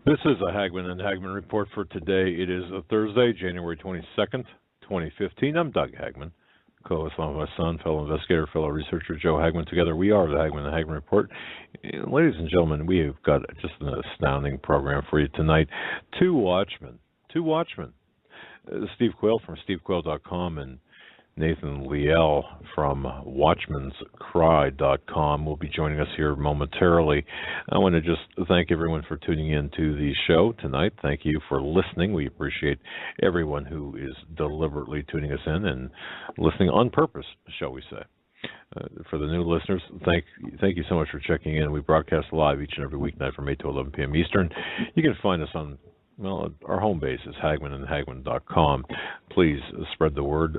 This is a Hagman and Hagman report for today. It is a Thursday, January 22nd, 2015. I'm Doug Hagman, co-host along with my son, fellow investigator, fellow researcher Joe Hagman. Together we are the Hagman and Hagman report. Ladies and gentlemen, we have got just an astounding program for you tonight. Two watchmen. Steve Quayle from stevequayle.com and Nathan Liel from watchmanscry.com will be joining us here momentarily. I want to just thank everyone for tuning in to the show tonight. Thank you for listening. We appreciate everyone who is deliberately tuning us in and listening on purpose, shall we say. For the new listeners, thank you so much for checking in. We broadcast live each and every weeknight from 8 to 11 p.m. Eastern. You can find us on our home base is hagmanandhagman.com. Please spread the word.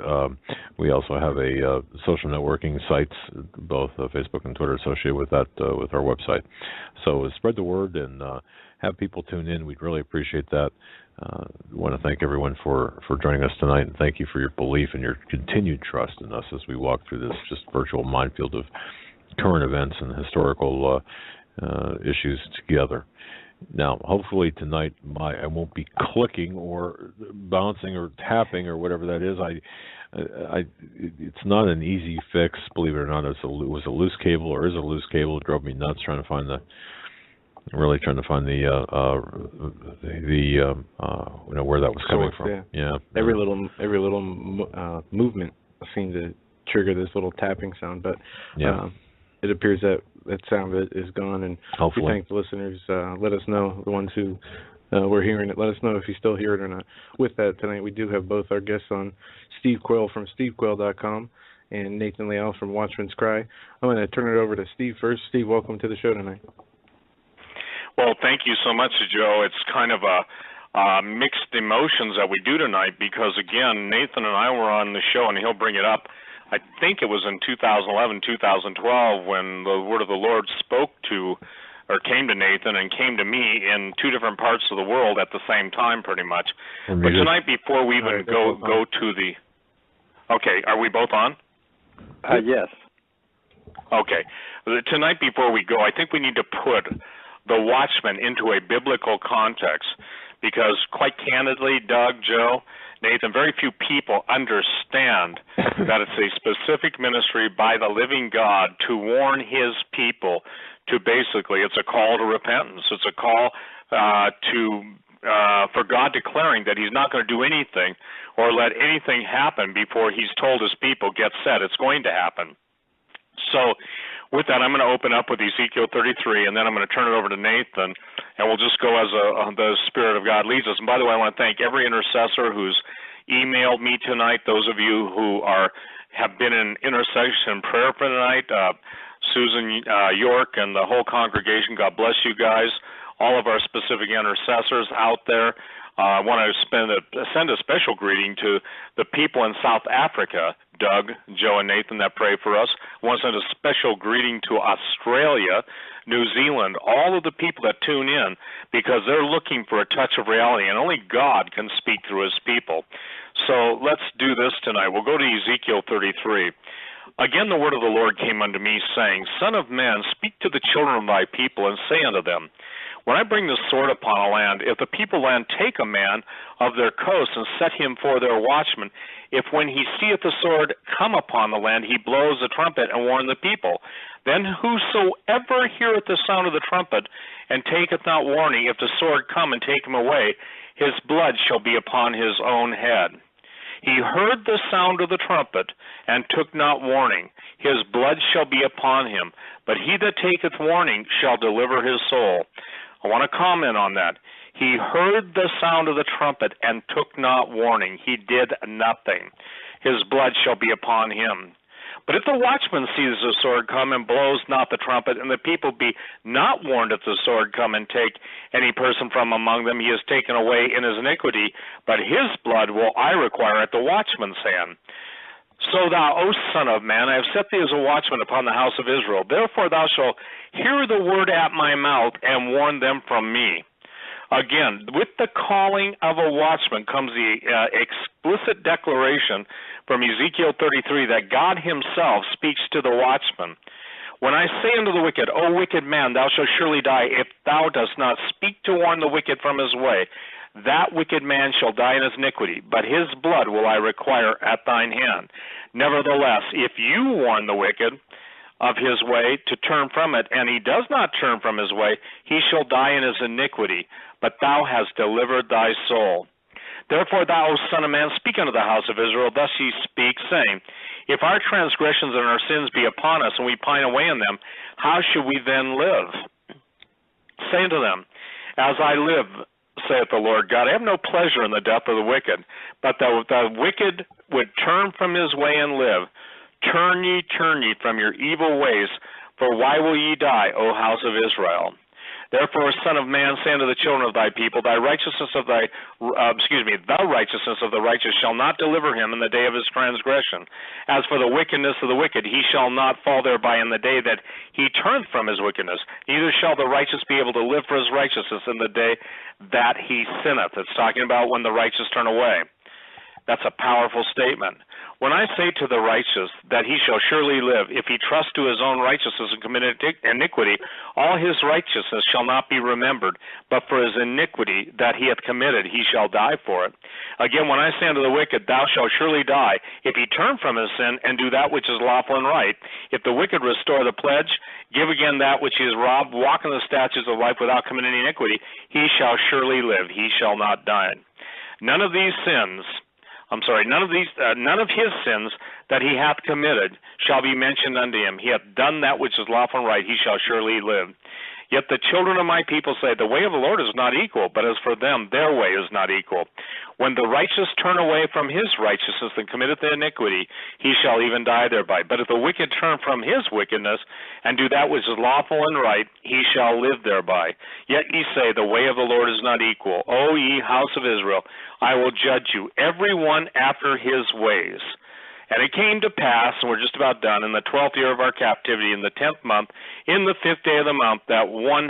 We also have a social networking sites, both Facebook and Twitter, associated with that with our website. So spread the word and have people tune in. We'd really appreciate that. We want to thank everyone for joining us tonight, and thank you for your belief and your continued trust in us as we walk through this just virtual minefield of current events and historical issues together. Now, hopefully tonight I won't be clicking or bouncing or tapping or whatever that is. It's not an easy fix, believe it or not. It was a loose cable or is a loose cable. It drove me nuts trying to find the where that was coming from. Yeah. Every little movement seemed to trigger this little tapping sound, but it appears that sound is gone, and hopefully. We thank the listeners. Let us know, the ones who were hearing it. Let us know if you still hear it or not. With that, tonight we do have both our guests on, Steve Quayle from stevequayle.com and Nathan Liel from Watchman's Cry. I'm going to turn it over to Steve first. Steve, welcome to the show tonight. Well, thank you so much, Joe. It's kind of a mixed emotions that we do tonight because, again, Nathan and I were on the show, and he'll bring it up. I think it was in 2011, 2012 when the word of the Lord came to Nathan and came to me in two different parts of the world at the same time, pretty much. But tonight, before we even go to the... Okay, are we both on? Yes. Okay. Tonight, before we go, I think we need to put the Watchman into a biblical context because, quite candidly, Doug, Joe, Nathan, very few people understand that it's a specific ministry by the living God to warn his people to basically, it's a call to repentance. It's a call for God declaring that he's not going to do anything or let anything happen before he's told his people, get set, it's going to happen. So with that, I'm going to open up with Ezekiel 33, and then I'm going to turn it over to Nathan, and we'll just go as the Spirit of God leads us. And by the way, I want to thank every intercessor who's emailed me tonight, those of you who have been in intercession prayer for tonight, Susan York and the whole congregation, God bless you guys, all of our specific intercessors out there. I want to send a special greeting to the people in South Africa, Doug, Joe, and Nathan that pray for us. I want to send a special greeting to Australia, New Zealand, all of the people that tune in because they're looking for a touch of reality, and only God can speak through his people. So let's do this tonight. We'll go to Ezekiel 33. Again, the word of the Lord came unto me, saying, Son of man, speak to the children of thy people, and say unto them, when I bring the sword upon a land, if the people land take a man of their coast and set him for their watchman, if when he seeth the sword come upon the land, he blows the trumpet and warn the people, then whosoever heareth the sound of the trumpet and taketh not warning, if the sword come and take him away, his blood shall be upon his own head. He heard the sound of the trumpet and took not warning. His blood shall be upon him, but he that taketh warning shall deliver his soul. I want to comment on that. He heard the sound of the trumpet and took not warning. He did nothing. His blood shall be upon him. But if the watchman sees the sword come and blows not the trumpet, and the people be not warned if the sword come and take any person from among them, he is taken away in his iniquity, but his blood will I require at the watchman's hand. So thou, O son of man, I have set thee as a watchman upon the house of Israel. Therefore thou shalt hear the word at my mouth and warn them from me. Again, with the calling of a watchman comes the explicit declaration from Ezekiel 33 that God himself speaks to the watchman. When I say unto the wicked, O wicked man, thou shalt surely die, if thou dost not speak to warn the wicked from his way, that wicked man shall die in his iniquity, but his blood will I require at thine hand. Nevertheless, if you warn the wicked of his way to turn from it, and he does not turn from his way, he shall die in his iniquity, but thou hast delivered thy soul. Therefore thou, O son of man, speak unto the house of Israel, thus ye speak, saying, if our transgressions and our sins be upon us, and we pine away in them, how should we then live? Say unto them, as I live, saith the Lord God, I have no pleasure in the death of the wicked, but that the wicked would turn from his way and live. Turn ye from your evil ways, for why will ye die, O house of Israel? Therefore, son of man, say unto the children of thy people, the righteousness of the righteous shall not deliver him in the day of his transgression. As for the wickedness of the wicked, he shall not fall thereby in the day that he turneth from his wickedness. Neither shall the righteous be able to live for his righteousness in the day that he sinneth. It's talking about when the righteous turn away. That's a powerful statement. When I say to the righteous that he shall surely live, if he trust to his own righteousness and commit iniquity, all his righteousness shall not be remembered, but for his iniquity that he hath committed, he shall die for it. Again, when I say unto the wicked, thou shalt surely die, if he turn from his sin and do that which is lawful and right, if the wicked restore the pledge, give again that which he has robbed, walk in the statutes of life without committing iniquity, he shall surely live, he shall not die. None of his sins that he hath committed shall be mentioned unto him. He hath done that which is lawful and right, he shall surely live. Yet the children of my people say, the way of the Lord is not equal, but as for them, their way is not equal. When the righteous turn away from his righteousness and committeth the iniquity, he shall even die thereby. But if the wicked turn from his wickedness and do that which is lawful and right, he shall live thereby. Yet ye say, the way of the Lord is not equal. O ye house of Israel, I will judge you, every one after his ways. And it came to pass, and we're just about done, in the 12th year of our captivity, in the 10th month, in the 5th day of the month, that the one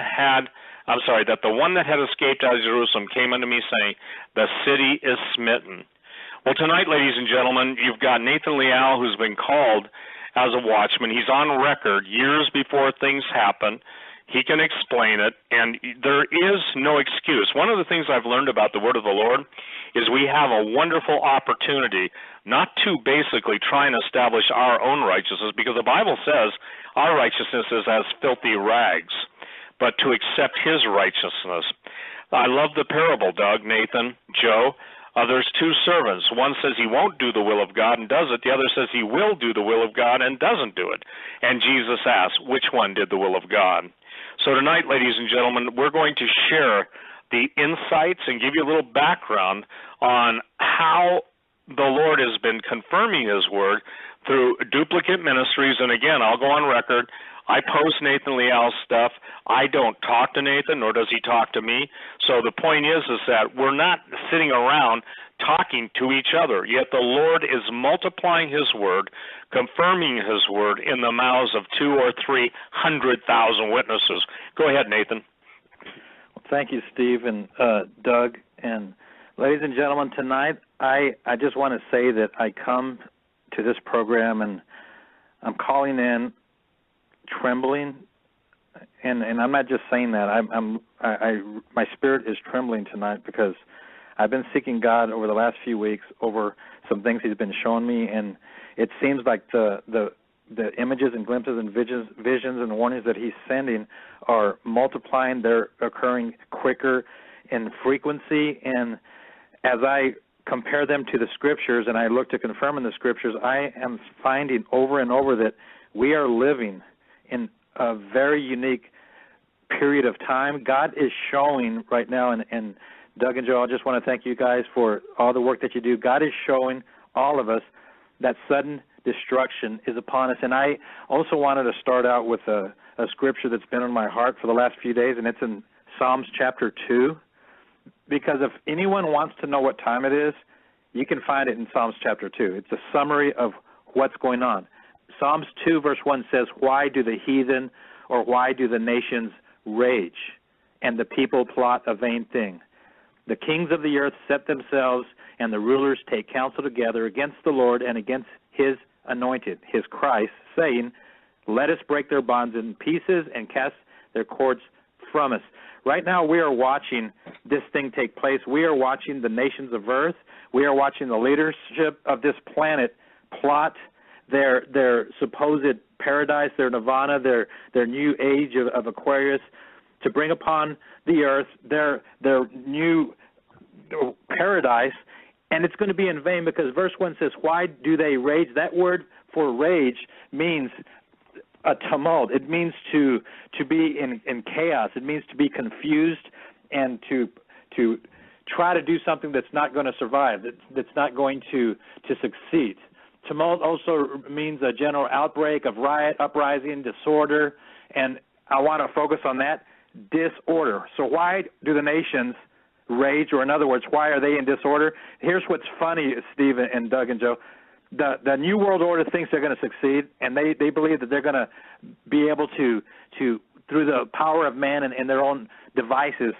that had escaped out of Jerusalem came unto me, saying, the city is smitten. Well, tonight, ladies and gentlemen, you've got Nathan Leal, who's been called as a watchman. He's on record years before things happen. He can explain it, and there is no excuse. One of the things I've learned about the word of the Lord is we have a wonderful opportunity not to basically try and establish our own righteousness, because the Bible says our righteousness is as filthy rags, but to accept his righteousness. I love the parable, Doug, Nathan, Joe. There's two servants. One says he won't do the will of God and does it. The other says he will do the will of God and doesn't do it. And Jesus asks, which one did the will of God? So tonight, ladies and gentlemen, we're going to share the insights and give you a little background on how the Lord has been confirming his word through duplicate ministries. And again, I'll go on record. I post Nathan Leal's stuff. I don't talk to Nathan, nor does he talk to me. So the point is that we're not sitting around talking to each other, yet the Lord is multiplying his word, confirming his word in the mouths of 200,000 or 300,000 witnesses. Go ahead, Nathan. Well, thank you, Steve and Doug. And ladies and gentlemen, tonight I just want to say that I come to this program and I'm calling in trembling, and I'm not just saying that. My spirit is trembling tonight because I've been seeking God over the last few weeks over some things he's been showing me, and it seems like the images and glimpses and visions and warnings that he's sending are multiplying. They're occurring quicker in frequency, and as I compare them to the Scriptures and I look to confirm in the Scriptures, I am finding over and over that we are living in a very unique period of time. God is showing right now, and Doug and Joe, I just want to thank you guys for all the work that you do. God is showing all of us that sudden destruction is upon us. And I also wanted to start out with a scripture that's been on my heart for the last few days, and it's in Psalms chapter 2. Because if anyone wants to know what time it is, you can find it in Psalms chapter 2. It's a summary of what's going on. Psalms 2 verse 1 says, why do the heathen or why do the nations rage and the people plot a vain thing? The kings of the earth set themselves and the rulers take counsel together against the Lord and against his anointed, his Christ, saying, Let us break their bonds in pieces and cast their cords from us. Right now we are watching this thing take place. We are watching the nations of earth. We are watching the leadership of this planet plot their supposed paradise, their nirvana, their new age of Aquarius, to bring upon the earth their new paradise, and it's going to be in vain, because verse 1 says, why do they rage? That word for rage means a tumult. It means to be in chaos. It means to be confused and to try to do something that's not going to survive, that's not going to succeed. Tumult also means a general outbreak of riot, uprising, disorder, and I want to focus on that, disorder. So why do the nations rage, or in other words, why are they in disorder? Here's what's funny, Steve and Doug and Joe. The New World Order thinks they're going to succeed, and they believe that they're going to be able to through the power of man and their own devices,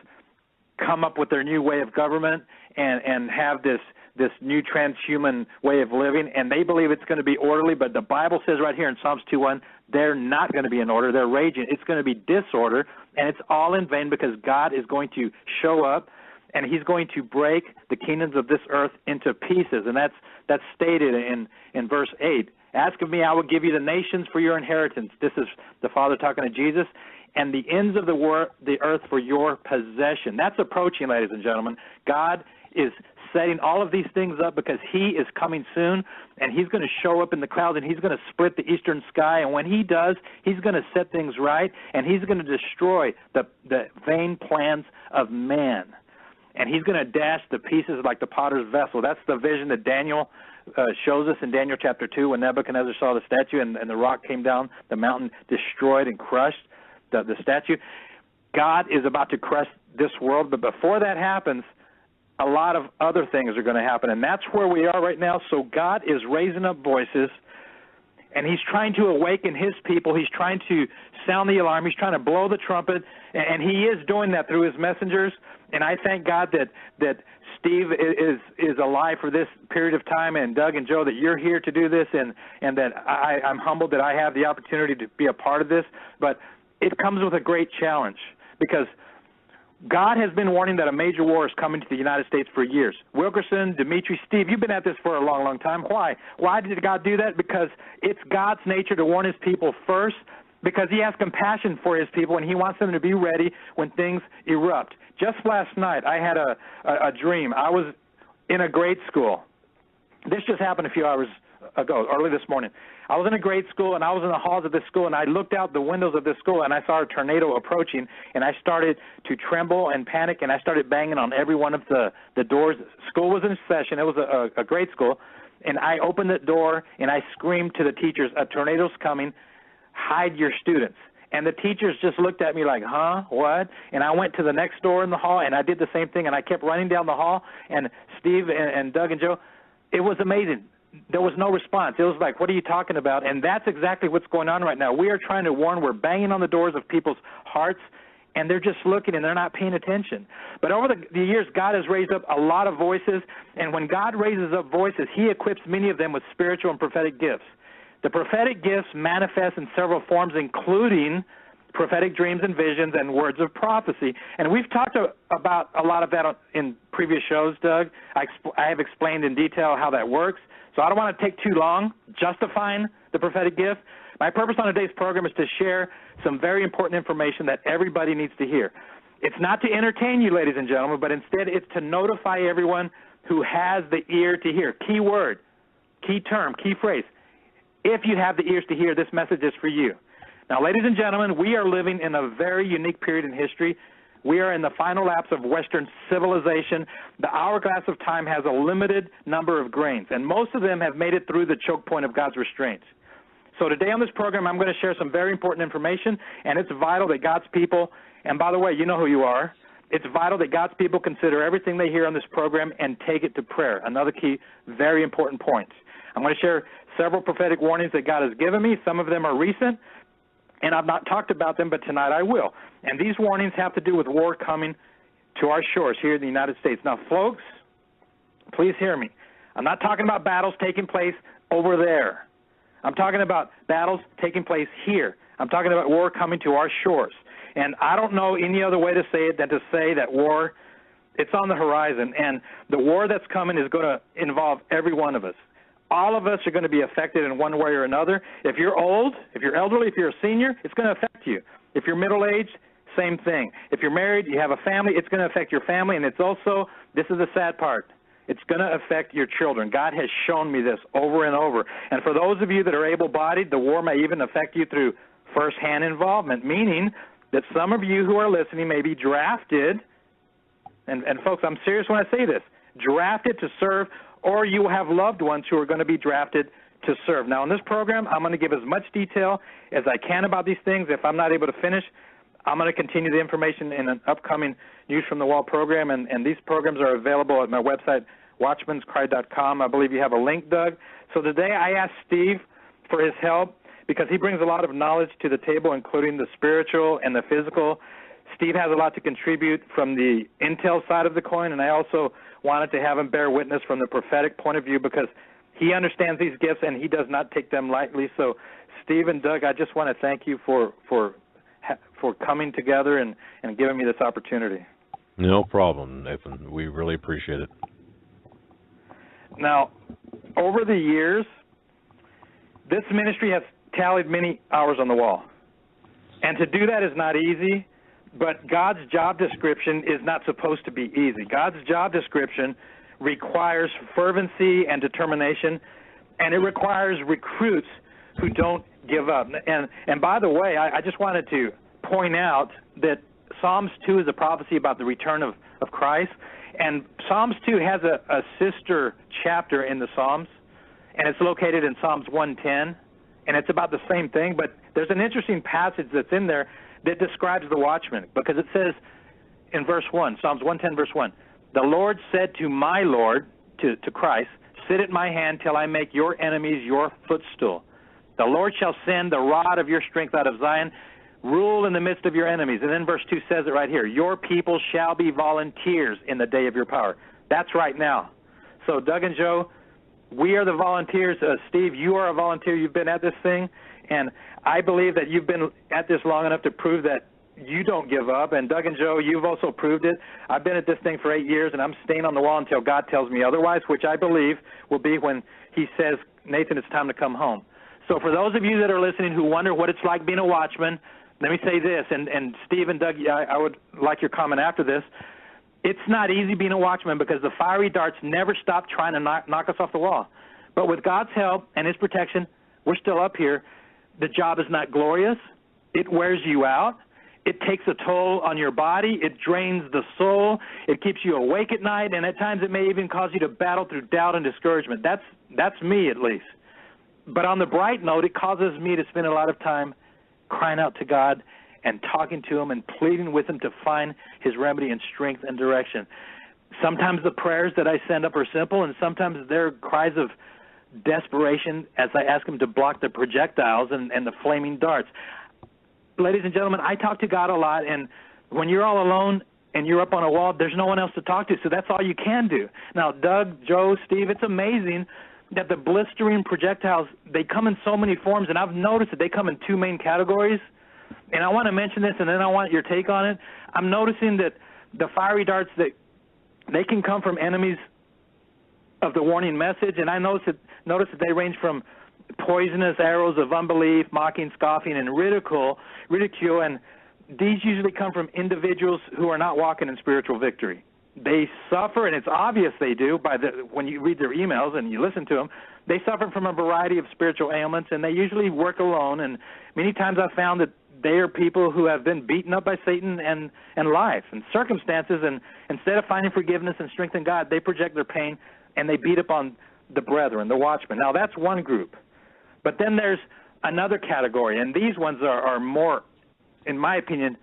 come up with their new way of government and have this new transhuman way of living, and they believe it's going to be orderly, but the Bible says right here in Psalms 2:1, they're not going to be in order. They're raging. It's going to be disorder, and it's all in vain, because God is going to show up, and he's going to break the kingdoms of this earth into pieces, and that's stated in verse 8. Ask of me, I will give you the nations for your inheritance. This is the Father talking to Jesus. And the ends of the earth for your possession. That's approaching, ladies and gentlemen. God is setting all of these things up because he is coming soon, and he's going to show up in the clouds, and he's going to split the eastern sky, and when he does, he's going to set things right, and he's going to destroy the vain plans of man. And he's going to dash the pieces like the potter's vessel. That's the vision that Daniel shows us in Daniel chapter 2, when Nebuchadnezzar saw the statue and the rock came down, the mountain destroyed and crushed the statue. God is about to crush this world, but before that happens, a lot of other things are going to happen, and that's where we are right now. So God is raising up voices, and he's trying to awaken his people. He's trying to sound the alarm. He's trying to blow the trumpet, and he is doing that through his messengers. And I thank God that Steve is alive for this period of time, and Doug and Joe, that you're here to do this, and that I'm humbled that I have the opportunity to be a part of this. But it comes with a great challenge, because God has been warning that a major war is coming to the United States for years. Wilkerson, Dimitri, Steve, you've been at this for a long, long time. Why? Why did God do that? Because it's God's nature to warn his people first, because he has compassion for his people, and he wants them to be ready when things erupt. Just last night, I had a dream. I was in a grade school. This just happened a few hours ago, early this morning. I was in a grade school, and I was in the halls of this school, and I looked out the windows of this school, and I saw a tornado approaching, and I started to tremble and panic, and I started banging on every one of the doors. School was in session. It was a grade school, and I opened the door, and I screamed to the teachers, a tornado's coming, hide your students. And the teachers just looked at me like, huh, what? And I went to the next door in the hall, and I did the same thing, and I kept running down the hall, and Steve and Doug and Joe, it was amazing. There was no response. It was like, what are you talking about? And that's exactly what's going on right now. We are trying to warn. We're banging on the doors of people's hearts, and they're just looking, and they're not paying attention. But over the years, God has raised up a lot of voices, and when God raises up voices, he equips many of them with spiritual and prophetic gifts. The prophetic gifts manifest in several forms, including prophetic dreams and visions and words of prophecy. And we've talked about a lot of that in previous shows, Doug. I have explained in detail how that works. So I don't want to take too long justifying the prophetic gift. My purpose on today's program is to share some very important information that everybody needs to hear. It's not to entertain you, ladies and gentlemen, but instead it's to notify everyone who has the ear to hear. Key word, key term, key phrase. If you have the ears to hear, this message is for you. Now, ladies and gentlemen, we are living in a very unique period in history. We are in the final lapse of Western civilization. The hourglass of time has a limited number of grains, and most of them have made it through the choke point of God's restraints. So today on this program, I'm going to share some very important information, and it's vital that God's people, and by the way, you know who you are, it's vital that God's people consider everything they hear on this program and take it to prayer. Another key, very important point. I'm going to share several prophetic warnings that God has given me. Some of them are recent, and I've not talked about them, but tonight I will. And these warnings have to do with war coming to our shores here in the United States. Now, folks, please hear me. I'm not talking about battles taking place over there. I'm talking about battles taking place here. I'm talking about war coming to our shores. And I don't know any other way to say it than to say that war, it's on the horizon. And the war that's coming is going to involve every one of us. All of us are going to be affected in one way or another. If you're old, if you're elderly, if you're a senior, it's going to affect you. If you're middle-aged, same thing. If you're married, you have a family, it's going to affect your family. And it's also, this is the sad part, it's going to affect your children. God has shown me this over and over. And for those of you that are able-bodied, the war may even affect you through first-hand involvement, meaning that some of you who are listening may be drafted, and folks, I'm serious when I say this, drafted to serve, or you will have loved ones who are going to be drafted to serve. Now, in this program, I'm going to give as much detail as I can about these things. If I'm not able to finish, I'm going to continue the information in an upcoming News from the Wall program, and these programs are available at my website, watchmanscry.com. I believe you have a link, Doug. So today I asked Steve for his help because he brings a lot of knowledge to the table, including the spiritual and the physical. Steve has a lot to contribute from the intel side of the coin, and I also wanted to have him bear witness from the prophetic point of view because he understands these gifts and he does not take them lightly. So, Steve and Doug, I just want to thank you for coming together and giving me this opportunity. No problem, Nathan. We really appreciate it. Now, over the years, this ministry has tallied many hours on the wall. And to do that is not easy, but God's job description is not supposed to be easy. God's job description requires fervency and determination, and it requires recruits who don't give up. And by the way, I just wanted to point out that Psalms 2 is a prophecy about the return of Christ, and Psalms 2 has a sister chapter in the Psalms, and it's located in Psalms 110, and it's about the same thing, but there's an interesting passage that's in there that describes the watchman, because it says in verse 1, Psalms 110, verse 1, the Lord said to my Lord, to Christ, sit at my hand till I make your enemies your footstool. The Lord shall send the rod of your strength out of Zion, rule in the midst of your enemies. And then verse 2 says it right here, your people shall be volunteers in the day of your power. That's right now. So Doug and Joe, we are the volunteers. Steve, you are a volunteer. You've been at this thing, and I believe that you've been at this long enough to prove that you don't give up. And Doug and Joe, you've also proved it. I've been at this thing for 8 years, and I'm staying on the wall until God tells me otherwise, which I believe will be when he says, Nathan, it's time to come home. So for those of you that are listening who wonder what it's like being a watchman, let me say this, and Steve and Doug, I would like your comment after this. It's not easy being a watchman because the fiery darts never stop trying to knock us off the wall. But with God's help and his protection, we're still up here. The job is not glorious. It wears you out. It takes a toll on your body. It drains the soul. It keeps you awake at night, and at times it may even cause you to battle through doubt and discouragement. That's me, at least. But on the bright note, it causes me to spend a lot of time crying out to God and talking to him and pleading with him to find his remedy and strength and direction. Sometimes the prayers that I send up are simple, and sometimes they're cries of desperation as I ask him to block the projectiles and the flaming darts. Ladies and gentlemen, I talk to God a lot, and when you're all alone and you're up on a wall, there's no one else to talk to, so that's all you can do. Now, Doug, Joe, Steve, it's amazing that the blistering projectiles, they come in so many forms, and I've noticed that they come in two main categories. And I want to mention this, and then I want your take on it. I'm noticing that the fiery darts, they can come from enemies of the warning message, and I notice that they range from poisonous arrows of unbelief, mocking, scoffing, and ridicule, and these usually come from individuals who are not walking in spiritual victory. They suffer, and it's obvious they do when you read their emails and you listen to them. They suffer from a variety of spiritual ailments, and they usually work alone. And many times I've found that they are people who have been beaten up by Satan and life and circumstances, and instead of finding forgiveness and strength in God, they project their pain and they beat up on the brethren, the watchmen. Now, that's one group. But then there's another category, and these ones are more, in my opinion,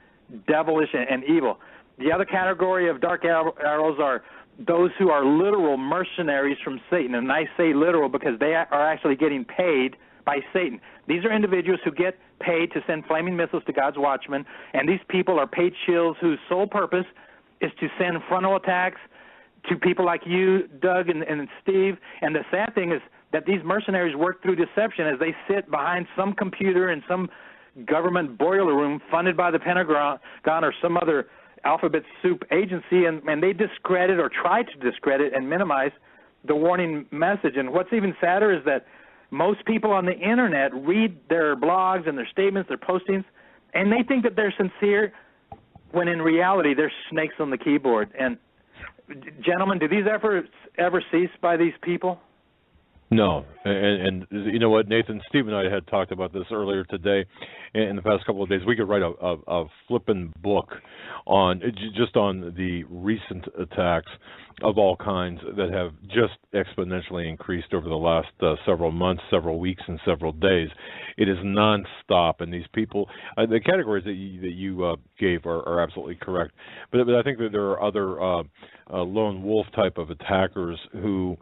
devilish and evil. The other category of dark arrows are those who are literal mercenaries from Satan, and I say literal because they are actually getting paid by Satan. These are individuals who get paid to send flaming missiles to God's watchmen, and these people are paid shills whose sole purpose is to send frontal attacks to people like you, Doug, and Steve. And the sad thing is that these mercenaries work through deception as they sit behind some computer in some government boiler room funded by the Pentagon or some other alphabet soup agency, and they discredit or try to discredit and minimize the warning message. And what's even sadder is that most people on the Internet read their blogs and their statements, their postings, and they think that they're sincere when in reality they're snakes on the keyboard. And gentlemen, do these efforts ever cease by these people? No, and you know what, Nathan, Steve and I had talked about this earlier today. In the past couple of days, we could write a flippin' book on the recent attacks of all kinds that have just exponentially increased over the last several months, several weeks, and several days. It is nonstop, and these people, the categories that you gave are absolutely correct. But I think that there are other lone wolf type of attackers who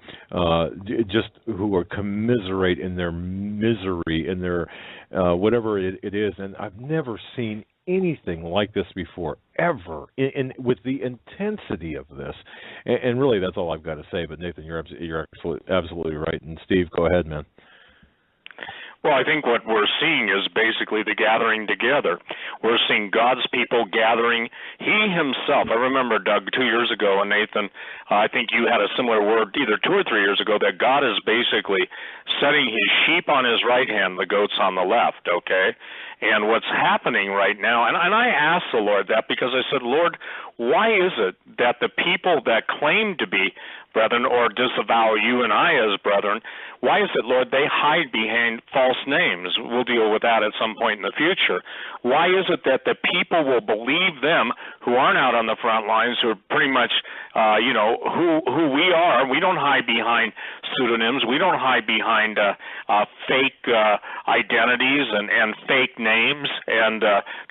who are commiserate in their misery, in their whatever it is. And I've never seen anything like this before, ever, with the intensity of this. And really, that's all I've got to say. But Nathan, you're absolutely right. And Steve, go ahead, man. Well, I think what we're seeing is basically the gathering together. We're seeing God's people gathering. He himself, I remember, Doug, 2 years ago, and Nathan, I think you had a similar word either 2 or 3 years ago, that God is basically setting his sheep on his right hand, the goats on the left, okay? And what's happening right now, and I asked the Lord that because I said, Lord, why is it that the people that claim to be brethren or disavow you and I as brethren, why is it, Lord, they hide behind false names? We'll deal with that at some point in the future. Why is it that the people will believe them who aren't out on the front lines, who are pretty much, who we are? We don't hide behind pseudonyms. We don't hide behind fake identities and fake names and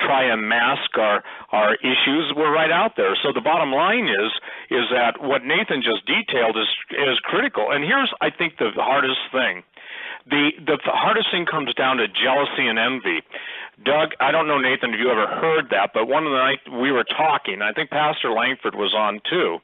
try and mask our issues. We're right out there. So the bottom line is that what Nathan just detailed is critical. And here's, I think, the hardest thing. The hardest thing comes down to jealousy and envy. Doug, I don't know, Nathan, if you ever heard that, but one of the night we were talking, I think Pastor Langford was on too,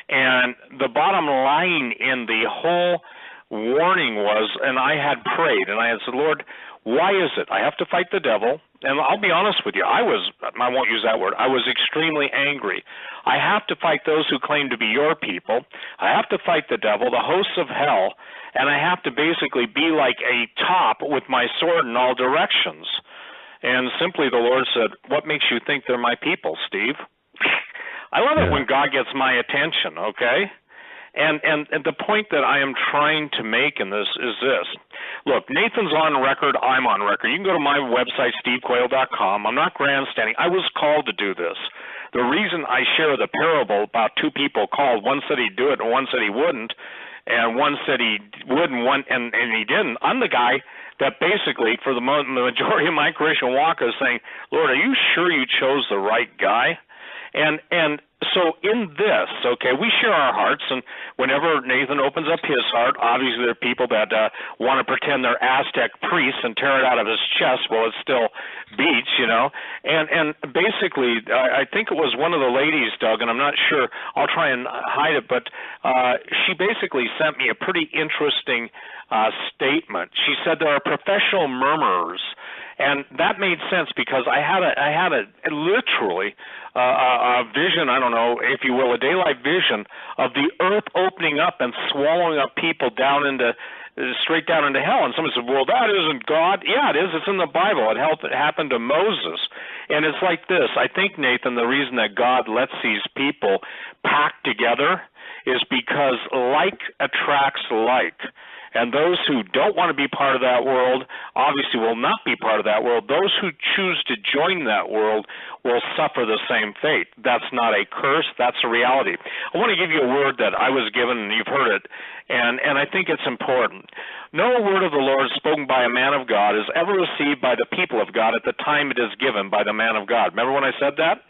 and the bottom line in the whole warning was, and I had prayed, and I had said, Lord, why is it I have to fight the devil? And I'll be honest with you, I won't use that word, I was extremely angry. I have to fight those who claim to be your people. I have to fight the devil, the hosts of hell, and I have to basically be like a top with my sword in all directions. And simply the Lord said, what makes you think they're my people, Steve? I love it when God gets my attention, okay? And the point that I am trying to make in this is this. Look, Nathan's on record, I'm on record. You can go to my website, stevequayle.com. I'm not grandstanding. I was called to do this. The reason I share the parable about two people called, one said he'd do it and one said he wouldn't, and one said he would and he didn't. I'm the guy that basically, for the majority of my Christian walk, is saying, Lord, are you sure you chose the right guy? And so in this, okay, we share our hearts, and whenever Nathan opens up his heart, obviously there are people that want to pretend they're Aztec priests and tear it out of his chest while it still beats, And basically, I think it was one of the ladies, Doug, and I'm not sure, I'll try and hide it, but she basically sent me a pretty interesting statement. She said there are professional murmurers. And that made sense because I had a literally a vision, I don't know, if you will, a daylight vision of the earth opening up and swallowing up people straight down into hell. And someone said, well, that isn't God. Yeah, it is. It's in the Bible. It happened to Moses. And it's like this. I think, Nathan, the reason that God lets these people pack together is because like attracts like. And those who don't want to be part of that world obviously will not be part of that world. Those who choose to join that world will suffer the same fate. That's not a curse. That's a reality. I want to give you a word that I was given, and you've heard it, and I think it's important. No word of the Lord spoken by a man of God is ever received by the people of God at the time it is given by the man of God. Remember when I said that?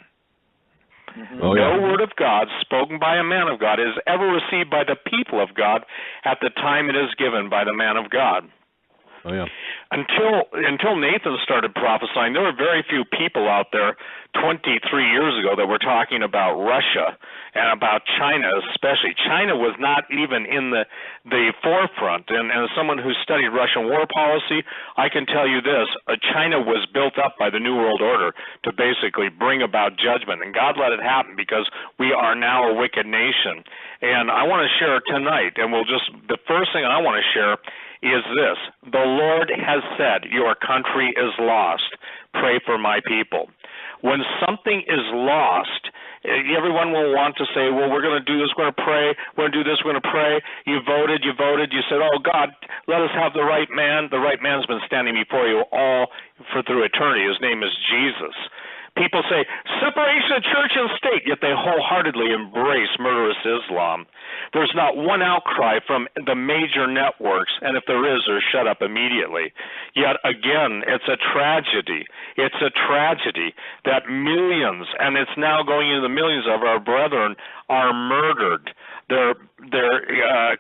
Oh, yeah. No word of God spoken by a man of God is ever received by the people of God at the time it is given by the man of God. Oh, yeah. Until Nathan started prophesying, there were very few people out there 23 years ago that were talking about Russia and about China especially. China was not even in the forefront. And as someone who studied Russian war policy, I can tell you this, China was built up by the New World Order to basically bring about judgment. And God let it happen because we are now a wicked nation. And I want to share tonight, and the first thing I want to share is this. The Lord has said, your country is lost. Pray for my people. When something is lost, everyone will want to say, well, we're going to do this, we're going to pray, we're going to do this, we're going to pray. You voted, you said, oh, God, let us have the right man. The right man's been standing before you all through eternity. His name is Jesus. People say, separation of church and state, yet they wholeheartedly embrace murderous Islam. There's not one outcry from the major networks, and if there is, they're shut up immediately. Yet again, it's a tragedy. It's a tragedy that millions, and it's now going into the millions of our brethren, are murdered. They're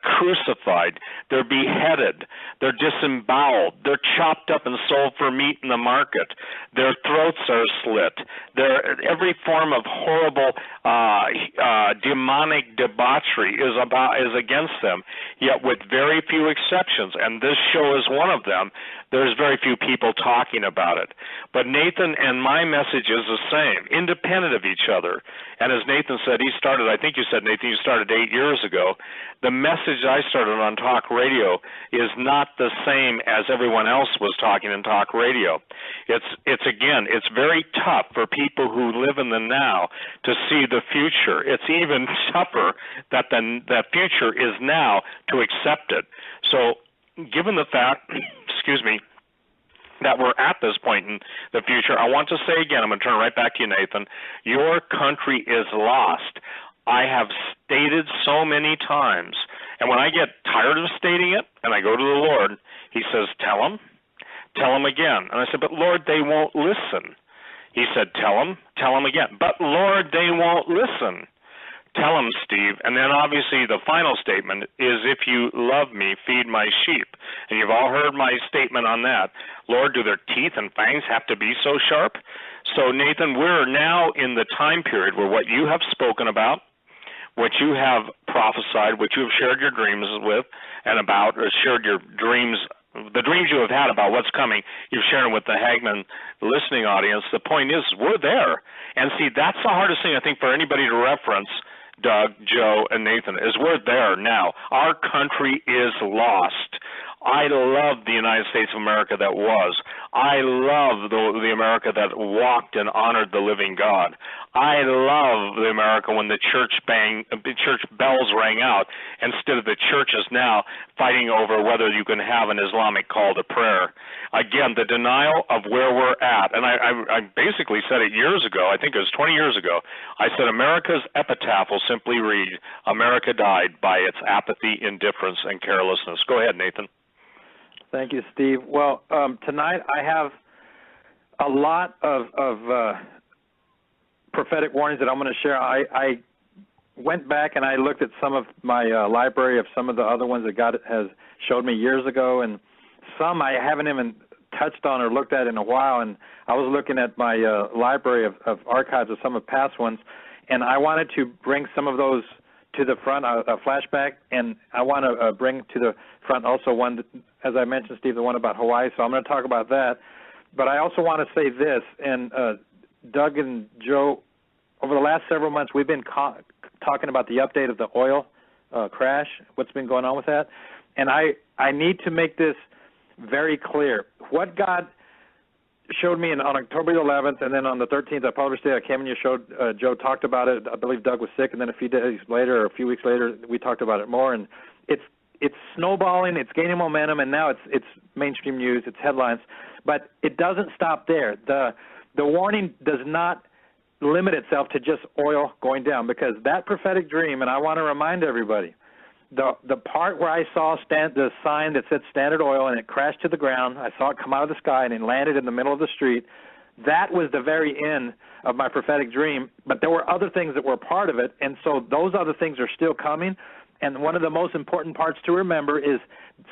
crucified. They're beheaded. They're disemboweled. They're chopped up and sold for meat in the market. Their throats are slit. Every form of horrible demonic debauchery is against them. Yet, with very few exceptions, and this show is one of them, there's very few people talking about it. But Nathan and my message is the same, independent of each other. And as Nathan said, I think you said, Nathan, you started 8 years ago. The message I started on talk radio is not the same as everyone else was talking in talk radio. It's very tough for people who live in the now to see the future. It's even tougher that the future is now to accept it. So given the fact, that we're at this point in the future, I want to say again, I'm going to turn right back to you, Nathan, your country is lost. I have stated so many times, and when I get tired of stating it, and I go to the Lord, he says, tell them again. And I said, but Lord, they won't listen. He said, tell them again. But Lord, they won't listen. Tell them, Steve. And then obviously the final statement is, if you love me, feed my sheep. And you've all heard my statement on that. Lord, do their teeth and fangs have to be so sharp? So, Nathan, we're now in the time period where what you have spoken about, what you have prophesied, what you have shared your dreams with and about, or shared your dreams, the dreams you have had about what's coming, you've shared them with the Hagman listening audience. The point is, we're there. And see, that's the hardest thing, I think, for anybody to reference, Doug, Joe, and Nathan, is we're there now. Our country is lost. I love the United States of America that was. I love the America that walked and honored the living God. I love the America when the church bells rang out instead of the churches now fighting over whether you can have an Islamic call to prayer. Again, the denial of where we're at, and I basically said it years ago, I think it was 20 years ago, I said America's epitaph will simply read, America died by its apathy, indifference, and carelessness. Go ahead, Nathan. Thank you, Steve. Well, tonight I have a lot of prophetic warnings that I'm going to share. I went back and I looked at some of my library of some of the other ones that God has showed me years ago, and some I haven't even touched on or looked at in a while. And I was looking at my library of archives of some of the past ones, and I wanted to bring some of those to the front, a flashback, and I want to bring to the front also one, as I mentioned, Steve, the one about Hawaii, so I'm going to talk about that. But I also want to say this, and Doug and Joe, over the last several months, we've been talking about the update of the oil crash, what's been going on with that, and I need to make this very clear. What God showed me on October the 11th, and then on the 13th, I published it. I came in your show. Joe talked about it. I believe Doug was sick, and then a few days later or a few weeks later, we talked about it more. And it's snowballing. It's gaining momentum, and now it's mainstream news. It's headlines, but it doesn't stop there. The warning does not limit itself to just oil going down, because that prophetic dream, and I want to remind everybody, the part where I saw the sign that said Standard Oil and it crashed to the ground, I saw it come out of the sky and it landed in the middle of the street, that was the very end of my prophetic dream. But there were other things that were part of it, and so those other things are still coming. And one of the most important parts to remember is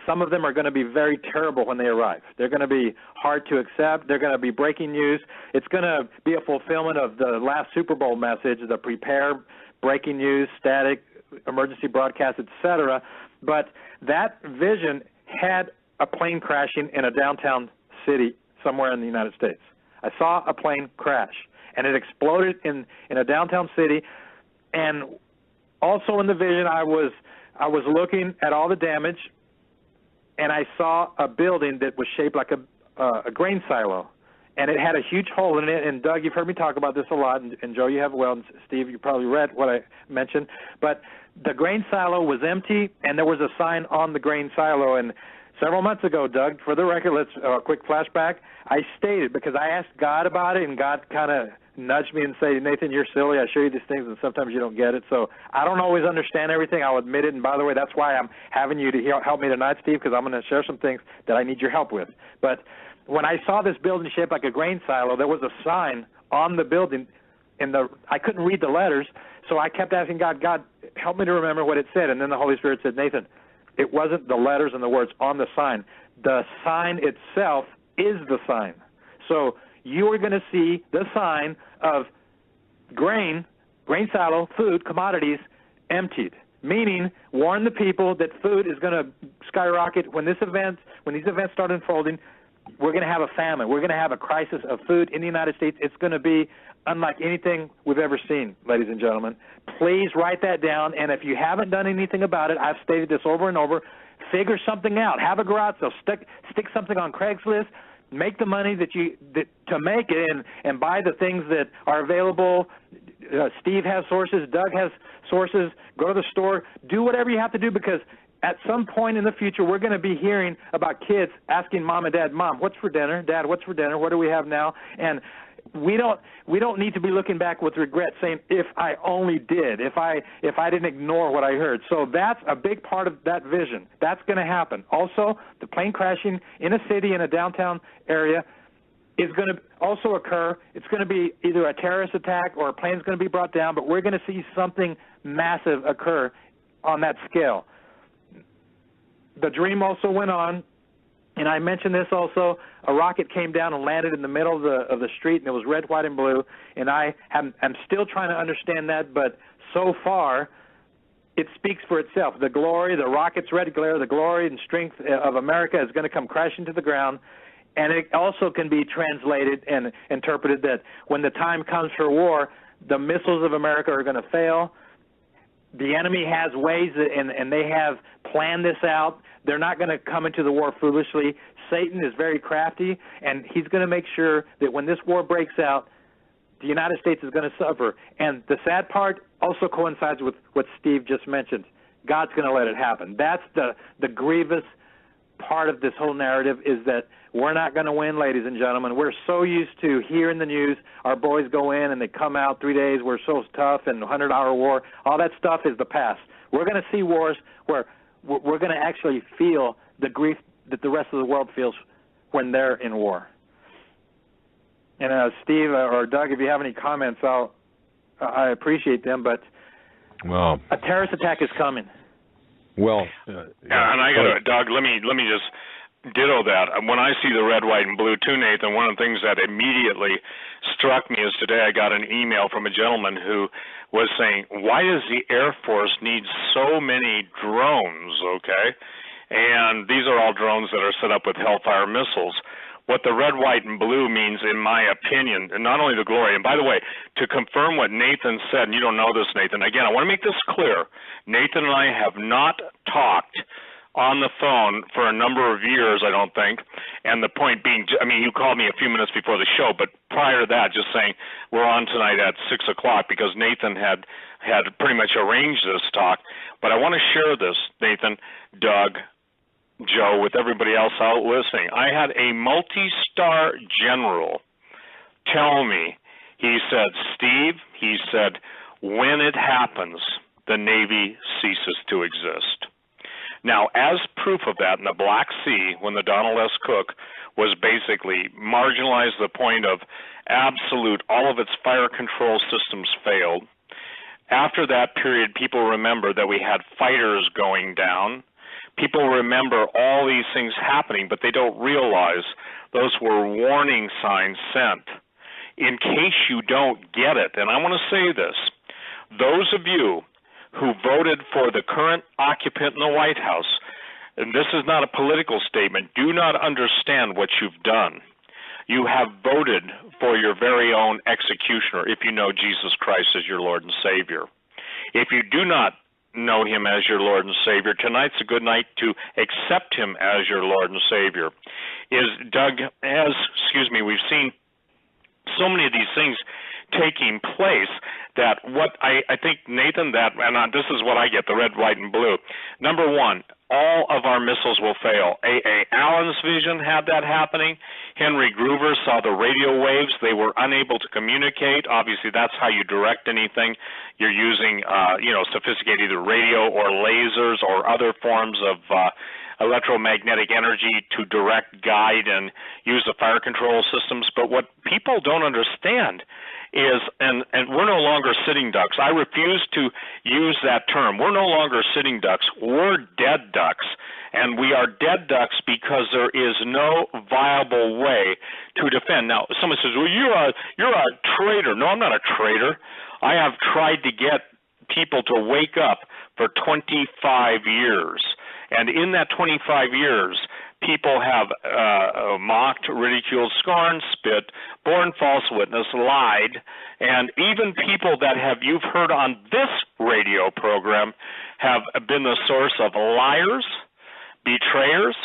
some of them are going to be very terrible when they arrive. They're going to be hard to accept. They're going to be breaking news. It's going to be a fulfillment of the last Super Bowl message, the prepare, breaking news, static, emergency broadcast, etc. But that vision had a plane crashing in a downtown city somewhere in the United States. I saw a plane crash, and it exploded in a downtown city. And also in the vision, I was looking at all the damage, and I saw a building that was shaped like a grain silo, and it had a huge hole in it. And Doug, you've heard me talk about this a lot, and Joe, you have, well, and Steve, you probably read what I mentioned. But the grain silo was empty, and there was a sign on the grain silo. And several months ago, Doug, for the record, let's quick flashback. I stated, because I asked God about it, and God kind of nudge me and say, Nathan, you're silly. I show you these things, and sometimes you don't get it. So I don't always understand everything. I'll admit it. And by the way, that's why I'm having you to help me tonight, Steve, because I'm going to share some things that I need your help with. But when I saw this building shaped like a grain silo, there was a sign on the building. I couldn't read the letters, so I kept asking God, help me to remember what it said. And then the Holy Spirit said, Nathan, it wasn't the letters and the words on the sign. The sign itself is the sign. So you are going to see the sign of grain silo, food, commodities emptied, meaning warn the people that food is going to skyrocket. When these events start unfolding, we're going to have a famine. We're going to have a crisis of food in the United States. It's going to be unlike anything we've ever seen, ladies and gentlemen. Please write that down, and if you haven't done anything about it, I've stated this over and over, figure something out. Have a garage sale. Stick something on Craigslist. Make the money to make it, and buy the things that are available. Steve has sources. Doug has sources. Go to the store. Do whatever you have to do, because at some point in the future, we're going to be hearing about kids asking Mom and Dad, Mom, what's for dinner? Dad, what's for dinner? What do we have now? And we don't need to be looking back with regret, saying, if I only did, if I didn't ignore what I heard. So that's a big part of that vision. That's going to happen. Also, the plane crashing in a city in a downtown area is going to also occur. It's going to be either a terrorist attack or a plane's going to be brought down, but we're going to see something massive occur on that scale. The dream also went on, and I mentioned this also. A rocket came down and landed in the middle of the street, and it was red, white, and blue. And I'm still trying to understand that, but so far, it speaks for itself. The glory, the rocket's red glare, the glory and strength of America is going to come crashing to the ground. And it also can be translated and interpreted that when the time comes for war, the missiles of America are going to fail. The enemy has ways, and they have planned this out. They're not going to come into the war foolishly. Satan is very crafty, and he's going to make sure that when this war breaks out, the United States is going to suffer. And the sad part also coincides with what Steve just mentioned. God's going to let it happen. That's the grievous part of this whole narrative, is that we're not going to win, ladies and gentlemen. We're so used to hearing the news. Our boys go in and they come out 3 days. We're so tough, and 100-hour war. All that stuff is the past. We're going to see wars where we're going to actually feel the grief that the rest of the world feels when they're in war. And Steve or Doug, if you have any comments, I appreciate them. But a terrorist attack is coming. Well, and I got Doug. Let me just ditto that. When I see the red, white, and blue too, Nathan, one of the things that immediately struck me is today I got an email from a gentleman who was saying, why does the Air Force need so many drones, okay? And these are all drones that are set up with Hellfire missiles. What the red, white, and blue means, in my opinion, and not only the glory, and by the way, to confirm what Nathan said, and you don't know this, Nathan, again, I want to make this clear. Nathan and I have not talked on the phone for a number of years, I don't think, and the point being, I mean, you called me a few minutes before the show, but prior to that, just saying we're on tonight at 6 o'clock because Nathan had pretty much arranged this talk. But I want to share this, Nathan, Doug, Joe, with everybody else out listening. I had a multi-star general tell me, he said, Steve, he said, when it happens, the Navy ceases to exist. Now, as proof of that, in the Black Sea, when the Donald S. Cook was basically marginalized to the point of absolute, all of its fire control systems failed, After that period, people remember that we had fighters going down. People remember all these things happening, but they don't realize those were warning signs sent. In case you don't get it, and I want to say this, those of you who voted for the current occupant in the White House, and this is not a political statement, do not understand what you've done. You have voted for your very own executioner if you know Jesus Christ as your Lord and Savior. If you do not know him as your Lord and Savior, tonight's a good night to accept him as your Lord and Savior. We've seen so many of these things taking place that what I think, Nathan, this is what I get, the red, white, and blue. Number one, all of our missiles will fail. A. Allen's vision had that happening. Henry Groover saw the radio waves. They were unable to communicate. Obviously, that's how you direct anything. You're using, sophisticated either radio or lasers or other forms of electromagnetic energy to direct, guide, and use the fire control systems. But what people don't understand is, and we're no longer sitting ducks. I refuse to use that term. We're no longer sitting ducks. We're dead ducks. And we are dead ducks because there is no viable way to defend. Now, someone says, well, you're a traitor. No, I'm not a traitor. I have tried to get people to wake up for 25 years. And in that 25 years, people have mocked, ridiculed, scorned, spit, borne false witness, lied, and even people that you've heard on this radio program have been the source of liars, betrayers,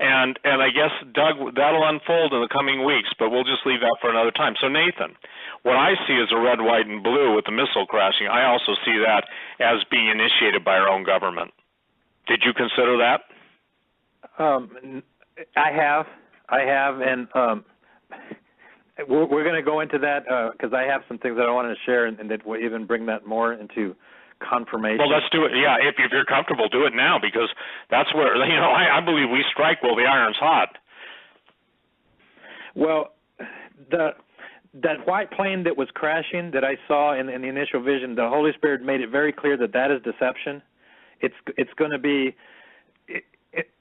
and I guess, Doug, that'll unfold in the coming weeks, but we'll just leave that for another time. So, Nathan, what I see as a red, white, and blue with the missile crashing, I also see that as being initiated by our own government. Did you consider that? I have, and we're going to go into that because I have some things that I wanted to share, and that will even bring that more into confirmation. Well, let's do it. Yeah, if you're comfortable, do it now, because that's where I believe we strike while the iron's hot. Well, that white plane that was crashing that I saw in the initial vision, the Holy Spirit made it very clear that is deception. It's going to be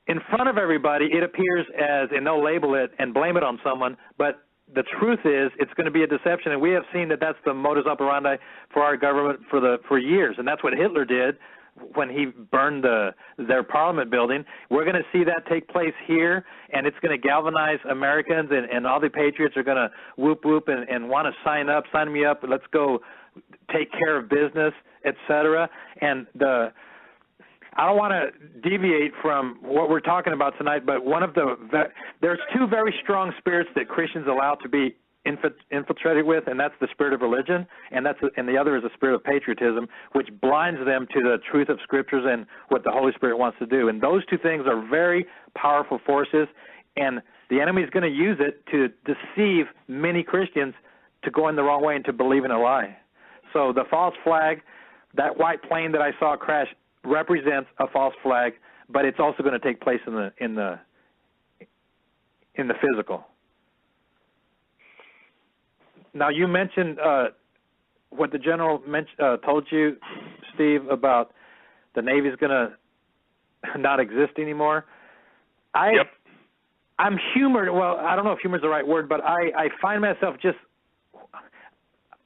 in front of everybody. It appears as, and they'll label it and blame it on someone, but the truth is it's going to be a deception, and we have seen that's the modus operandi for our government for years, and that's what Hitler did when he burned their parliament building. We're going to see that take place here, and it's going to galvanize Americans, and all the patriots are going to whoop and want to sign me up, let's go take care of business, etc. And I don't want to deviate from what we're talking about tonight, but there's two very strong spirits that Christians allow to be infiltrated with, and that's the spirit of religion, and the other is the spirit of patriotism, which blinds them to the truth of Scriptures and what the Holy Spirit wants to do. And those two things are very powerful forces, and the enemy is going to use it to deceive many Christians to go in the wrong way and to believe in a lie. So the false flag, that white plane that I saw crash, represents a false flag, but it's also going to take place in the physical. Now, you mentioned what the general told you, Steve, about the Navy's going to not exist anymore. Yep. I'm humored. Well, I don't know if humor is the right word, but I find myself just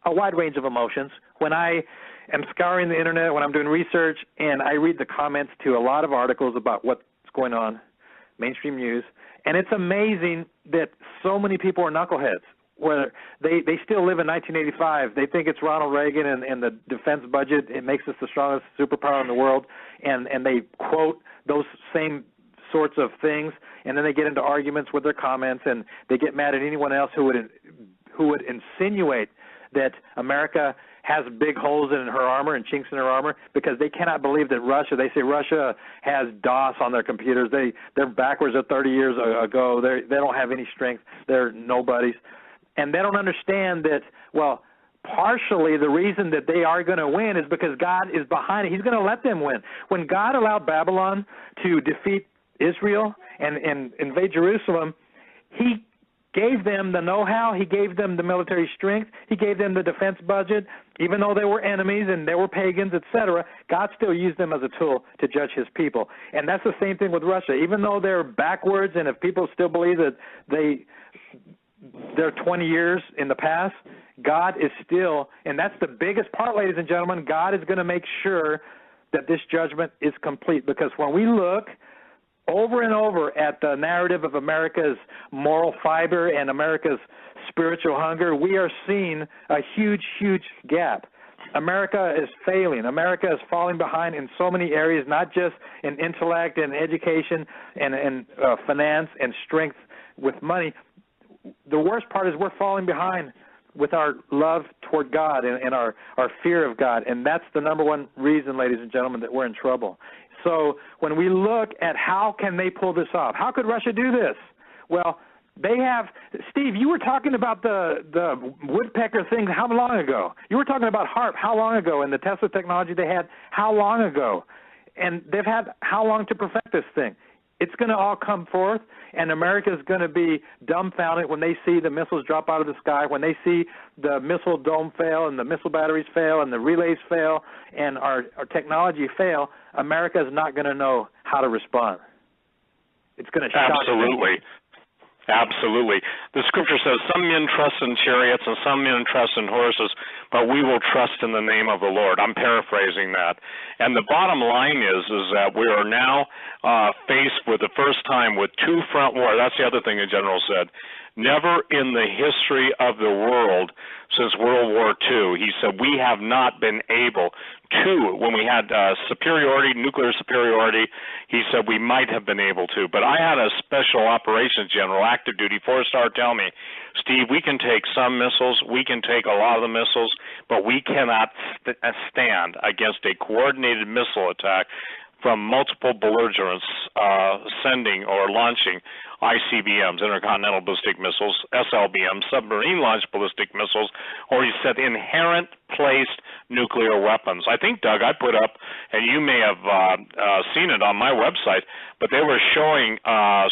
a wide range of emotions when I am scouring the internet, when I'm doing research, and I read the comments to a lot of articles about what's going on, mainstream news, and it's amazing that so many people are knuckleheads, where they still live in 1985. They think it's Ronald Reagan and the defense budget, it makes us the strongest superpower in the world, and they quote those same sorts of things, and then they get into arguments with their comments, and they get mad at anyone else who would insinuate that America has big holes in her armor and chinks in her armor, because they cannot believe that they say Russia has DOS on their computers. They're backwards of 30 years ago. They don't have any strength. They're nobodies. And they don't understand that, well, partially the reason that they are going to win is because God is behind it. He's going to let them win. When God allowed Babylon to defeat Israel and invade Jerusalem, he gave them the know-how. He gave them the military strength. He gave them the defense budget. Even though they were enemies and they were pagans, etc., God still used them as a tool to judge his people. And that's the same thing with Russia. Even though they're backwards, and if people still believe that they're 20 years in the past, God is still, and that's the biggest part, ladies and gentlemen, God is going to make sure that this judgment is complete. Because when we look over and over at the narrative of America's moral fiber and America's spiritual hunger, we are seeing a huge, huge gap. America is failing. America is falling behind in so many areas, not just in intellect and education and finance and strength with money. The worst part is we're falling behind with our love toward God and our fear of God, and that's the number one reason, ladies and gentlemen, that we're in trouble. So when we look at how can they pull this off, how could Russia do this? Well, they have, Steve, you were talking about the woodpecker thing how long ago? You were talking about HARP how long ago, and the Tesla technology they had how long ago? And they've had how long to perfect this thing? It's going to all come forth, and America is going to be dumbfounded when they see the missiles drop out of the sky, when they see the missile dome fail and the missile batteries fail and the relays fail and our technology fail. America is not going to know how to respond. It's going to shock Absolutely. Absolutely. The scripture says, some men trust in chariots and some men trust in horses, but we will trust in the name of the Lord. I'm paraphrasing that. And the bottom line is that we are now faced for the first time with two front wars. That's the other thing the general said. Never in the history of the world since World War II, he said, we have not been able to, when we had superiority, nuclear superiority, he said we might have been able to. But I had a special operations general, active duty, 4-star, tell me, Steve, we can take some missiles, we can take a lot of the missiles, but we cannot stand against a coordinated missile attack from multiple belligerents sending or launching ICBMs, intercontinental ballistic missiles, SLBMs, submarine-launched ballistic missiles, or he said inherent placed nuclear weapons. I think, Doug, I put up, and you may have seen it on my website, but they were showing,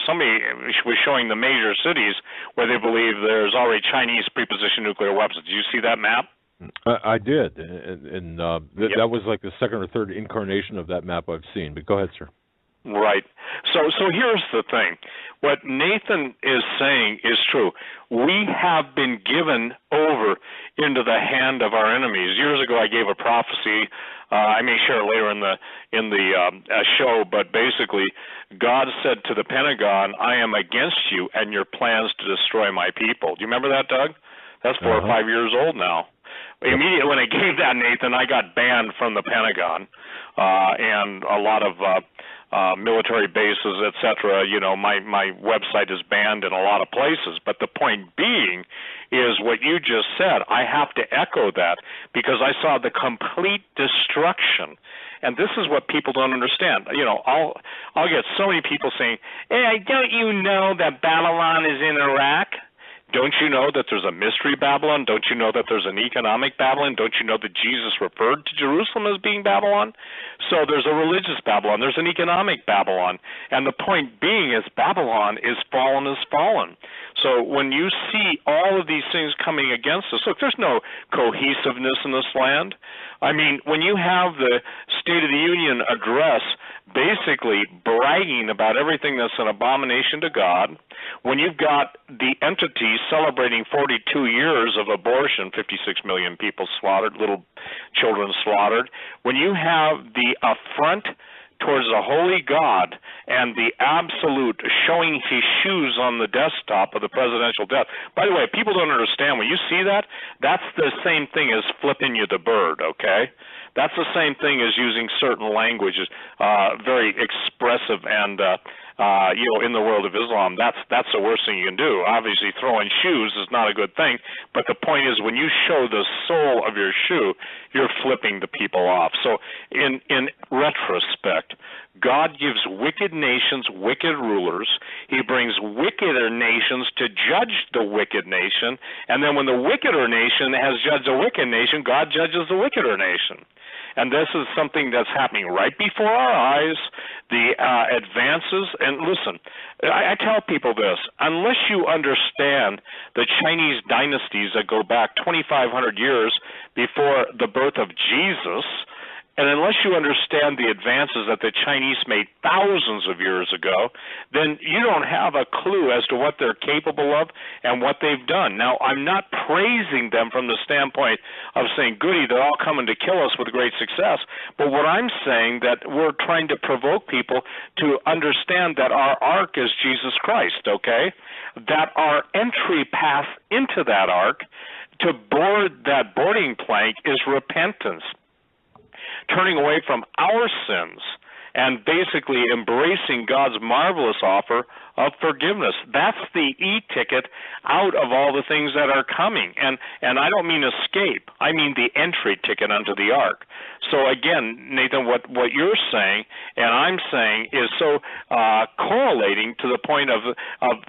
somebody was showing the major cities where they believe there's already Chinese prepositioned nuclear weapons. Did you see that map? I did, and that was like the second or third incarnation of that map I've seen. But go ahead, sir. Right. So here's the thing. What Nathan is saying is true. We have been given over into the hand of our enemies. Years ago, I gave a prophecy. I may share it later in the show, but basically, God said to the Pentagon, "I am against you and your plans to destroy my people." Do you remember that, Doug? That's 4 or 5 years old now. Immediately when I gave that, Nathan, I got banned from the Pentagon and a lot of military bases, etc. You know, my website is banned in a lot of places. But the point being is what you just said. I have to echo that because I saw the complete destruction. And this is what people don't understand. You know, I'll get so many people saying, "Hey, don't you know that Babylon is in Iraq?" Don't you know that there's a mystery Babylon? Don't you know that there's an economic Babylon? Don't you know that Jesus referred to Jerusalem as being Babylon? So there's a religious Babylon. There's an economic Babylon. And the point being is Babylon is fallen. So when you see all of these things coming against us, look, there's no cohesiveness in this land. I mean, when you have the State of the Union address basically bragging about everything that's an abomination to God, when you've got the entities celebrating 42 years of abortion, 56 million people slaughtered, little children slaughtered, when you have the affront towards the holy God and the absolute showing his shoes on the desktop of the presidential death. By the way, people don't understand. When you see that, that's the same thing as flipping you the bird, okay? That's the same thing as using certain languages, very expressive and in the world of Islam, that's the worst thing you can do. Obviously, throwing shoes is not a good thing, but the point is when you show the sole of your shoe, you're flipping the people off. So in retrospect, God gives wicked nations wicked rulers. He brings wickeder nations to judge the wicked nation, and then when the wickeder nation has judged a wicked nation, God judges the wickeder nation. And this is something that's happening right before our eyes, the advances. And listen, I tell people this, unless you understand the Chinese dynasties that go back 2,500 years before the birth of Jesus, and unless you understand the advances that the Chinese made thousands of years ago, then you don't have a clue as to what they're capable of and what they've done. Now, I'm not praising them from the standpoint of saying, goody, they're all coming to kill us with great success. But what I'm saying that we're trying to provoke people to understand that our ark is Jesus Christ, okay? That our entry path into that ark to board that boarding plank is repentance. Turning away from our sins and basically embracing God's marvelous offer of forgiveness. That's the e-ticket out of all the things that are coming. And I don't mean escape. I mean the entry ticket onto the ark. So again, Nathan, what you're saying and I'm saying is so correlating to the point of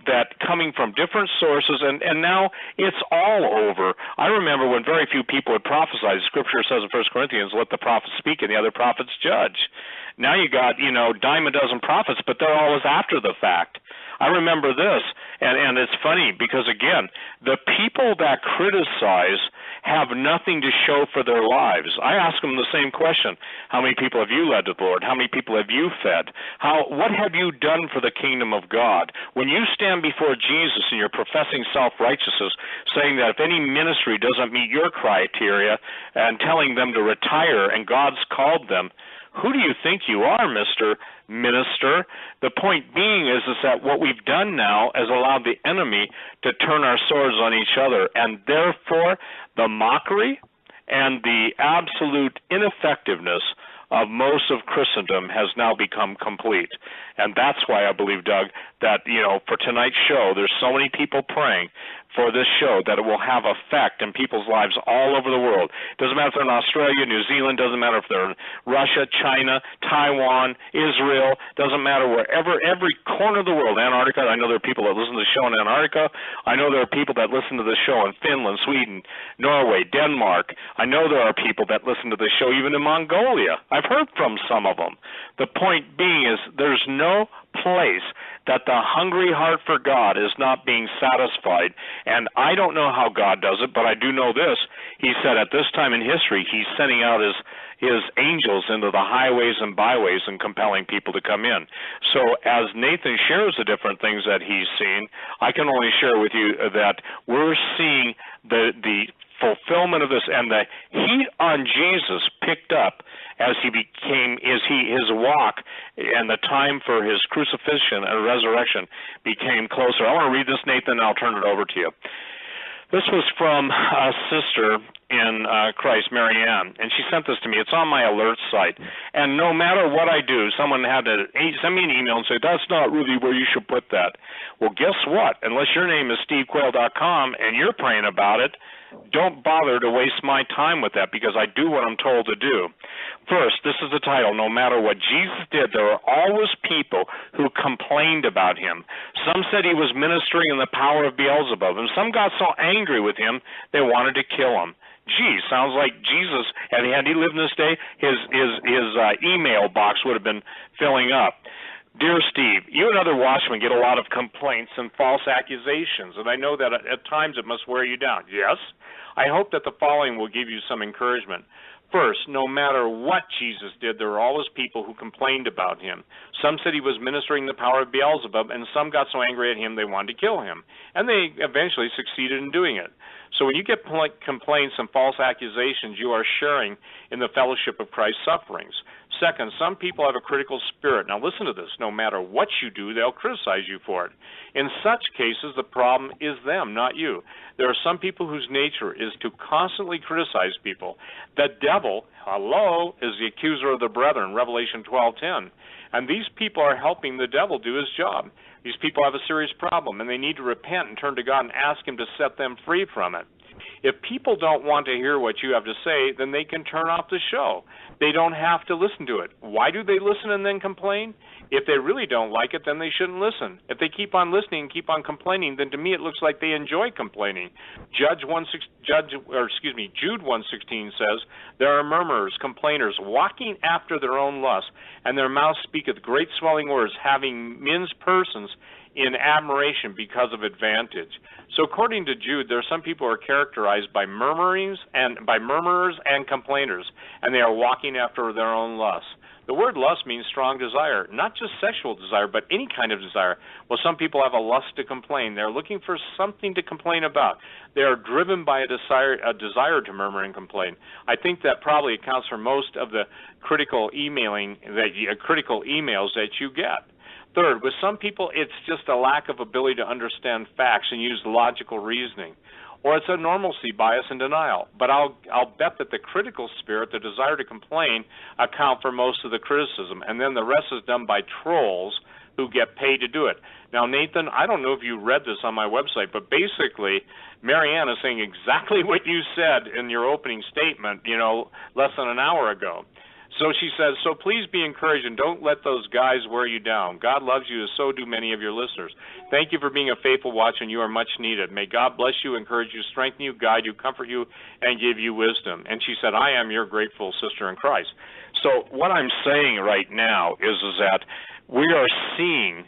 that coming from different sources, and now it's all over. I remember when very few people had prophesied. Scripture says in 1 Corinthians, let the prophets speak and the other prophets judge. Now you got, dime a dozen prophets, but they're always after the fact. I remember this, and it's funny because, again, the people that criticize have nothing to show for their lives. I ask them the same question. How many people have you led to the Lord? How many people have you fed? What have you done for the kingdom of God? When you stand before Jesus and you're professing self-righteousness, saying that if any ministry doesn't meet your criteria and telling them to retire and God's called them, who do you think you are, Mr. Minister? The point being is that what we've done now is allowed the enemy to turn our swords on each other, and therefore the mockery and the absolute ineffectiveness of most of Christendom has now become complete. And that's why I believe, Doug, that, for tonight's show, there's so many people praying for this show that it will have effect in people's lives all over the world. Doesn't matter if they're in Australia, New Zealand, doesn't matter if they're in Russia, China, Taiwan, Israel, doesn't matter wherever, every corner of the world, Antarctica. I know there are people that listen to the show in Antarctica. I know there are people that listen to the show in Finland, Sweden, Norway, Denmark. I know there are people that listen to the show even in Mongolia. I've heard from some of them. The point being is there's no place that the hungry heart for God is not being satisfied. And I don't know how God does it, but I do know this. He said at this time in history, he's sending out his angels into the highways and byways and compelling people to come in. So as Nathan shares the different things that he's seen, I can only share with you that we're seeing the fulfillment of this, and the heat on Jesus picked up as he became his walk, and the time for his crucifixion and resurrection became closer. I want to read this, Nathan, and I'll turn it over to you. This was from a sister in Christ, Mary Ann, and she sent this to me. It's on my alert site. And no matter what I do, someone had to send me an email and say, that's not really where you should put that. Well, guess what? Unless your name is SteveQuayle.com and you're praying about it, don't bother to waste my time with that, because I do what I'm told to do. First, this is the title. No matter what Jesus did, there are always people who complained about him. Some said he was ministering in the power of Beelzebub, and some got so angry with him they wanted to kill him. Gee, sounds like Jesus, and had he lived in this day, his email box would have been filling up. Dear Steve, you and other watchmen get a lot of complaints and false accusations, and I know that at times it must wear you down. Yes, I hope that the following will give you some encouragement. First, no matter what Jesus did, there were always people who complained about him. Some said he was ministering the power of Beelzebub, and some got so angry at him they wanted to kill him. And they eventually succeeded in doing it. So when you get complaints and false accusations, you are sharing in the fellowship of Christ's sufferings. Second, some people have a critical spirit. Now listen to this. No matter what you do, they'll criticize you for it. In such cases, the problem is them, not you. There are some people whose nature is to constantly criticize people. The devil, is the accuser of the brethren, Revelation 12:10. And these people are helping the devil do his job. These people have a serious problem, and they need to repent and turn to God and ask him to set them free from it. If people don't want to hear what you have to say, then they can turn off the show. They don't have to listen to it. Why do they listen and then complain? If they really don't like it, then they shouldn't listen. If they keep on listening and keep on complaining, then to me it looks like they enjoy complaining. Jude 1:16 says, "There are murmurers, complainers, walking after their own lust, and their mouth speaketh great swelling words, having men's persons in admiration because of advantage." So according to Jude, there are some people who are characterized by murmurers and complainers, and they are walking after their own lusts. The word lust means strong desire, not just sexual desire, but any kind of desire. Well, some people have a lust to complain. They're looking for something to complain about. They are driven by a desire to murmur and complain. I think that probably accounts for most of the critical emails that you get. Third, with some people, it's just a lack of ability to understand facts and use logical reasoning. Or it's a normalcy bias and denial. But I'll bet that the critical spirit, the desire to complain, account for most of the criticism. And then the rest is done by trolls who get paid to do it. Now, Nathan, I don't know if you read this on my website, but basically, Marianne is saying exactly what you said in your opening statement, less than an hour ago. So she says, so please be encouraged and don't let those guys wear you down. God loves you, as so do many of your listeners. Thank you for being a faithful watcher, and you are much needed. May God bless you, encourage you, strengthen you, guide you, comfort you, and give you wisdom. And she said, I am your grateful sister in Christ. So what I'm saying right now is that we are seeing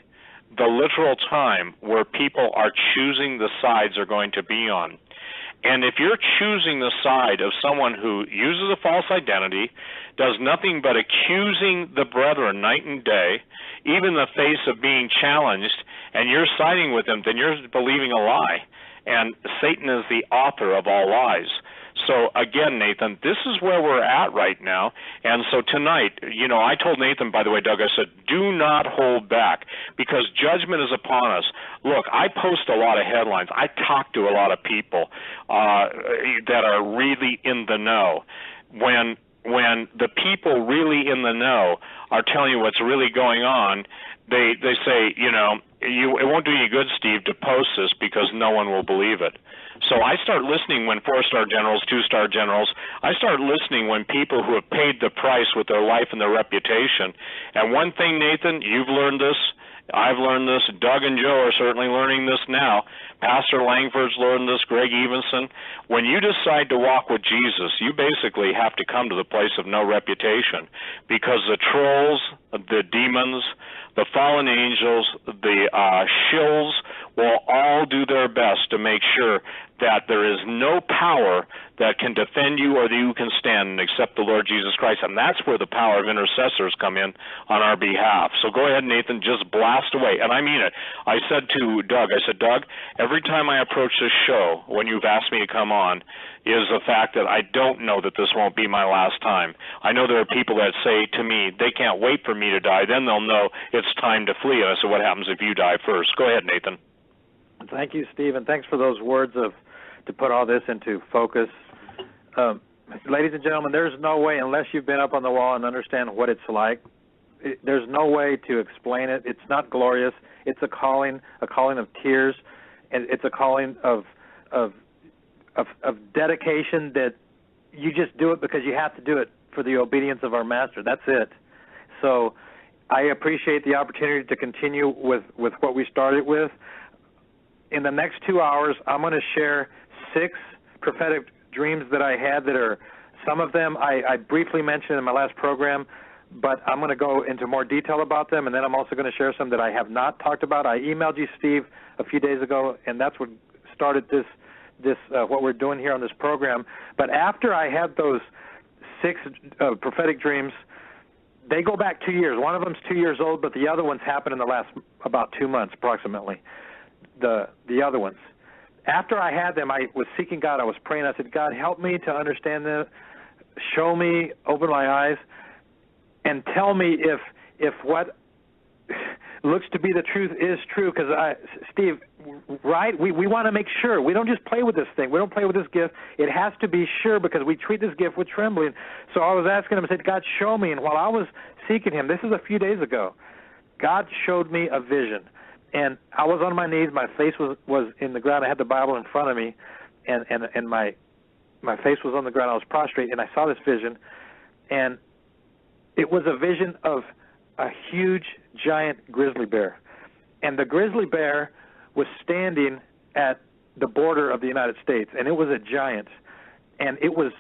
the literal time where people are choosing the sides they're going to be on. And if you're choosing the side of someone who uses a false identity, does nothing but accusing the brethren night and day, even in the face of being challenged, and you're siding with them, then you're believing a lie. And Satan is the author of all lies. So again, Nathan, this is where we're at right now. And so tonight, I told Nathan, by the way, Doug, I said, do not hold back because judgment is upon us. Look, I post a lot of headlines. I talk to a lot of people that are really in the know. When the people really in the know are telling you what's really going on, they say, it won't do you good, Steve, to post this because no one will believe it. So I start listening when 4-star generals, 2-star generals, I start listening when people who have paid the price with their life and their reputation. And one thing, Nathan, you've learned this, I've learned this, Doug and Joe are certainly learning this now, Pastor Langford's learned this, Greg Evenson. When you decide to walk with Jesus, you basically have to come to the place of no reputation because the trolls, the demons, the fallen angels, the shills will all do their best to make sure that there is no power that can defend you or that you can stand except the Lord Jesus Christ. And that's where the power of intercessors come in on our behalf. So go ahead, Nathan, just blast away. And I mean it. I said to Doug, Doug, every time I approach this show, when you've asked me to come on, is the fact that I don't know that this won't be my last time. I know there are people that say to me, they can't wait for me to die. Then they'll know it's time to flee. And I said, what happens if you die first? Go ahead, Nathan. Thank you, Steve, and thanks for those words to put all this into focus. Ladies and gentlemen, there's no way, unless you've been up on the wall and understand what it's like, there's no way to explain it. It's not glorious. It's a calling of tears, and it's a calling of dedication that you just do it because you have to do it for the obedience of our Master. That's it. So I appreciate the opportunity to continue with what we started with. In the next 2 hours, I'm going to share 6 prophetic dreams that I had that are, some of them I briefly mentioned in my last program, but I'm going to go into more detail about them, and then I'm also going to share some that I have not talked about. I emailed you, Steve, a few days ago, and that's what started this what we're doing here on this program. But after I had those 6 prophetic dreams, they go back 2 years. One of them's 2 years old, but the other ones happened in the last about 2 months approximately. The other ones. After I had them, I was seeking God. I was praying. I said, God, help me to understand this. Show me, open my eyes, and tell me if what looks to be the truth is true. Because, Steve, right, we want to make sure. We don't just play with this thing. We don't play with this gift. It has to be sure because we treat this gift with trembling. So I was asking him, I said, God, show me. And while I was seeking him, this is a few days ago, God showed me a vision. And I was on my knees. My face was in the ground. I had the Bible in front of me. and my face was on the ground. I was prostrate, and I saw this vision, and it was a vision of a huge, giant grizzly bear. And the grizzly bear was standing at the border of the United States, and it was a giant. And it was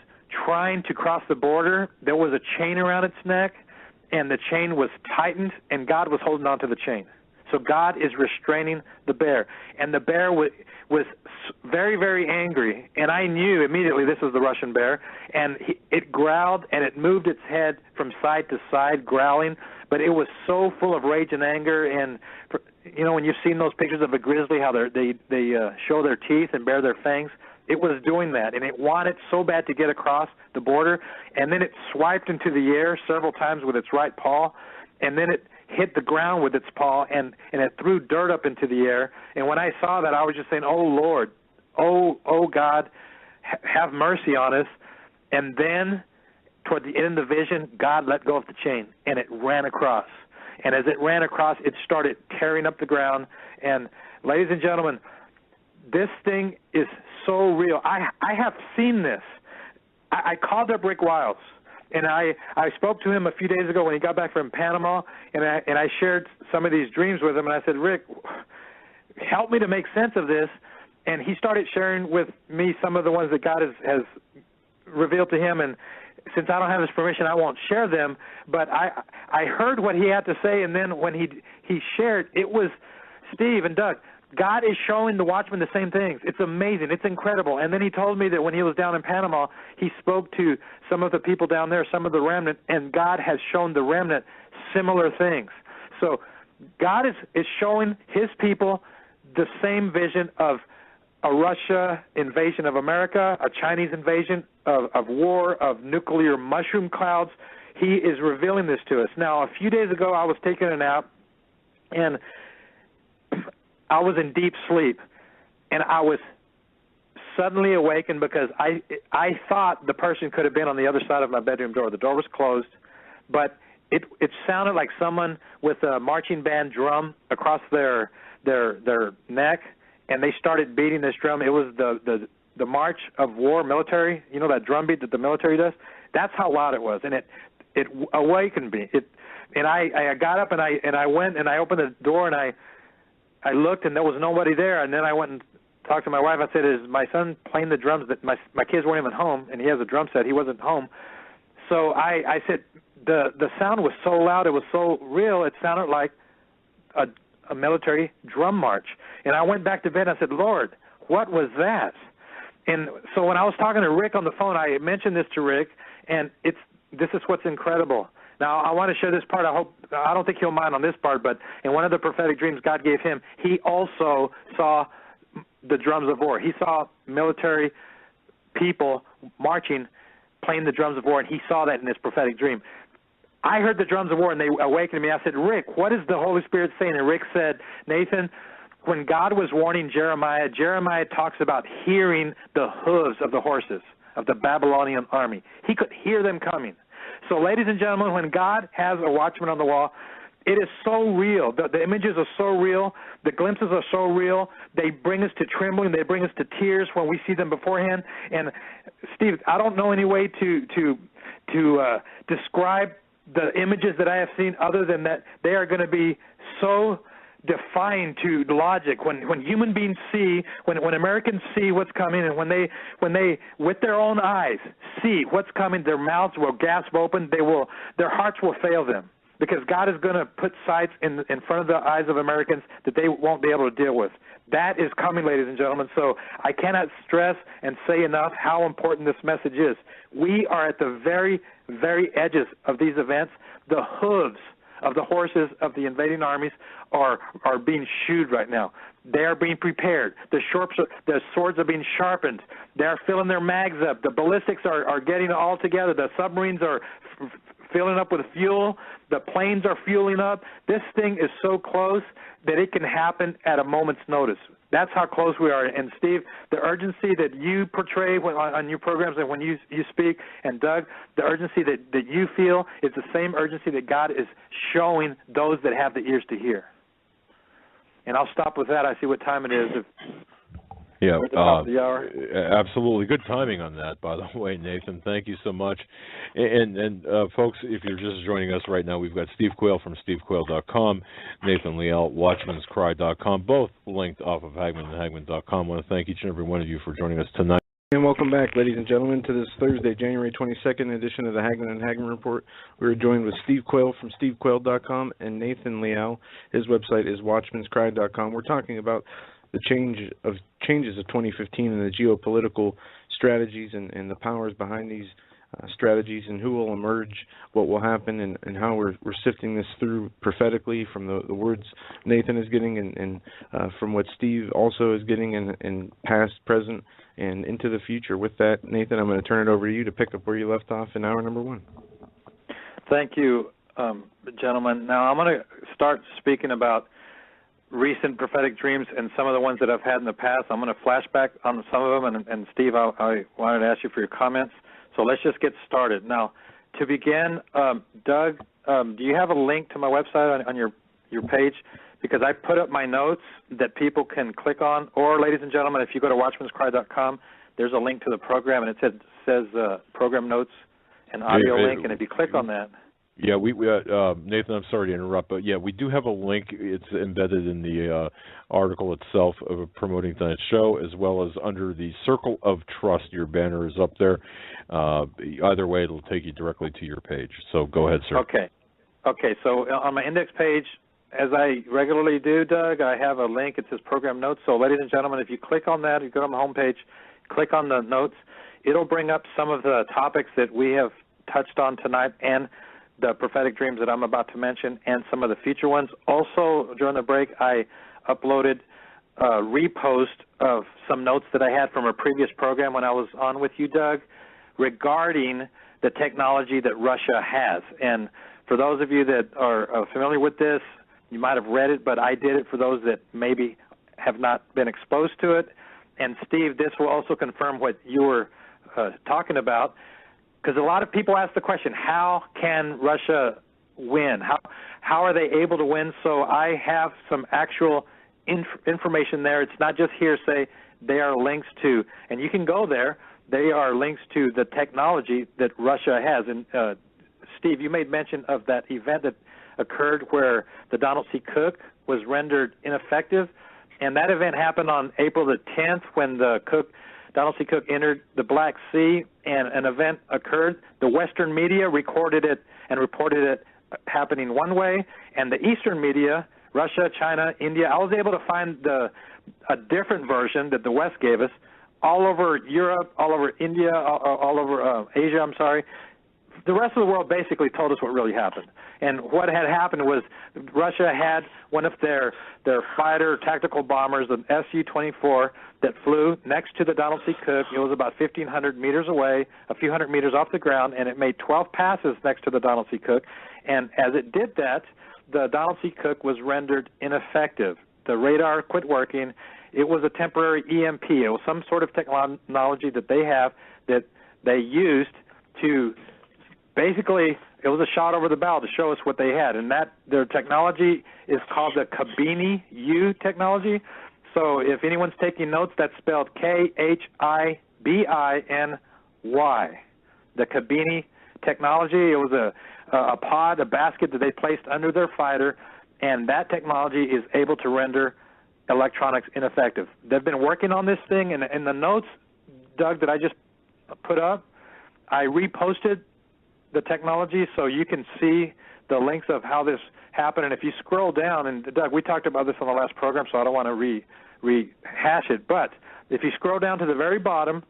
trying to cross the border. There was a chain around its neck, and the chain was tightened, and God was holding on to the chain. So God is restraining the bear. And the bear was very, very angry, and I knew immediately this was the Russian bear. And it growled, and it moved its head from side to side, growling, but it was so full of rage and anger. And, you know, when you've seen those pictures of a grizzly, how they show their teeth and bare their fangs, it was doing that, and it wanted so bad to get across the border, and then it swiped into the air several times with its right paw, and then it hit the ground with its paw, and it threw dirt up into the air. And when I saw that, I was just saying, oh, Lord, oh God, have mercy on us. And then toward the end of the vision, God let go of the chain, and it ran across. And as it ran across, it started tearing up the ground. And ladies and gentlemen, this thing is so real. I have seen this. I called up Rick Wiles, and I spoke to him a few days ago when he got back from Panama, and I shared some of these dreams with him, and I said, Rick, help me to make sense of this. And he started sharing with me some of the ones that God has revealed to him, and since I don't have his permission, I won't share them, but I heard what he had to say, and then when he shared, it was, Steve and Doug, God is showing the watchmen the same things. It's amazing. It's incredible. And then he told me that when he was down in Panama, he spoke to some of the people down there, some of the remnant, and God has shown the remnant similar things. So God is showing his people the same vision of a Russia invasion of America, a Chinese invasion of war, of nuclear mushroom clouds. He is revealing this to us. Now, a few days ago, I was taking a nap, and I was in deep sleep, and I was suddenly awakened because I thought the person could have been on the other side of my bedroom door. The door was closed, but it sounded like someone with a marching band drum across their neck, and they started beating this drum. It was the march of war, military. You know that drum beat that the military does? That's how loud it was, and it awakened me. And I got up and I went and I opened the door and I looked and there was nobody there, and then I went and talked to my wife. I said, is my son playing the drums? That my kids weren't even home, and he has a drum set. He wasn't home. So I said, the sound was so loud, it was so real, it sounded like a military drum march. And I went back to bed and I said, Lord, what was that? And so when I was talking to Rick on the phone, I mentioned this to Rick, and this is what's incredible. Now, I want to share this part. I don't think he'll mind on this part, but in one of the prophetic dreams God gave him, he also saw the drums of war. He saw military people marching, playing the drums of war, and he saw that in his prophetic dream. I heard the drums of war, and they awakened me. I said, Rick, what is the Holy Spirit saying? And Rick said, Nathan, when God was warning Jeremiah, Jeremiah talks about hearing the hooves of the horses of the Babylonian army. He could hear them coming. So, ladies and gentlemen, when God has a watchman on the wall, it is so real. The images are so real. The glimpses are so real. They bring us to trembling. They bring us to tears when we see them beforehand. And, Steve, I don't know any way to describe the images that I have seen other than that they are going to be so defying to logic. When human beings see, when Americans see what's coming, and when they with their own eyes see what's coming, their mouths will gasp open. Their hearts will fail them, because God is going to put sights in front of the eyes of Americans that they won't be able to deal with. That is coming, ladies and gentlemen. So I cannot stress and say enough how important this message is. We are at the very, very edges of these events. The hooves of the horses of the invading armies are being shoed right now. They are being prepared. The swords are being sharpened. They are filling their mags up. The ballistics are getting all together. The submarines are filling up with fuel. The planes are fueling up. This thing is so close that it can happen at a moment's notice. That's how close we are. And, Steve, the urgency that you portray on your programs and when you speak, and, Doug, the urgency that you feel is the same urgency that God is showing those that have the ears to hear. And I'll stop with that. I see what time it is. Yeah, at the top of the hour. Absolutely. Good timing on that, by the way, Nathan. Thank you so much. And folks, if you're just joining us right now, we've got Steve Quayle from stevequayle.com, Nathan Liel, watchmanscry.com, both linked off of Hagmann and Hagmann.com. I want to thank each and every one of you for joining us tonight. And welcome back, ladies and gentlemen, to this Thursday, January 22nd edition of the Hagmann and Hagmann Report. We're joined with Steve Quayle from stevequayle.com and Nathan Liel. His website is watchmanscry.com. We're talking about the changes of 2015 and the geopolitical strategies and the powers behind these strategies and who will emerge, what will happen, and how we're sifting this through prophetically from the words Nathan is getting and from what Steve also is getting in past, present, and into the future. With that, Nathan, I'm going to turn it over to you to pick up where you left off in hour number 1. Thank you, gentlemen. Now I'm going to start speaking about recent prophetic dreams and some of the ones that I've had in the past. I'm going to flashback on some of them, and Steve, I wanted to ask you for your comments. So let's just get started. Now, to begin, Doug, do you have a link to my website on your page? Because I put up my notes that people can click on, or, ladies and gentlemen, if you go to watchmanscry.com, there's a link to the program, and it says program notes and audio link, and if you click on that. Yeah, Nathan, I'm sorry to interrupt, but yeah, we do have a link. It's embedded in the article itself of promoting tonight's show, as well as under the Circle of Trust. Your banner is up there. Either way, it'll take you directly to your page. So go ahead, sir. Okay. So on my index page, as I regularly do, Doug, I have a link. It says program notes. So, ladies and gentlemen, if you click on that, you go on the home page, click on the notes, it'll bring up some of the topics that we have touched on tonight and the prophetic dreams that I'm about to mention and some of the future ones. Also, during the break, I uploaded a repost of some notes that I had from a previous program when I was on with you, Doug, regarding the technology that Russia has. And for those of you that are familiar with this, you might have read it, but I did it for those that maybe have not been exposed to it. And, Steve, this will also confirm what you were talking about, because a lot of people ask the question, how can Russia win? How are they able to win? So I have some actual information there. It's not just hearsay. They are links to, and you can go there, they are links to the technology that Russia has. And, Steve, you made mention of that event that occurred where the Donald C. Cook was rendered ineffective, and that event happened on April the 10th when Donald C. Cook entered the Black Sea, and an event occurred. The Western media recorded it and reported it happening one way, and the Eastern media, Russia, China, India, I was able to find a different version that the West gave us all over Europe, all over India, all over Asia, I'm sorry. The rest of the world basically told us what really happened. And what had happened was Russia had one of their fighter tactical bombers, an Su-24, that flew next to the Donald C. Cook. It was about 1,500 meters away, a few hundred meters off the ground, and it made 12 passes next to the Donald C. Cook. And as it did that, the Donald C. Cook was rendered ineffective. The radar quit working. It was a temporary EMP. It was some sort of technology that they have that they used to basically, it was a shot over the bow to show us what they had, and that their technology is called the Kabini-U technology. So if anyone's taking notes, that's spelled Khibiny, the Kabini technology. It was a pod, a basket that they placed under their fighter, and that technology is able to render electronics ineffective. They've been working on this thing, and in the notes, Doug, that I just put up, I reposted the technology so you can see the links of how this happened. And if you scroll down, and Doug, we talked about this on the last program, so I don't want to rehash it, but if you scroll down to the very bottom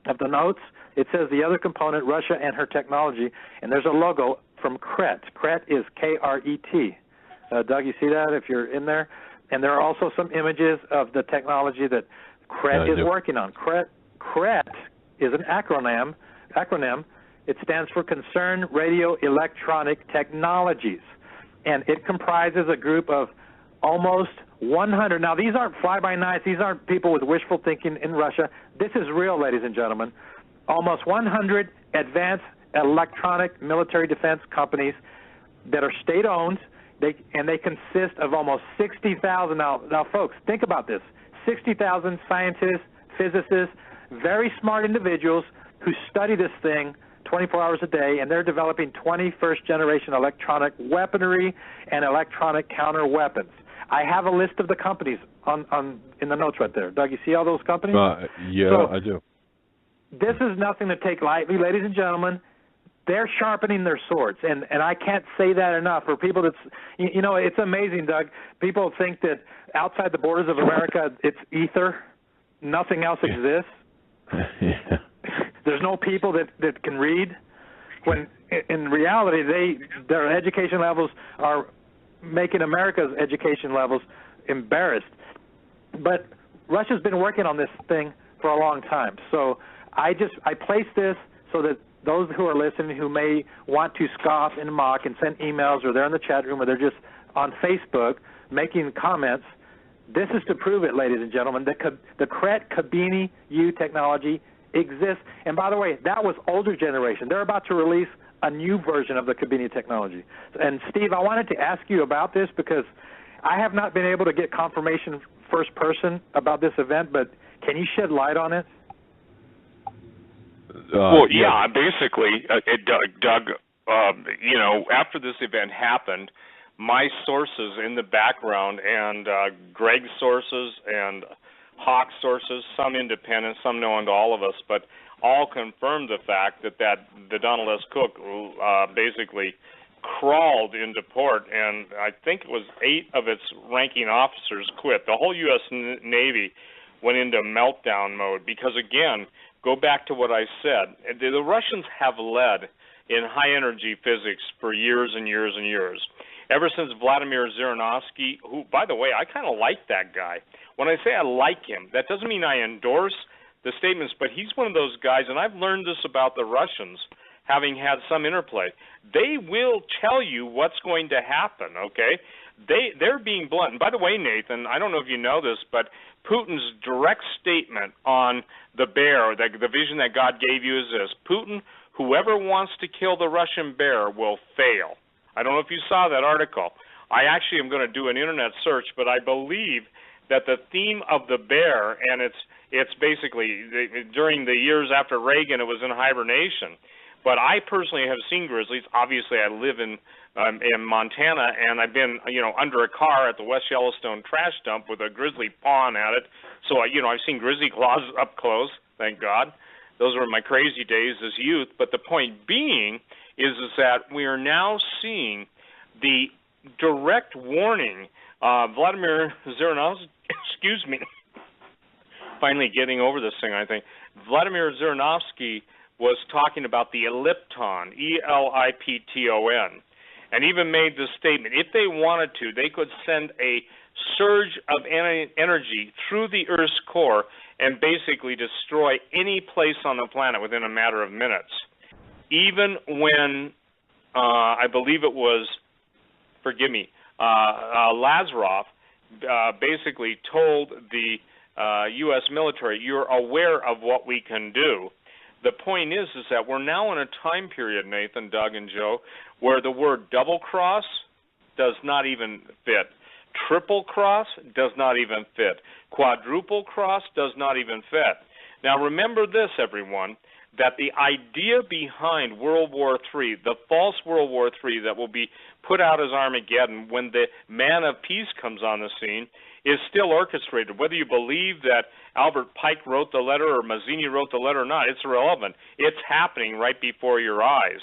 of the notes, it says the other component, Russia and her technology, and there's a logo from CRET. CRET is K-R-E-T. Doug, you see that if you're in there? And there are also some images of the technology that CRET is working on. CRET is an acronym. It stands for Concerned Radio Electronic Technologies, and it comprises a group of almost 100. Now, these aren't fly-by-nights. These aren't people with wishful thinking in Russia. This is real, ladies and gentlemen. Almost 100 advanced electronic military defense companies that are state-owned, and they consist of almost 60,000. Now, folks, think about this. 60,000 scientists, physicists, very smart individuals who study this thing 24 hours a day, and they're developing 21st generation electronic weaponry and electronic counter weapons. I have a list of the companies in the notes right there. Doug, you see all those companies? Yeah, so, I do. This is nothing to take lightly, ladies and gentlemen. They're sharpening their swords, and I can't say that enough. For people that's, you know, it's amazing, Doug. People think that outside the borders of America, it's ether. Nothing else exists. Yeah. There's no people that can read. When in reality, their education levels are making America's education levels embarrassed. But Russia's been working on this thing for a long time. So I place this so that those who are listening who may want to scoff and mock and send emails, or they're in the chat room, or they're just on Facebook making comments, this is to prove it, ladies and gentlemen, that the correct Kabini U technology exists. And by the way, that was older generation. They're about to release a new version of the Kabini technology. And Steve, I wanted to ask you about this because I have not been able to get confirmation first person about this event, but can you shed light on it? Well, yeah, basically, Doug, you know, after this event happened, my sources in the background and Greg's sources and Hawk's sources, some independent, some known to all of us, but all confirmed the fact that the Donald S. Cook basically crawled into port, and I think it was 8 of its ranking officers quit. The whole U.S. Navy went into meltdown mode because, again, go back to what I said. The Russians have led in high-energy physics for years and years and years. Ever since Vladimir Zhirinovsky, who, by the way, I kind of like that guy. When I say I like him, that doesn't mean I endorse the statements, but he's one of those guys, and I've learned this about the Russians, having had some interplay. They will tell you what's going to happen, okay? They're being blunt. And by the way, Nathan, I don't know if you know this, but Putin's direct statement on the bear, the vision that God gave you is this: Putin, whoever wants to kill the Russian bear will fail. I don't know if you saw that article. I actually am going to do an internet search, but I believe that the theme of the bear, and it's basically during the years after Reagan, it was in hibernation. But I personally have seen grizzlies. Obviously, I live in Montana, and I've been, under a car at the West Yellowstone trash dump with a grizzly paw at it. So, I've seen grizzly claws up close, thank God. Those were my crazy days as youth. But the point being is that we are now seeing the direct warning. Vladimir Zhirinovsky, excuse me, finally getting over this thing, I think. Vladimir Zhirinovsky was talking about the ellipton, E-L-I-P-T-O-N, and even made the statement, if they wanted to, they could send a surge of energy through the Earth's core and basically destroy any place on the planet within a matter of minutes. Even when, I believe it was, forgive me, Lazarov basically told the U.S. military, you're aware of what we can do. The point is that we're now in a time period, Nathan, Doug, and Joe, where the word double cross does not even fit. Triple cross does not even fit. Quadruple cross does not even fit. Now remember this, everyone, that the idea behind World War III, the false World War III that will be put out as Armageddon when the man of peace comes on the scene, is still orchestrated. Whether you believe that Albert Pike wrote the letter or Mazzini wrote the letter or not, it's irrelevant. It's happening right before your eyes.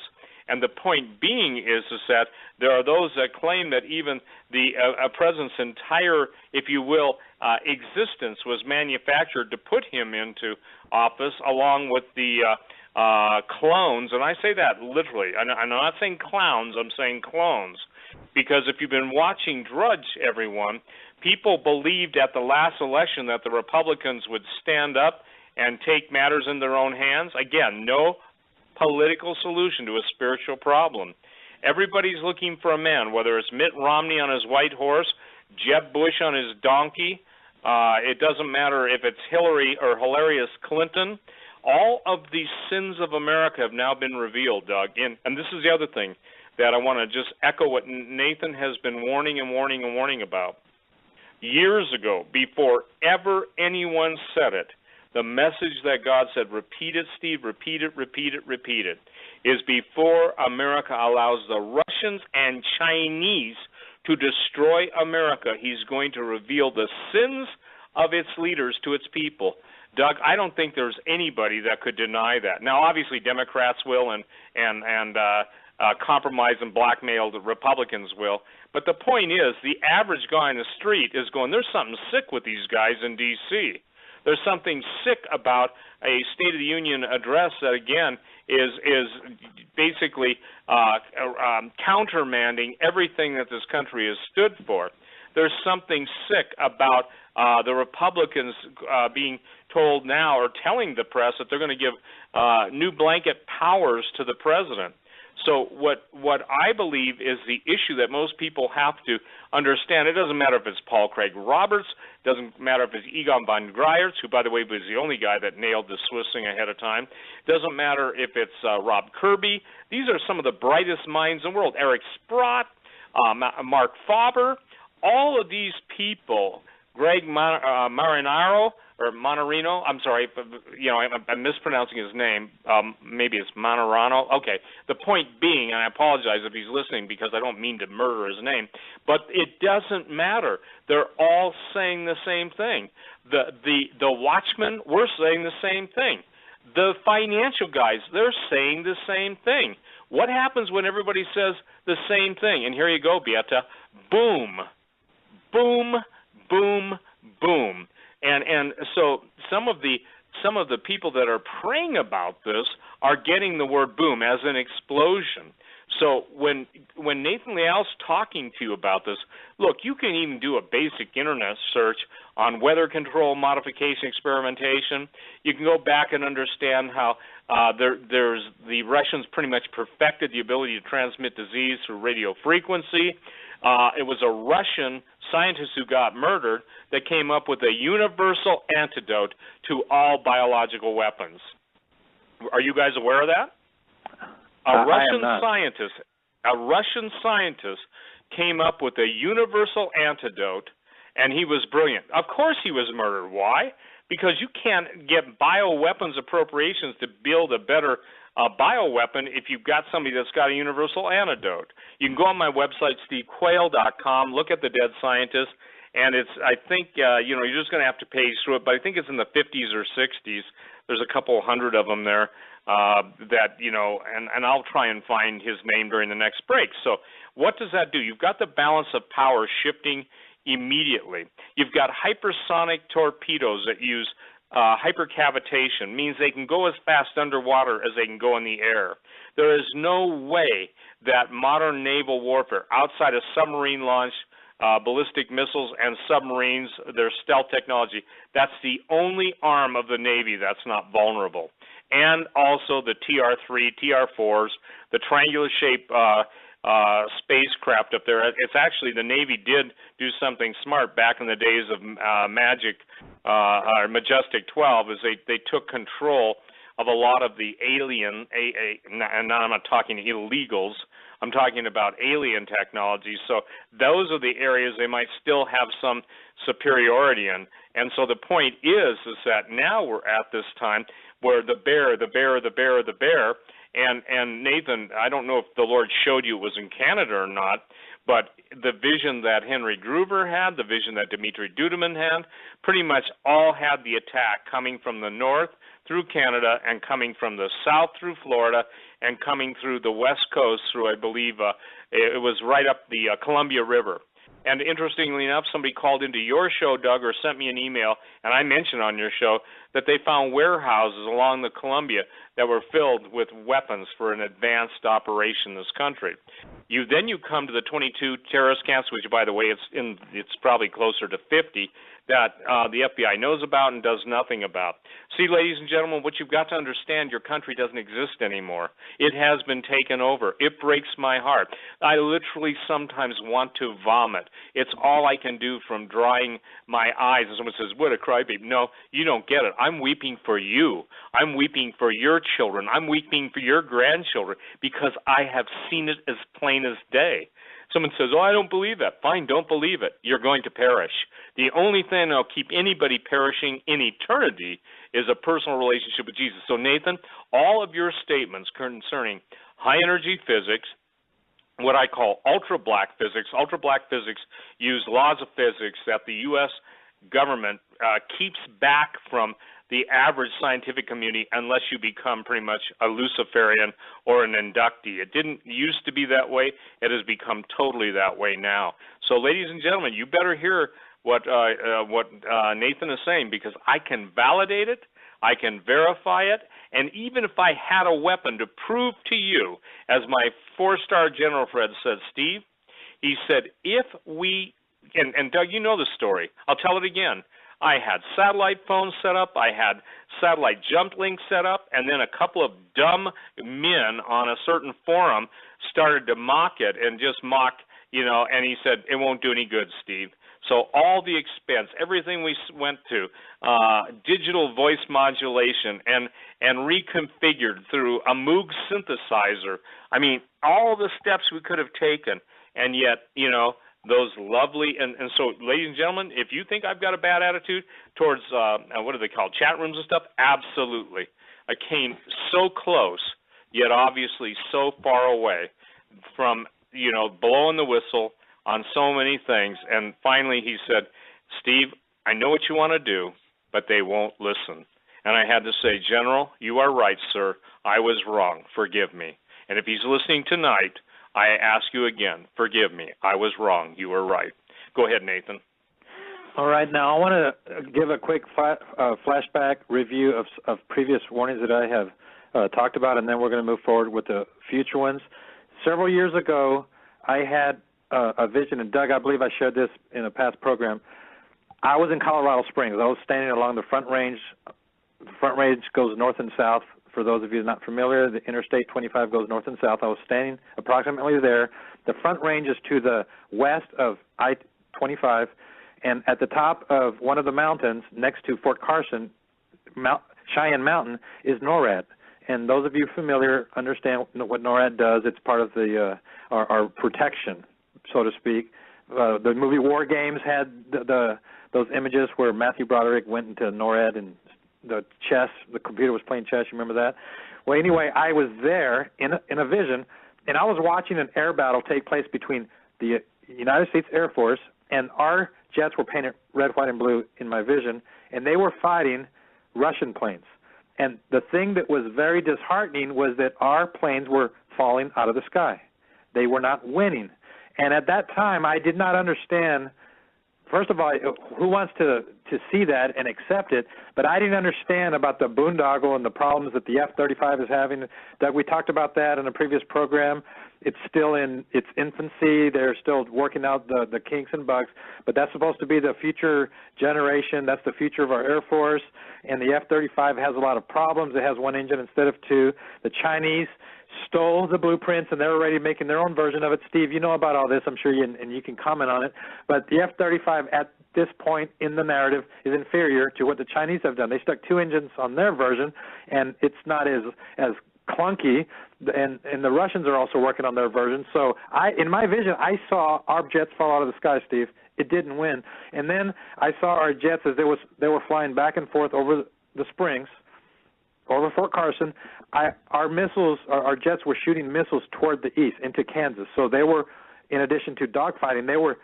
And the point being is that there are those that claim that even the president's entire, if you will, existence was manufactured to put him into office, along with the clones. And I say that literally. I'm not saying clowns, I'm saying clones. Because if you've been watching Drudge, everyone, people believed at the last election that the Republicans would stand up and take matters in their own hands. Again, no political solution to a spiritual problem. Everybody's looking for a man, whether it's Mitt Romney on his white horse, Jeb Bush on his donkey, it doesn't matter if it's Hillary or Hilarious Clinton. All of the sins of America have now been revealed, Doug. And this is the other thing that I want to just echo what Nathan has been warning and warning and warning about. years ago, before ever anyone said it, the message that God said, repeat it, Steve, repeat it, repeat it, repeat it, is before America allows the Russians and Chinese to destroy America, he's going to reveal the sins of its leaders to its people. Doug, I don't think there's anybody that could deny that. Now, obviously, Democrats will and compromise and blackmail the Republicans will. But the point is, the average guy on the street is going, there's something sick with these guys in D.C. There's something sick about a State of the Union address that, again, is basically countermanding everything that this country has stood for. There's something sick about the Republicans being told now, or telling the press, that they're going to give new blanket powers to the president. So what I believe is the issue that most people have to understand. It doesn't matter if it's Paul Craig Roberts, doesn't matter if it's Egon von Greyerz, who, by the way, was the only guy that nailed the Swiss thing ahead of time. Doesn't matter if it's Rob Kirby. These are some of the brightest minds in the world. Eric Sprott, Mark Faber, all of these people, Greg Marinaro, or Monterino, I'm sorry, I'm mispronouncing his name. Maybe it's Monterano. Okay. The point being, and I apologize if he's listening because I don't mean to murder his name, but it doesn't matter. They're all saying the same thing. The watchmen were saying the same thing. The financial guys, they're saying the same thing. What happens when everybody says the same thing? And here you go, Beata. Boom. Boom, boom, boom. And so some of the people that are praying about this are getting the word boom as an explosion. So when Nathan Leal's talking to you about this, look, you can even do a basic internet search on weather control, modification, experimentation. You can go back and understand how there's the Russians pretty much perfected the ability to transmit disease through radio frequency. It was a Russian scientist who got murdered that came up with a universal antidote to all biological weapons. Are you guys aware of that? A Russian scientist came up with a universal antidote, and he was brilliant. Of course he was murdered. Why? Because you can't get bioweapons appropriations to build a better bioweapon if you've got somebody that's got a universal antidote. You can go on my website, stevequayle.com, look at the dead scientist, and it's, I think, you're just going to have to page through it, but I think it's in the 50s or 60s. There's a couple hundred of them there and I'll try and find his name during the next break. So what does that do? You've got the balance of power shifting immediately. You've got hypersonic torpedoes that use hypercavitation, means they can go as fast underwater as they can go in the air. There is no way that modern naval warfare, outside of submarine-launched ballistic missiles and submarines, their stealth technology, that's the only arm of the Navy that's not vulnerable. And also the TR-3, TR-4s, the triangular-shaped spacecraft up there. It's actually, the Navy did do something smart back in the days of Majestic 12, is they took control of a lot of the alien, and now I'm not talking illegals, I'm talking about alien technology. So those are the areas they might still have some superiority in. And so the point is that now we're at this time where the bear, and Nathan, I don't know if the Lord showed you it was in Canada or not, but the vision that Henry Gruver had, the vision that Dimitri Duduman had, pretty much all had the attack coming from the north through Canada and coming from the south through Florida and coming through the west coast through, I believe, it was right up the Columbia River. And interestingly enough, somebody called into your show, Doug, or sent me an email, and I mentioned on your show that they found warehouses along the Columbia that were filled with weapons for an advanced operation in this country. Then you come to the 22 terrorist camps, which, by the way, it's probably closer to 50, that the FBI knows about and does nothing about. See, ladies and gentlemen, what you've got to understand, your country doesn't exist anymore. It has been taken over. It breaks my heart. I literally sometimes want to vomit. It's all I can do from drying my eyes. And someone says, what a crybaby. No, you don't get it. I'm weeping for you. I'm weeping for your children. I'm weeping for your grandchildren because I have seen it as plain as day. Someone says, oh, I don't believe that. Fine, don't believe it. You're going to perish. The only thing that'll keep anybody perishing in eternity is a personal relationship with Jesus. So, Nathan, all of your statements concerning high-energy physics, what I call ultra-black physics use laws of physics that the U.S. government keeps back from the average scientific community unless you become pretty much a Luciferian or an inductee. It didn't used to be that way. It has become totally that way now. So, ladies and gentlemen, you better hear what Nathan is saying, because I can validate it, I can verify it, and even if I had a weapon to prove to you, as my 4-star General Fred said, Steve, he said, if we, and Doug, you know the story, I'll tell it again, I had satellite phones set up, I had satellite jump links set up, and then a couple of dumb men on a certain forum started to mock it and just mock, and he said, it won't do any good, Steve. So all the expense, everything we went to, digital voice modulation and reconfigured through a Moog synthesizer, I mean, all the steps we could have taken, and yet, those lovely, and so, ladies and gentlemen, if you think I've got a bad attitude towards, what do they call, chat rooms and stuff, absolutely. I came so close, yet obviously so far away from, blowing the whistle on so many things, and finally he said, Steve, I know what you want to do, but they won't listen. And I had to say, General, you are right, sir. I was wrong. Forgive me. And if he's listening tonight, I ask you again, forgive me. I was wrong. You were right. Go ahead, Nathan. All right. Now, I want to give a quick flashback review of previous warnings that I have talked about, and then we're going to move forward with the future ones. Several years ago, I had a vision, and Doug, I believe I shared this in a past program. I was in Colorado Springs. I was standing along the Front Range. The Front Range goes north and south. For those of you not familiar, the Interstate 25 goes north and south. I was standing approximately there. The Front Range is to the west of I-25, and at the top of one of the mountains next to Fort Carson, Cheyenne Mountain, is NORAD. And those of you familiar understand what NORAD does. It's part of the our protection, so to speak. The movie War Games had those images where Matthew Broderick went into NORAD and the computer was playing chess. You remember that? Well, anyway, I was there in a vision, and I was watching an air battle take place between the United States Air Force, and our jets were painted red, white, and blue in my vision, and they were fighting Russian planes. And the thing that was very disheartening was that our planes were falling out of the sky. They were not winning. And at that time, I did not understand. First of all, who wants to see that and accept it? But I didn't understand about the boondoggle and the problems that the F-35 is having. Doug, we talked about that in a previous program. It's still in its infancy. They're still working out the kinks and bugs. But that's supposed to be the future generation. That's the future of our Air Force. And the F-35 has a lot of problems. It has one engine instead of two. The Chinese stole the blueprints, and they're already making their own version of it. Steve, you know about all this, I'm sure, and you can comment on it. But the F-35 at this point in the narrative is inferior to what the Chinese have done. They stuck two engines on their version, and it's not as clunky, and the Russians are also working on their version. So in my vision, I saw our jets fall out of the sky, Steve. It didn't win. And then I saw our jets as they were flying back and forth over the Springs, over Fort Carson. Our jets were shooting missiles toward the east into Kansas. So they were, in addition to dogfighting, they were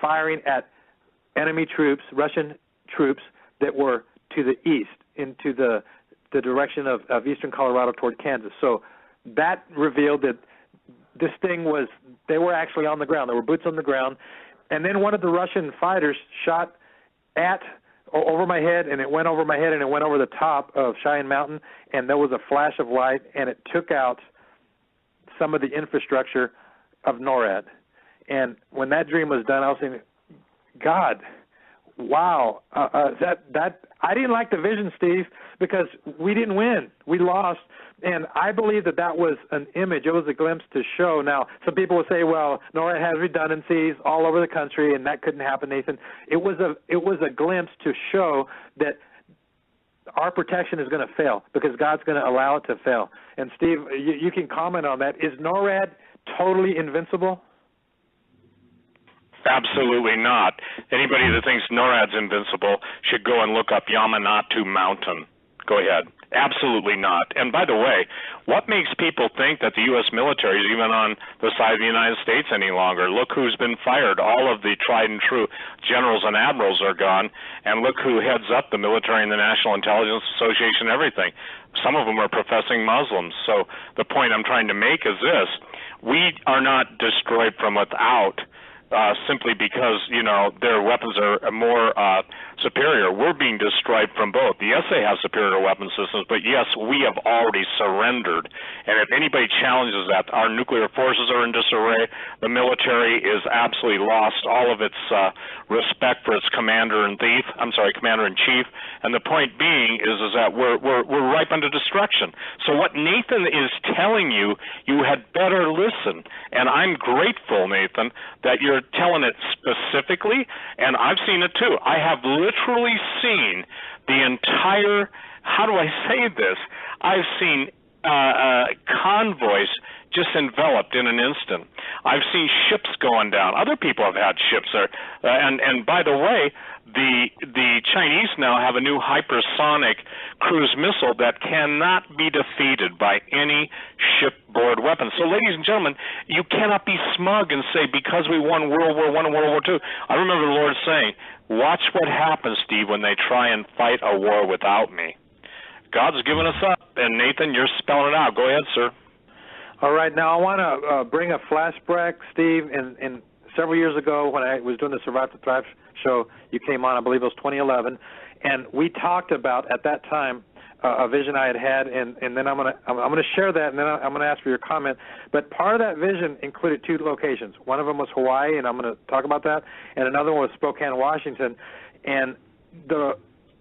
firing at enemy troops, Russian troops that were to the east, into the direction of eastern Colorado toward Kansas. So that revealed that this thing they were actually on the ground. There were boots on the ground. And then one of the Russian fighters shot over my head, and it went over my head, and it went over the top of Cheyenne Mountain, and there was a flash of light, and it took out some of the infrastructure of NORAD. And when that dream was done, I was saying, God, wow, that I didn't like the vision, Steve, because we didn't win. We lost. And I believe that was an image. It was a glimpse to show. Now, some people will say, well, NORAD has redundancies all over the country, and that couldn't happen, Nathan. It was a glimpse to show that our protection is going to fail because God's going to allow it to fail. And, Steve, you can comment on that. Is NORAD totally invincible? Absolutely not. Anybody that thinks NORAD's invincible should go and look up Yamanote Mountain. Go ahead. Absolutely not. And by the way, what makes people think that the U.S. military is even on the side of the United States any longer? Look who's been fired. All of the tried and true generals and admirals are gone, and look who heads up the military and the National Intelligence Association, everything. Some of them are professing Muslims. So the point I'm trying to make is this. We are not destroyed from without simply because, their weapons are more superior. We're being destroyed from both. Yes, they have superior weapon systems, but yes, we have already surrendered. And if anybody challenges that, our nuclear forces are in disarray. The military is absolutely lost all of its respect for its commander-in-chief. And the point being is that we're ripe under destruction. So what Nathan is telling you, you had better listen. And I'm grateful, Nathan, that you're telling it specifically, and I've seen it too. I have literally seen the entire, how do I say this? I've seen convoys just enveloped in an instant. I've seen ships going down. Other people have had ships there. And by the way, the Chinese now have a new hypersonic cruise missile that cannot be defeated by any shipboard weapon. So, ladies and gentlemen, you cannot be smug and say, because we won World War I and World War II. I remember the Lord saying, watch what happens, Steve, when they try and fight a war without me. God's given us up, and Nathan, you're spelling it out. Go ahead, sir. All right, now I want to bring a flashback, Steve. In several years ago, when I was doing the Survive to Thrive show, you came on, I believe it was 2011, and we talked about at that time a vision I had, and then I'm going to share that, and then I'm going to ask for your comment. But part of that vision included two locations. One of them was Hawaii, and I'm going to talk about that, and another one was Spokane, Washington. And the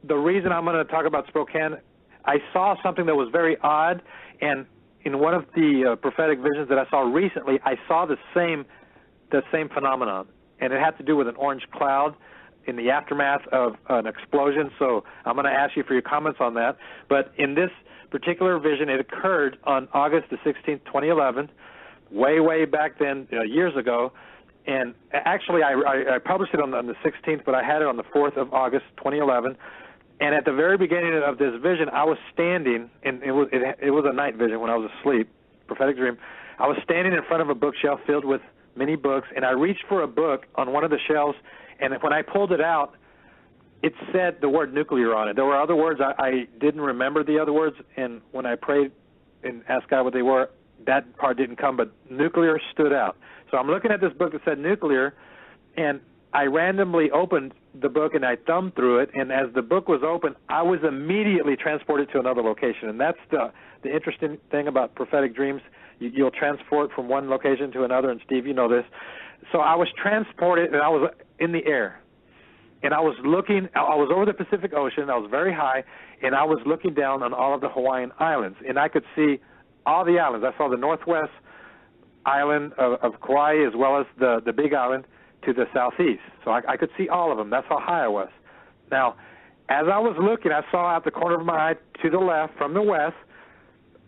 reason I'm going to talk about Spokane, I saw something that was very odd, and in one of the prophetic visions that I saw recently, I saw the same phenomenon, and it had to do with an orange cloud in the aftermath of an explosion. So I'm going to ask you for your comments on that. But in this particular vision, it occurred on August the 16th, 2011, way back then, years ago. And actually, I published it on the 16th, but I had it on the 4th of August, 2011. And at the very beginning of this vision, I was standing, and it was a night vision when I was asleep, prophetic dream. I was standing in front of a bookshelf filled with many books, and I reached for a book on one of the shelves, and when I pulled it out, it said the word nuclear on it. There were other words. I didn't remember the other words, and when I prayed and asked God what they were, that part didn't come, but nuclear stood out. So I'm looking at this book that said nuclear, and I randomly opened the book and I thumbed through it, and as the book was open, I was immediately transported to another location. And that's the interesting thing about prophetic dreams. You'll transport from one location to another, and Steve, you know this. So I was transported, and I was in the air. And I was over the Pacific Ocean, I was very high, and I was looking down on all of the Hawaiian Islands. And I could see all the islands. I saw the northwest island of Quayle as well as the big island to the southeast. So I could see all of them. That's how high I was. Now, as I was looking, I saw out the corner of my eye to the left, from the west,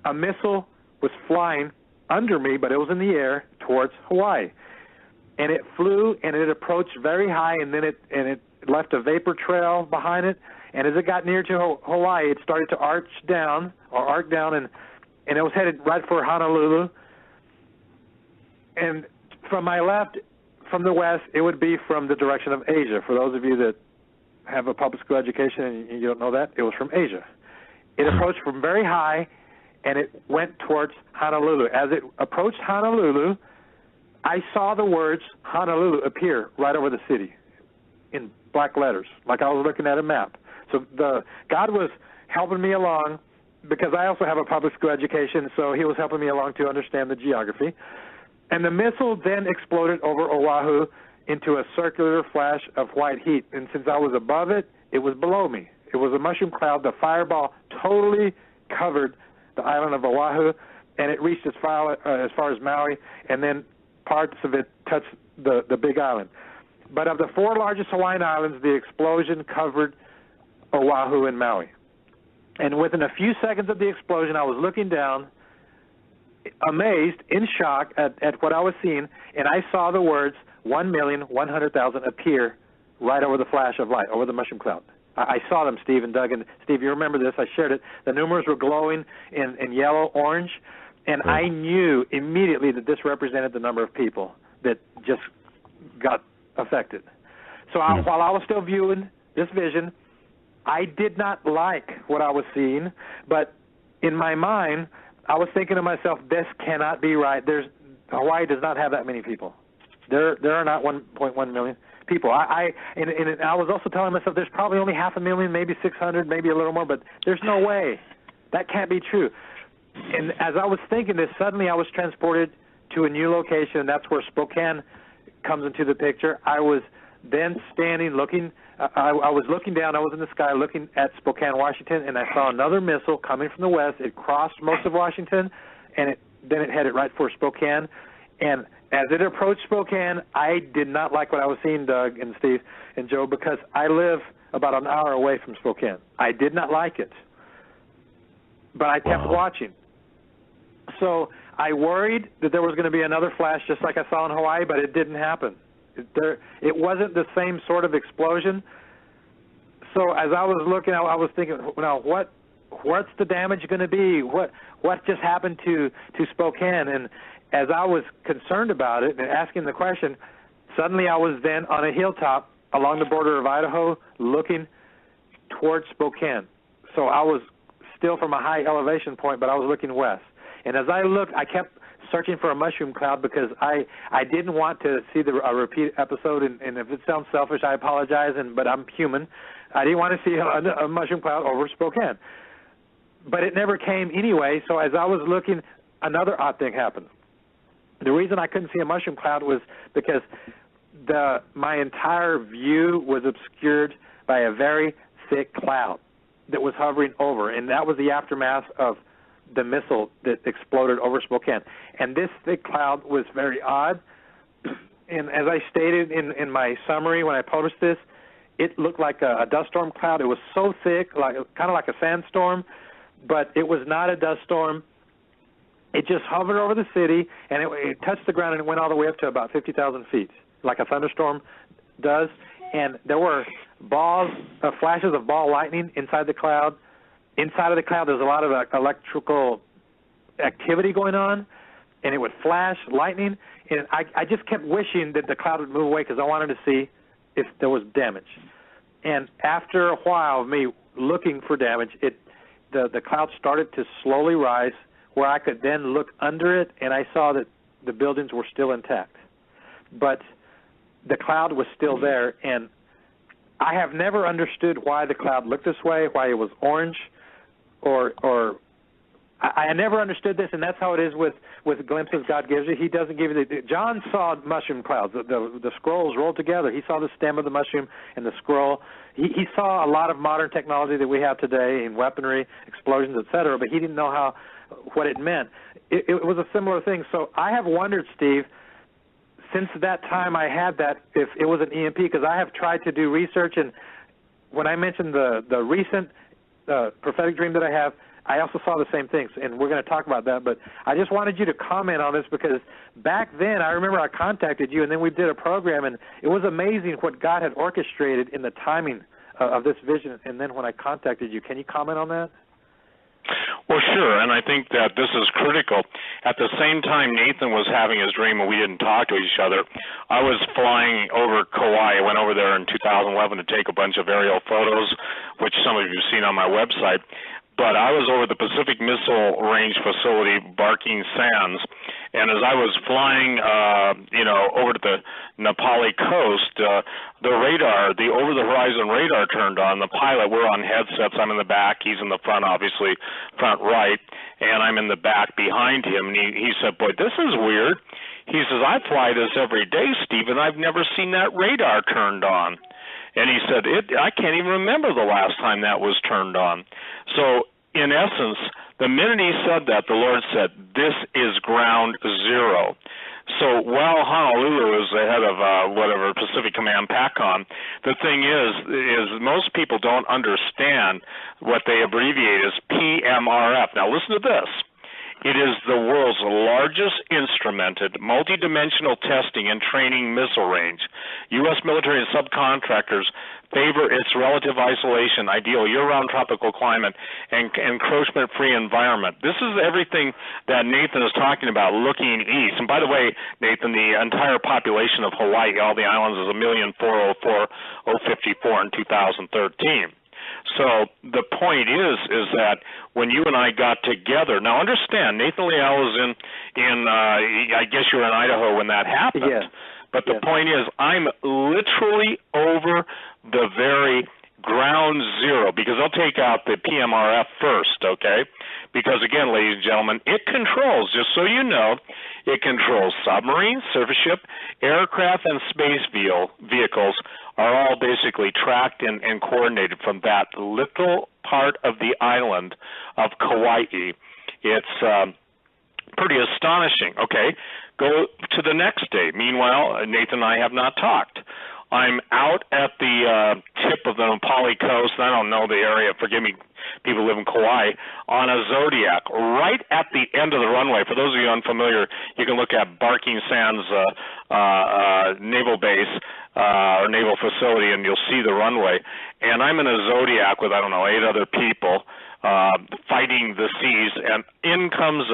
a missile was flying under me, but it was in the air towards Hawaii. And it flew, and it approached very high, and then it left a vapor trail behind it. And as it got near to Hawaii, it started to arc down, and it was headed right for Honolulu. And from my left, from the west, it would be from the direction of Asia. For those of you that have a public school education and you don't know that, it was from Asia. It approached from very high, and it went towards Honolulu. As it approached Honolulu, I saw the words Honolulu appear right over the city in black letters, like I was looking at a map. So God was helping me along, because I also have a public school education, so he was helping me along to understand the geography. And the missile then exploded over Oahu into a circular flash of white heat. And since I was above it, it was below me. It was a mushroom cloud. The fireball totally covered the island of Oahu, and it reached as far as Maui, and then parts of it touched the big island. But of the four largest Hawaiian islands, the explosion covered Oahu and Maui. And within a few seconds of the explosion, I was looking down, amazed, in shock at what I was seeing, and I saw the words, 1,100,000 appear right over the flash of light, over the mushroom cloud. I saw them, Steve and Doug. And Steve, you remember this. I shared it. The numerals were glowing in yellow, orange, and I knew immediately that this represented the number of people that just got affected. So while I was still viewing this vision, I did not like what I was seeing, but in my mind, I was thinking to myself, this cannot be right. Hawaii does not have that many people. There are not 1.1 million people. And I was also telling myself there's probably only 500,000, maybe 600, maybe a little more, but there's no way. That can't be true. And as I was thinking this, suddenly I was transported to a new location, and that's where Spokane comes into the picture. I was then standing, looking. I was looking down. I was in the sky looking at Spokane, Washington, and I saw another missile coming from the west. It crossed most of Washington, and then it headed right for Spokane. And as it approached Spokane, I did not like what I was seeing, Doug and Steve and Joe, because I live about an hour away from Spokane. I did not like it, but I kept watching. So I worried that there was going to be another flash just like I saw in Hawaii, but it didn't happen. It wasn't the same sort of explosion. So as I was looking, I was thinking, now what's the damage going to be? What just happened to Spokane? And as I was concerned about it and asking the question, suddenly I was then on a hilltop along the border of Idaho looking towards Spokane. So I was still from a high elevation point, but I was looking west. And as I looked, I kept searching for a mushroom cloud because I didn't want to see a repeat episode, and if it sounds selfish, I apologize, but I'm human. I didn't want to see a mushroom cloud over Spokane. But it never came anyway, so as I was looking, another odd thing happened. The reason I couldn't see a mushroom cloud was because my entire view was obscured by a very thick cloud that was hovering over, and that was the aftermath of the missile that exploded over Spokane. And this thick cloud was very odd. And as I stated in my summary when I published this, it looked like a dust storm cloud. It was so thick, kind of like a sandstorm, but it was not a dust storm. It just hovered over the city, and it touched the ground, and it went all the way up to about 50,000 feet, like a thunderstorm does. And there were flashes of ball lightning inside the cloud. Inside of the cloud, there's a lot of electrical activity going on, and it would flash lightning. And I just kept wishing that the cloud would move away because I wanted to see if there was damage. And after a while of me looking for damage, the cloud started to slowly rise where I could then look under it, and I saw that the buildings were still intact. But the cloud was still there, and I have never understood why the cloud looked this way, why it was orange, or I never understood this, and that's how it is with glimpses God gives you. He doesn't give you John saw mushroom clouds. The scrolls rolled together. He saw the stem of the mushroom and the scroll. He saw a lot of modern technology that we have today in weaponry, explosions, etc., but he didn't know what it meant. It was a similar thing. So I have wondered, Steve, since that time I had that, if it was an EMP, because I have tried to do research, and when I mentioned the recent prophetic dream that I have, I also saw the same things, and we're going to talk about that. But I just wanted you to comment on this because back then I remember I contacted you, and then we did a program, and it was amazing what God had orchestrated in the timing of this vision. And then when I contacted you, can you comment on that? Well, sure, and I think that this is critical. At the same time Nathan was having his dream and we didn't talk to each other, I was flying over Quayle. I went over there in 2011 to take a bunch of aerial photos, which some of you have seen on my website. But I was over the Pacific Missile Range facility, Barking Sands, and as I was flying, over to the Nepali coast, the radar, the over-the-horizon radar turned on. The pilot, we're on headsets. I'm in the back. He's in the front, obviously, front right, and I'm in the back behind him. And he said, boy, this is weird. He says, I fly this every day, Steve, and I've never seen that radar turned on. And he said, I can't even remember the last time that was turned on. So, in essence, the minute he said that, the Lord said, this is ground zero. So while Honolulu is the head of Pacific Command PACOM, the thing is most people don't understand what they abbreviate as PMRF. Now listen to this. It is the world's largest instrumented, multidimensional testing and training missile range. U.S. military and subcontractors favor its relative isolation, ideal year-round tropical climate, and encroachment-free environment. This is everything that Nathan is talking about, looking east. And by the way, Nathan, the entire population of Hawaii, all the islands, is 1,404,054 in 2013. So the point is that when you and I got together, now understand, Nathan Liel was in I guess you were in Idaho when that happened. Yes. But the point is, I'm literally over the very ground zero, because they'll take out the PMRF first, okay? Because again, ladies and gentlemen, it controls, just so you know, it controls submarines, surface ship, aircraft, and space vehicles are all basically tracked and coordinated from that little part of the island of Kauai. It's pretty astonishing. Okay, go to the next day. Meanwhile, Nathan and I have not talked. I'm out at the tip of the Napali coast. I don't know the area. Forgive me, people who live in Kauai, on a Zodiac, right at the end of the runway. For those of you unfamiliar, you can look at Barking Sands Naval Base or Naval Facility, and you'll see the runway. And I'm in a Zodiac with, 8 other people fighting the seas, and in comes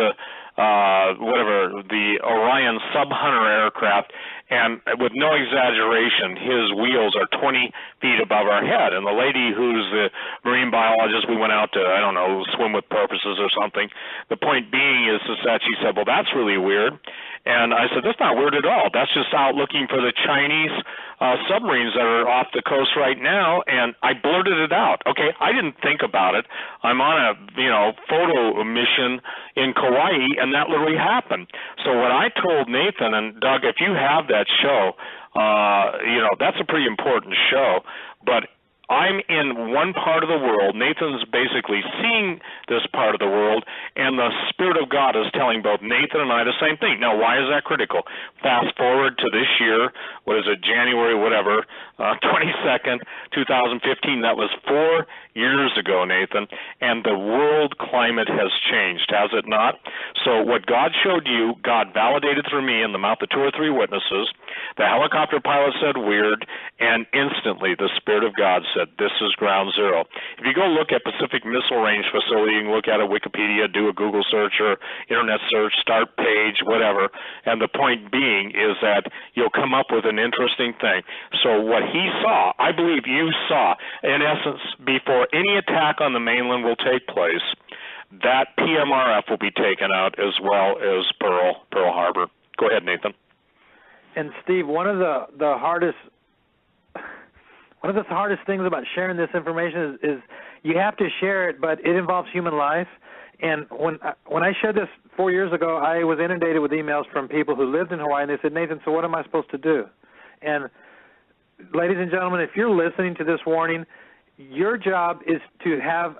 the Orion Sub-Hunter aircraft, and with no exaggeration, his wheels are 20 feet above our head. And the lady who's the marine biologist, we went out to, swim with porpoises or something. The point being is that she said, well, that's really weird. And I said, that's not weird at all. That's just out looking for the Chinese submarines that are off the coast right now. And I blurted it out. Okay, I didn't think about it. I'm on a, photo mission in Kauai, and that literally happened. So what I told Nathan, and Doug, if you have that show, that's a pretty important show. But I'm in one part of the world. Nathan's basically seeing this part of the world, and the Spirit of God is telling both Nathan and I the same thing. Now, why is that critical? Fast forward to this year, January, 22nd, 2015. That was 4 years ago, Nathan, and the world climate has changed, has it not? So what God showed you, God validated through me in the mouth of 2 or 3 witnesses. The helicopter pilot said weird, and instantly the Spirit of God said, this is ground zero. If you go look at Pacific Missile Range Facility, you can look at a Wikipedia, do a Google search or internet search, start page, whatever, and the point being is that you'll come up with an interesting thing. So what he saw, I believe you saw, in essence, before any attack on the mainland will take place, that PMRF will be taken out as well as Pearl Harbor. Go ahead, Nathan. And Steve, one of the hardest things about sharing this information is you have to share it, but it involves human life. And when I shared this 4 years ago, I was inundated with emails from people who lived in Hawaii, and they said, Nathan, so what am I supposed to do? And ladies and gentlemen, if you're listening to this warning, your job is to have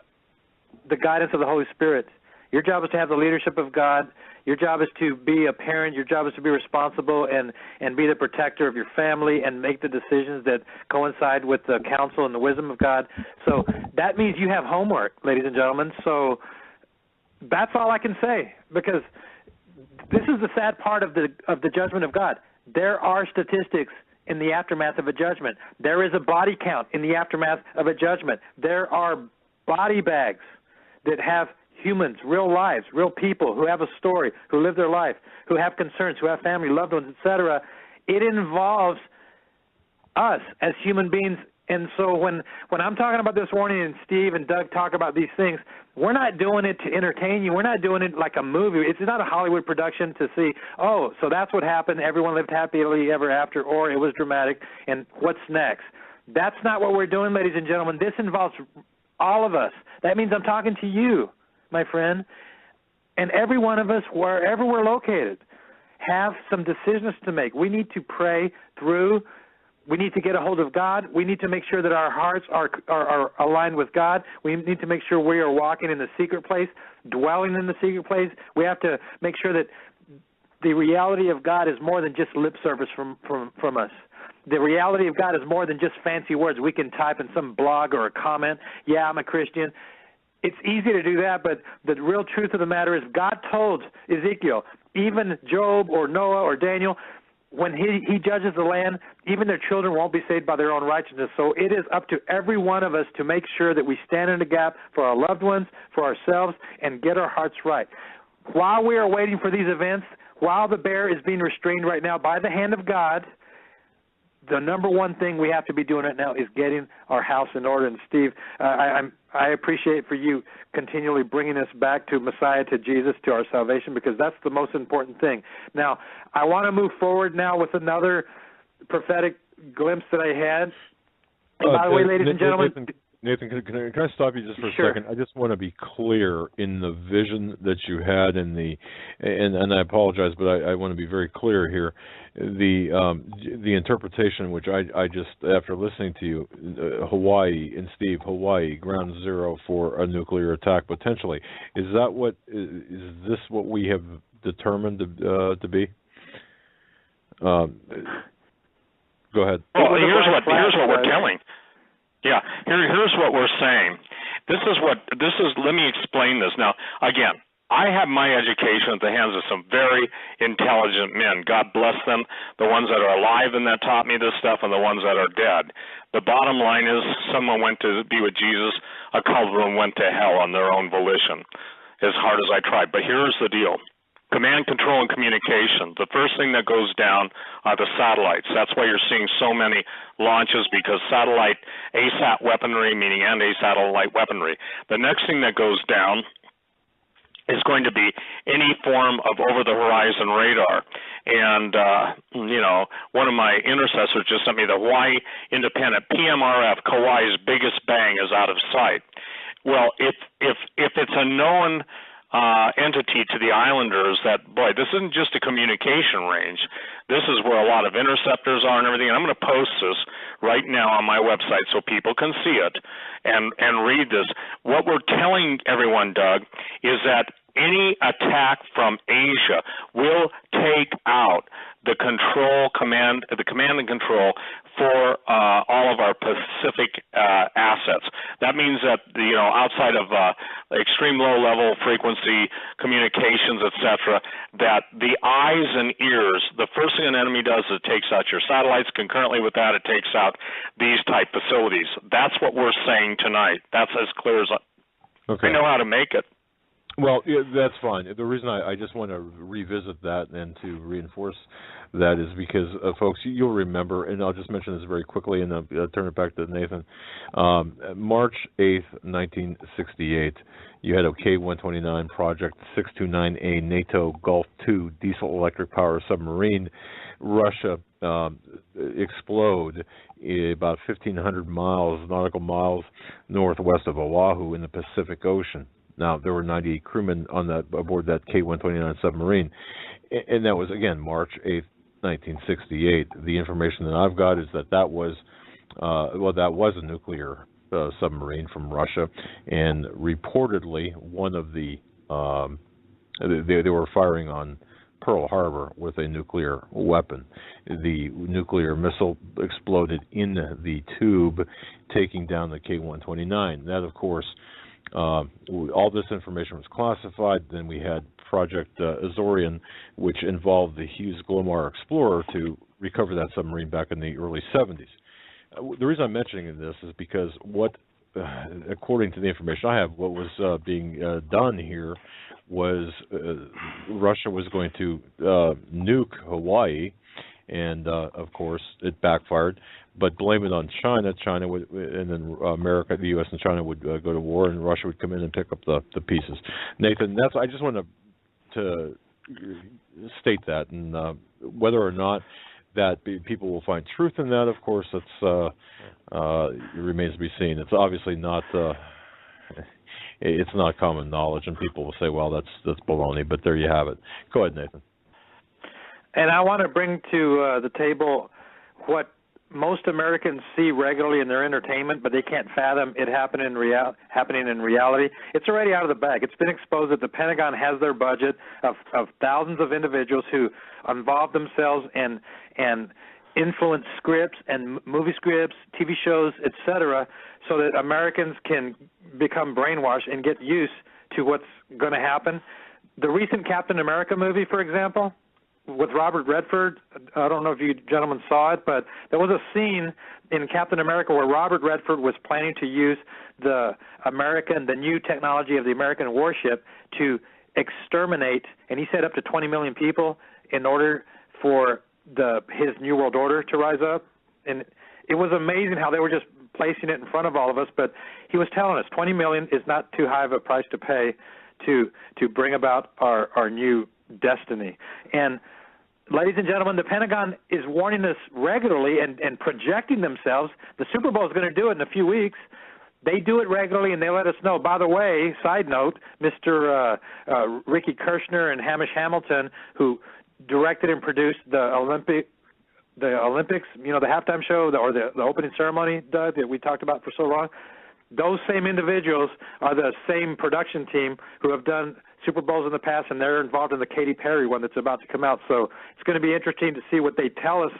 the guidance of the Holy Spirit. Your job is to have the leadership of God. Your job is to be a parent. Your job is to be responsible and be the protector of your family and make the decisions that coincide with the counsel and the wisdom of God. So that means you have homework, ladies and gentlemen. So that's all I can say, because this is the sad part of the judgment of God. There are statistics in the aftermath of a judgment. There is a body count in the aftermath of a judgment. There are body bags that have humans, real lives, real people who have a story, who live their life, who have concerns, who have family, loved ones, etc. It involves us as human beings. And so when I'm talking about this warning and Steve and Doug talk about these things, we're not doing it to entertain you. We're not doing it like a movie. It's not a Hollywood production to see, oh, so that's what happened. Everyone lived happily ever after, or it was dramatic, and what's next? That's not what we're doing, ladies and gentlemen. This involves all of us. That means I'm talking to you, my friend, and every one of us, wherever we're located, have some decisions to make. We need to pray through. We need to get a hold of God. We need to make sure that our hearts are aligned with God. We need to make sure we are walking in the secret place, dwelling in the secret place. We have to make sure that the reality of God is more than just lip service from us. The reality of God is more than just fancy words we can type in some blog or a comment. Yeah, I'm a Christian. it's easy to do that, but the real truth of the matter is God told Ezekiel, even Job or Noah or Daniel, when he judges the land, even their children won't be saved by their own righteousness. So it is up to every one of us to make sure that we stand in the gap for our loved ones, for ourselves, and get our hearts right. While we are waiting for these events, while the bear is being restrained right now by the hand of God, the number one thing we have to be doing right now is getting our house in order. And Steve, I appreciate for you continually bringing us back to Messiah, to Jesus, to our salvation, because that's the most important thing. Now, I want to move forward now with another prophetic glimpse that I had. And by the way, ladies and gentlemen... Nathan, can I stop you just for a Sure. second? I just want to be clear in the vision that you had in and I apologize, but I want to be very clear here. The interpretation, which I just, after listening to you, Hawaii, and Steve, Hawaii, ground zero for a nuclear attack potentially. Is this what we have determined to be? Go ahead. Well, here's what we're telling. Yeah, here's what we're saying. Let me explain this. Now, again, I have my education at the hands of some very intelligent men. God bless them, the ones that are alive and that taught me this stuff and the ones that are dead. The bottom line is someone went to be with Jesus, a couple of them went to hell on their own volition, as hard as I tried. But here's the deal. Command, control, and communication. The first thing that goes down are the satellites. That's why you're seeing so many launches, because satellite ASAT weaponry, meaning anti-satellite weaponry. The next thing that goes down is going to be any form of over-the-horizon radar. And, one of my intercessors just sent me the Hawaii Independent PMRF, Kauai's biggest bang is out of sight. Well, if it's a known entity to the islanders that, boy, this isn't just a communication range. This is where a lot of interceptors are and everything. And I'm going to post this right now on my website so people can see it and read this. What we're telling everyone, Doug, is that any attack from Asia will take out the command and control for all of our Pacific assets. That means that outside of extreme low level frequency communications, etc., that the eyes and ears, the first thing an enemy does is it takes out your satellites. Concurrently with that, it takes out these type facilities. That's what we're saying tonight. That's as clear as I know how to make it. Well, yeah, that's fine. The reason I just want to revisit that and to reinforce that is because, folks, you'll remember, and I'll just mention this very quickly, and I'll turn it back to Nathan. March 8th, 1968, you had a K-129 Project 629A NATO Gulf II diesel-electric power submarine. Russia explode about 1,500 nautical miles northwest of Oahu in the Pacific Ocean. Now, there were 98 crewmen aboard that K-129 submarine, and that was, again, March 8th, 1968. The information that I've got is that was a nuclear submarine from Russia, and reportedly one of the they were firing on Pearl Harbor with a nuclear weapon. The nuclear missile exploded in the tube, taking down the K-129. That, of course, all this information was classified. Then we had Project Azorian, which involved the Hughes Glomar Explorer to recover that submarine back in the early 70s. The reason I'm mentioning this is because according to the information I have, what was being done here was Russia was going to nuke Hawaii, and of course it backfired. But blame it on China. China would, and then America, the U.S. and China would go to war, and Russia would come in and pick up the pieces. Nathan, I just want to state that, and whether or not that people will find truth in that, of course, it remains to be seen. It's obviously not. It's not common knowledge, and people will say, "Well, that's baloney." But there you have it. Go ahead, Nathan. And I want to bring to the table what most Americans see regularly in their entertainment, but they can't fathom it happening in reality. It's already out of the bag. It's been exposed that the Pentagon has their budget of thousands of individuals who involve themselves in influence scripts and movie scripts, TV shows, etc., so that Americans can become brainwashed and get used to what's going to happen. The recent Captain America movie, for example, with Robert Redford, I don't know if you gentlemen saw it, but there was a scene in Captain America where Robert Redford was planning to use the new technology of the American warship to exterminate, and he said up to 20 million people in order for his New World Order to rise up. And it was amazing how they were just placing it in front of all of us, but he was telling us 20 million is not too high of a price to pay to bring about our new destiny. And ladies and gentlemen, the Pentagon is warning us regularly and projecting themselves. The Super Bowl is going to do it in a few weeks. They do it regularly, and they let us know. By the way, side note, Mr. Ricky Kirshner and Hamish Hamilton, who directed and produced the Olympics, the halftime show or the opening ceremony, Doug, that we talked about for so long, those same individuals are the same production team who have done Super Bowls in the past, and they're involved in the Katy Perry one that's about to come out. So it's going to be interesting to see what they tell us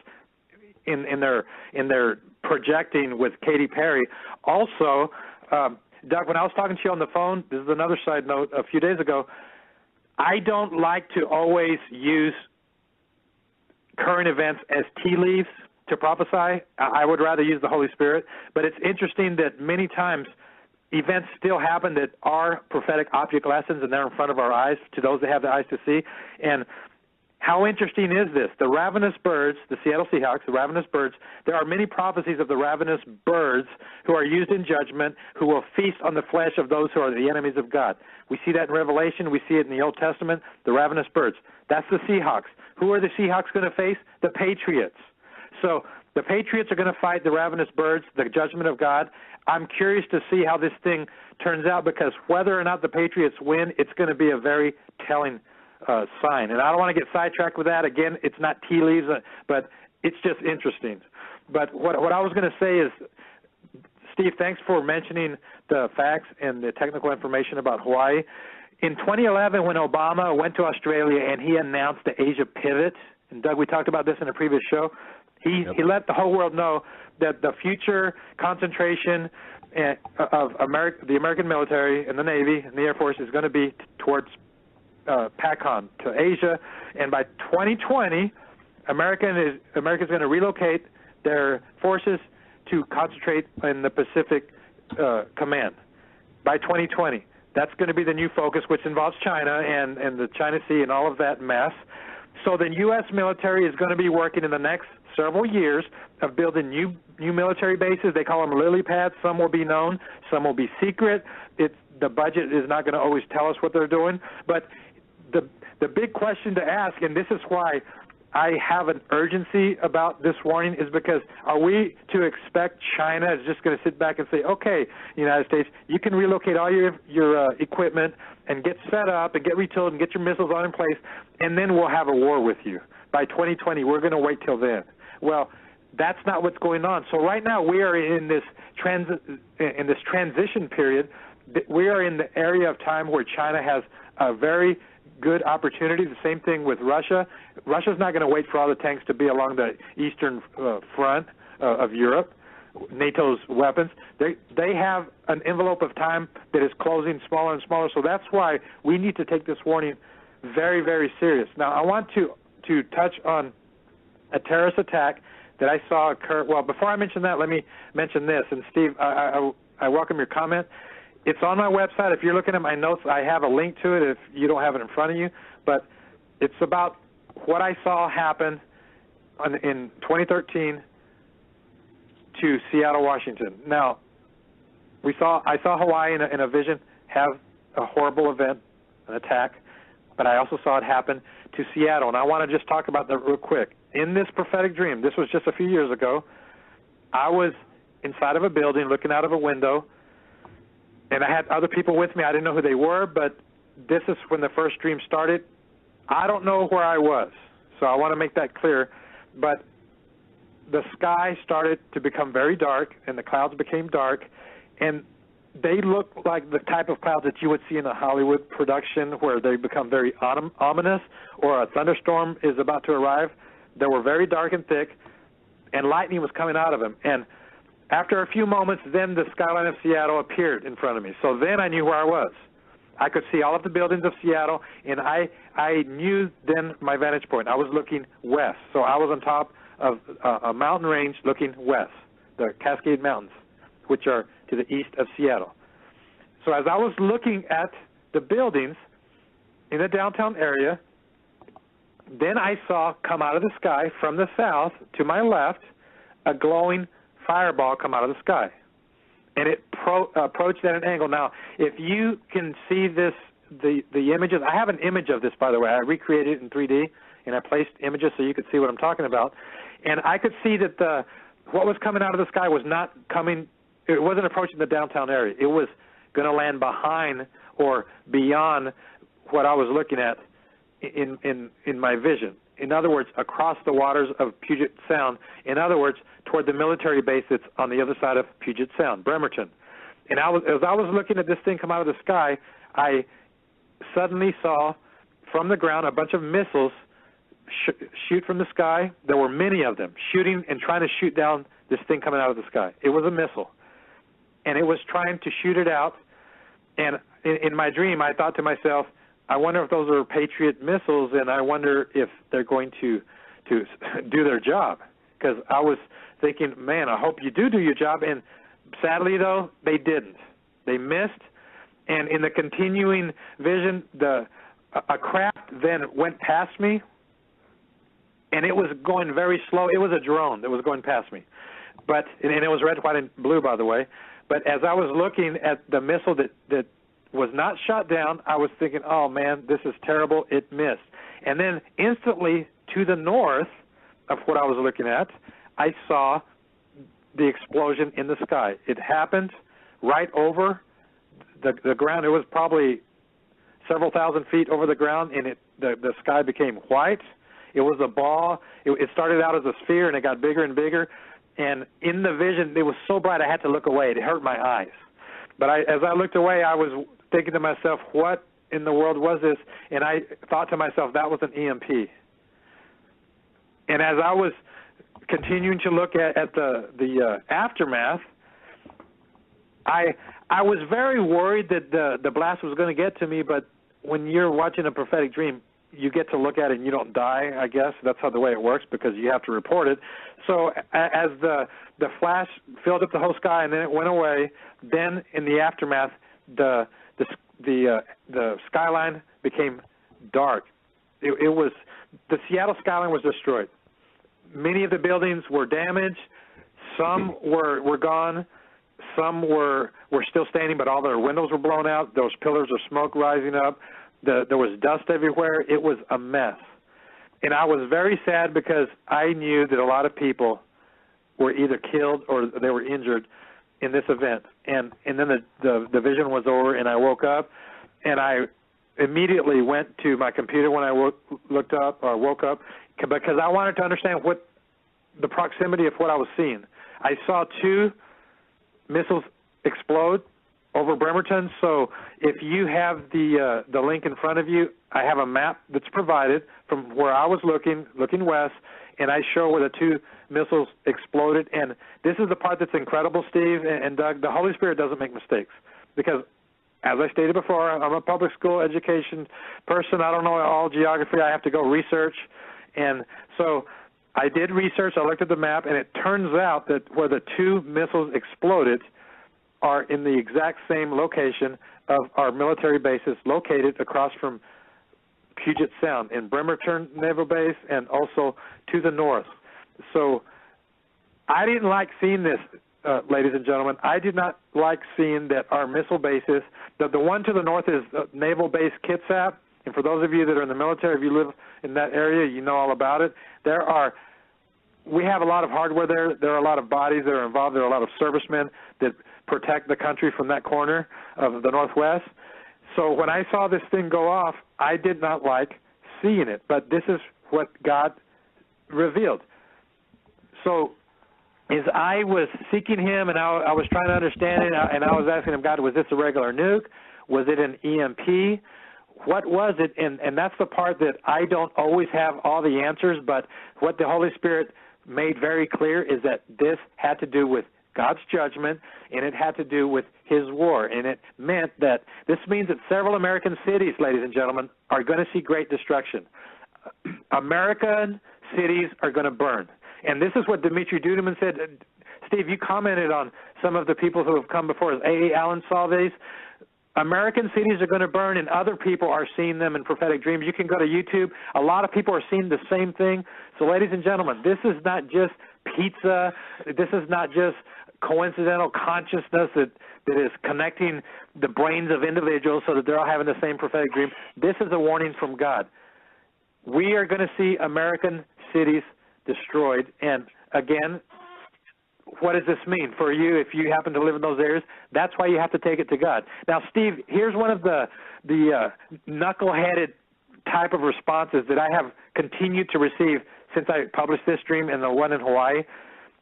in their projecting with Katy Perry. Also, Doug, when I was talking to you on the phone, this is another side note, a few days ago, I don't like to always use current events as tea leaves to prophesy. I would rather use the Holy Spirit. But it's interesting that many times events still happen that are prophetic object lessons, and they're in front of our eyes to those that have the eyes to see. And how interesting is this? The ravenous birds, the Seattle Seahawks, the ravenous birds, there are many prophecies of the ravenous birds who are used in judgment, who will feast on the flesh of those who are the enemies of God. We see that in Revelation. We see it in the Old Testament, the ravenous birds. That's the Seahawks. Who are the Seahawks going to face? The Patriots. So the Patriots are going to fight the ravenous birds, the judgment of God. I'm curious to see how this thing turns out, because whether or not the Patriots win, it's going to be a very telling sign. And I don't want to get sidetracked with that. Again, it's not tea leaves, but it's just interesting. But what I was going to say is, Steve, thanks for mentioning the facts and the technical information about Hawaii. In 2011, when Obama went to Australia and he announced the Asia pivot, and Doug, we talked about this in a previous show, he let the whole world know that the future concentration of the American military and the Navy and the Air Force is going to be towards PACON, to Asia, and by 2020, America's going to relocate their forces to concentrate in the Pacific Command by 2020. That's going to be the new focus, which involves China and the China Sea and all of that mess. So the U.S. military is going to be working in the next several years of building new military bases. They call them lily pads. Some will be known. Some will be secret. The budget is not going to always tell us what they're doing. But the big question to ask, and this is why I have an urgency about this warning, is because are we to expect China is just going to sit back and say, okay, United States, you can relocate all your equipment and get set up and get retooled and get your missiles on in place, and then we'll have a war with you. By 2020, we're going to wait till then. Well, that's not what's going on. So right now we are in this transition period. We are in the area of time where China has a very good opportunity. The same thing with Russia. Russia's not going to wait for all the tanks to be along the eastern front of Europe, NATO's weapons. They have an envelope of time that is closing smaller and smaller. So that's why we need to take this warning very, very serious. Now, I want to touch on a terrorist attack that I saw occur. Well, before I mention that, let me mention this. And Steve, I welcome your comment. It's on my website. If you're looking at my notes, I have a link to it if you don't have it in front of you. But it's about what I saw happen in 2013 to Seattle, Washington. Now, I saw Hawaii in a vision have a horrible event, an attack, but I also saw it happen to Seattle. And I want to just talk about that real quick. In this prophetic dream, this was just a few years ago, I was inside of a building looking out of a window, and I had other people with me. I didn't know who they were, but this is when the first dream started. I don't know where I was, so I want to make that clear. But the sky started to become very dark, and the clouds became dark, and they looked like the type of clouds that you would see in a Hollywood production where they become very ominous, or a thunderstorm is about to arrive. They were very dark and thick. and lightning was coming out of him. And after a few moments, then the skyline of Seattle appeared in front of me. So then I knew where I was. I could see all of the buildings of Seattle, and I knew then my vantage point. I was looking west. So I was on top of a mountain range looking west, the Cascade Mountains, which are to the east of Seattle. So as I was looking at the buildings in the downtown area, then I saw come out of the sky from the south to my left a glowing fireball come out of the sky. And it approached at an angle. Now, if you can see this, the images, I have an image of this, by the way. I recreated it in 3D, and I placed images so you could see what I'm talking about. And I could see that what was coming out of the sky was not coming, it wasn't approaching the downtown area. It was going to land behind or beyond what I was looking at in my vision. In other words, across the waters of Puget Sound. In other words, toward the military base that's on the other side of Puget Sound, Bremerton. And as I was looking at this thing come out of the sky, I suddenly saw from the ground a bunch of missiles shoot from the sky. There were many of them shooting and trying to shoot down this thing coming out of the sky. It was a missile, and it was trying to shoot it out. And in my dream, I thought to myself, I wonder if those are Patriot missiles, and I wonder if they're going to do their job. Because I was thinking, man, I hope you do your job. And sadly, though, they didn't. They missed. And in the continuing vision, a craft then went past me, and it was going very slow. It was a drone that was going past me. And it was red, white, and blue, by the way. But as I was looking at the missile that was not shot down, I was thinking, oh, man, this is terrible. It missed. And then instantly to the north of what I was looking at, I saw the explosion in the sky. It happened right over the ground. It was probably several thousand feet over the ground, and the sky became white. It was a ball. It started out as a sphere, and it got bigger and bigger. And in the vision, it was so bright I had to look away. It hurt my eyes. But as I looked away, I was thinking to myself, what in the world was this? And I thought to myself, that was an EMP. And as I was continuing to look at the aftermath, I was very worried that the blast was going to get to me. But when you're watching a prophetic dream, you get to look at it and you don't die, I guess. That's how the way it works, because you have to report it. So as the flash filled up the whole sky and then it went away, then in the aftermath, the skyline became dark. It was, the Seattle skyline was destroyed. Many of the buildings were damaged. Some were gone. Some were still standing, but all their windows were blown out. Those pillars of smoke rising up. There was dust everywhere. It was a mess. And I was very sad because I knew that a lot of people were either killed or they were injured in this event. And then the vision was over, and I woke up, and I immediately went to my computer when I woke up because I wanted to understand what the proximity of what I was seeing. I saw 2 missiles explode over Bremerton. So if you have the link in front of you, I have a map that's provided from where I was looking west, and I show where the 2 missiles exploded. And this is the part that's incredible, Steve and Doug. The Holy Spirit doesn't make mistakes, because as I stated before, I'm a public school education person. I don't know all geography. I have to go research. And so I did research. I looked at the map, and it turns out that where the 2 missiles exploded are in the exact same location of our military bases located across from Puget Sound in Bremerton Naval Base and also to the north. So I didn't like seeing this, ladies and gentlemen. I did not like seeing that our missile bases, the one to the north is Naval Base Kitsap, and for those of you that are in the military, if you live in that area, you know all about it. We have a lot of hardware there. There are a lot of bodies that are involved. There are a lot of servicemen that protect the country from that corner of the Northwest. So when I saw this thing go off, I did not like seeing it, but this is what God revealed. So as I was seeking him and I was trying to understand it, and I was asking him, God, was this a regular nuke? Was it an EMP? What was it? And that's the part that I don't always have all the answers, but what the Holy Spirit made very clear is that this had to do with God's judgment, and it had to do with his war. And it meant that this means that several American cities, ladies and gentlemen, are going to see great destruction. American cities are going to burn. And this is what Dimitri Duduman said. Steve, you commented on some of the people who have come before us. A. Allen saw these. American cities are going to burn, and other people are seeing them in prophetic dreams. You can go to YouTube. A lot of people are seeing the same thing. So, ladies and gentlemen, this is not just pizza. This is not just coincidental consciousness that is connecting the brains of individuals so that they're all having the same prophetic dream. This is a warning from God. We are going to see American cities destroyed. And, again, what does this mean for you if you happen to live in those areas? That's why you have to take it to God. Now, Steve, here's one of the knuckleheaded type of responses that I have continued to receive since I published this dream and the one in Hawaii,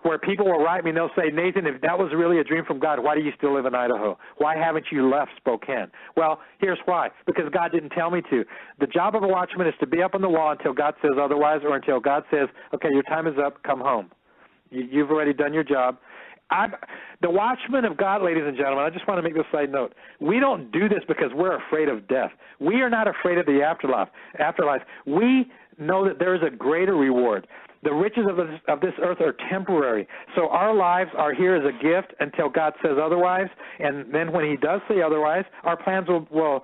where people will write me and they'll say, Nathan, if that was really a dream from God, why do you still live in Idaho? Why haven't you left Spokane? Well, here's why. Because God didn't tell me to. The job of a watchman is to be up on the wall until God says otherwise, or until God says, okay, your time is up, come home. You've already done your job. The watchmen of God, ladies and gentlemen, I just want to make this side note. We don't do this because we're afraid of death. We are not afraid of the afterlife. We know that there is a greater reward. The riches of this earth are temporary. So our lives are here as a gift until God says otherwise. And then when he does say otherwise, our plans will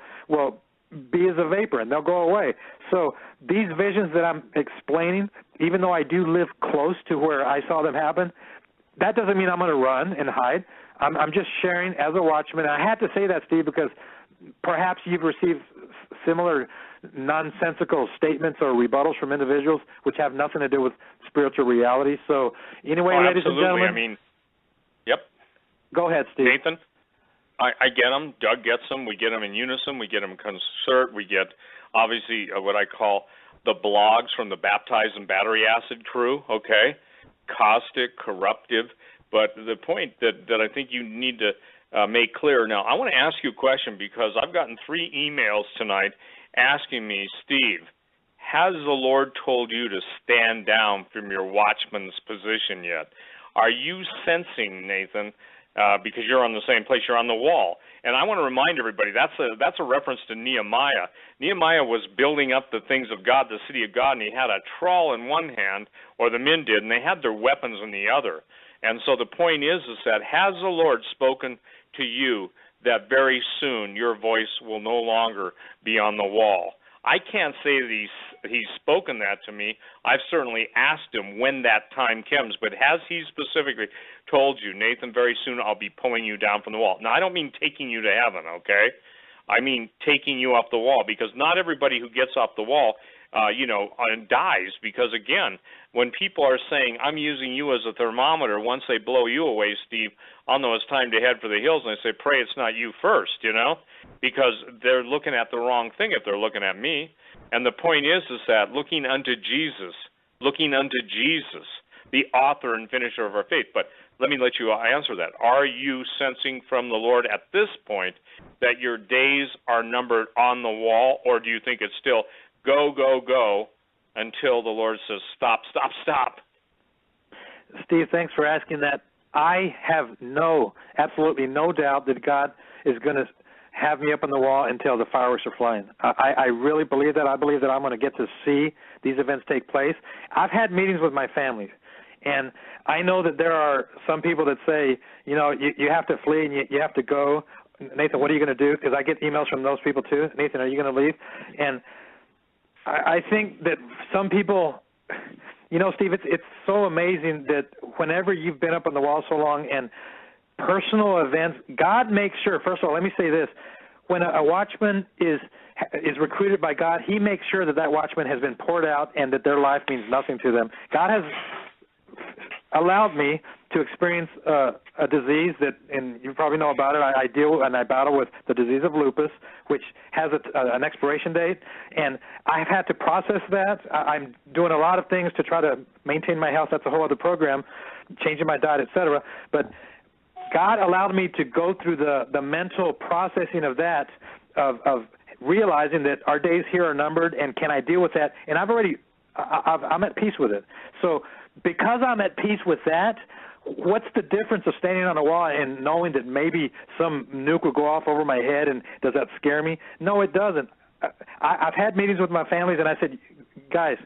be as a vapor, and they'll go away. So these visions that I'm explaining, even though I do live close to where I saw them happen, that doesn't mean I'm going to run and hide. I'm just sharing as a watchman. And I had to say that, Steve, because perhaps you've received similar nonsensical statements or rebuttals from individuals which have nothing to do with spiritual reality. So anyway, ladies and gentlemen. I mean, yep. Go ahead, Steve. Nathan, I get them. Doug gets them. We get them in unison. We get them in concert. We get, obviously, what I call the blogs from the baptized and battery acid crew, okay? Caustic, corruptive. But the point that I think you need to make clear. Now, I want to ask you a question because I've gotten 3 emails tonight asking me, Steve, has the Lord told you to stand down from your watchman's position yet? Are you sensing, Nathan, because you're on the same place, you're on the wall? And I want to remind everybody, that's a reference to Nehemiah. Nehemiah was building up the things of God, the city of God, and he had a trawl in one hand, or the men did, and they had their weapons in the other. And so the point is that has the Lord spoken to you that very soon your voice will no longer be on the wall? I can't say that he's spoken that to me. I've certainly asked him when that time comes, but has he specifically told you, Nathan, very soon I'll be pulling you down from the wall? Now, I don't mean taking you to heaven, okay? I mean taking you off the wall, because not everybody who gets off the wall dies, because, again, when people are saying, I'm using you as a thermometer, once they blow you away, Steve, I'll know it's time to head for the hills, and I say, pray it's not you first, because they're looking at the wrong thing if they're looking at me. And the point is that looking unto Jesus, the author and finisher of our faith. But let me let you answer that. Are you sensing from the Lord at this point that your days are numbered on the wall, or do you think it's still go, go, go until the Lord says stop, stop, stop? Steve, thanks for asking that. I have absolutely no doubt that God is going to have me up on the wall until the fireworks are flying. I really believe that. I believe that I'm going to get to see these events take place. I've had meetings with my family, and I know that there are some people that say, you have to flee and you have to go. Nathan, what are you going to do? Because I get emails from those people too. Nathan, are you going to leave? And I think that some people, Steve, it's so amazing that whenever you've been up on the wall so long and personal events, God makes sure, first of all, let me say this, when a watchman is recruited by God, he makes sure that watchman has been poured out and that their life means nothing to them. God has allowed me to experience a disease that, and you probably know about it, I deal and I battle with the disease of lupus, which has an expiration date, and I've had to process that. I'm doing a lot of things to try to maintain my health. That's a whole other program, changing my diet, etc. But God allowed me to go through the mental processing of that, of realizing that our days here are numbered, and can I deal with that? And I'm at peace with it. So because I'm at peace with that, what's the difference of standing on a wall and knowing that maybe some nuke will go off over my head, and does that scare me? No, it doesn't. I've had meetings with my families, and I said, guys,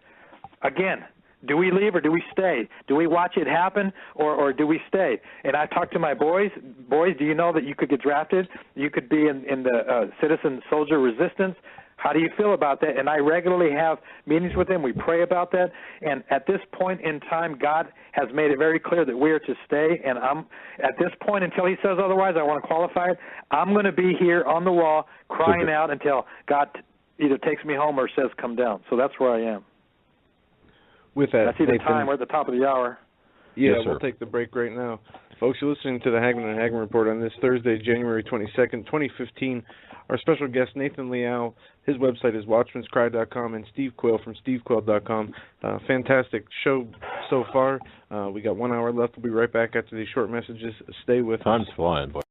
again, do we leave or do we stay? Do we watch it happen or do we stay? And I talked to my boys, do you know that you could get drafted? You could be in the citizen soldier resistance. How do you feel about that? And I regularly have meetings with them. We pray about that. And at this point in time, God has made it very clear that we are to stay. And I'm at this point, until he says otherwise, I want to qualify it, I'm going to be here on the wall crying out until God either takes me home or says come down. So that's where I am. With that, that's either time. We're at the top of the hour. Yeah, we'll take the break right now. Folks, you're listening to the Hagman and Hagman Report on this Thursday, January 22nd, 2015. Our special guest, Nathan Liao, his website is watchmanscry.com, and Steve Quayle from stevequayle.com. Fantastic show so far. We got 1 hour left. We'll be right back after these short messages. Stay with us. Time's flying, boy.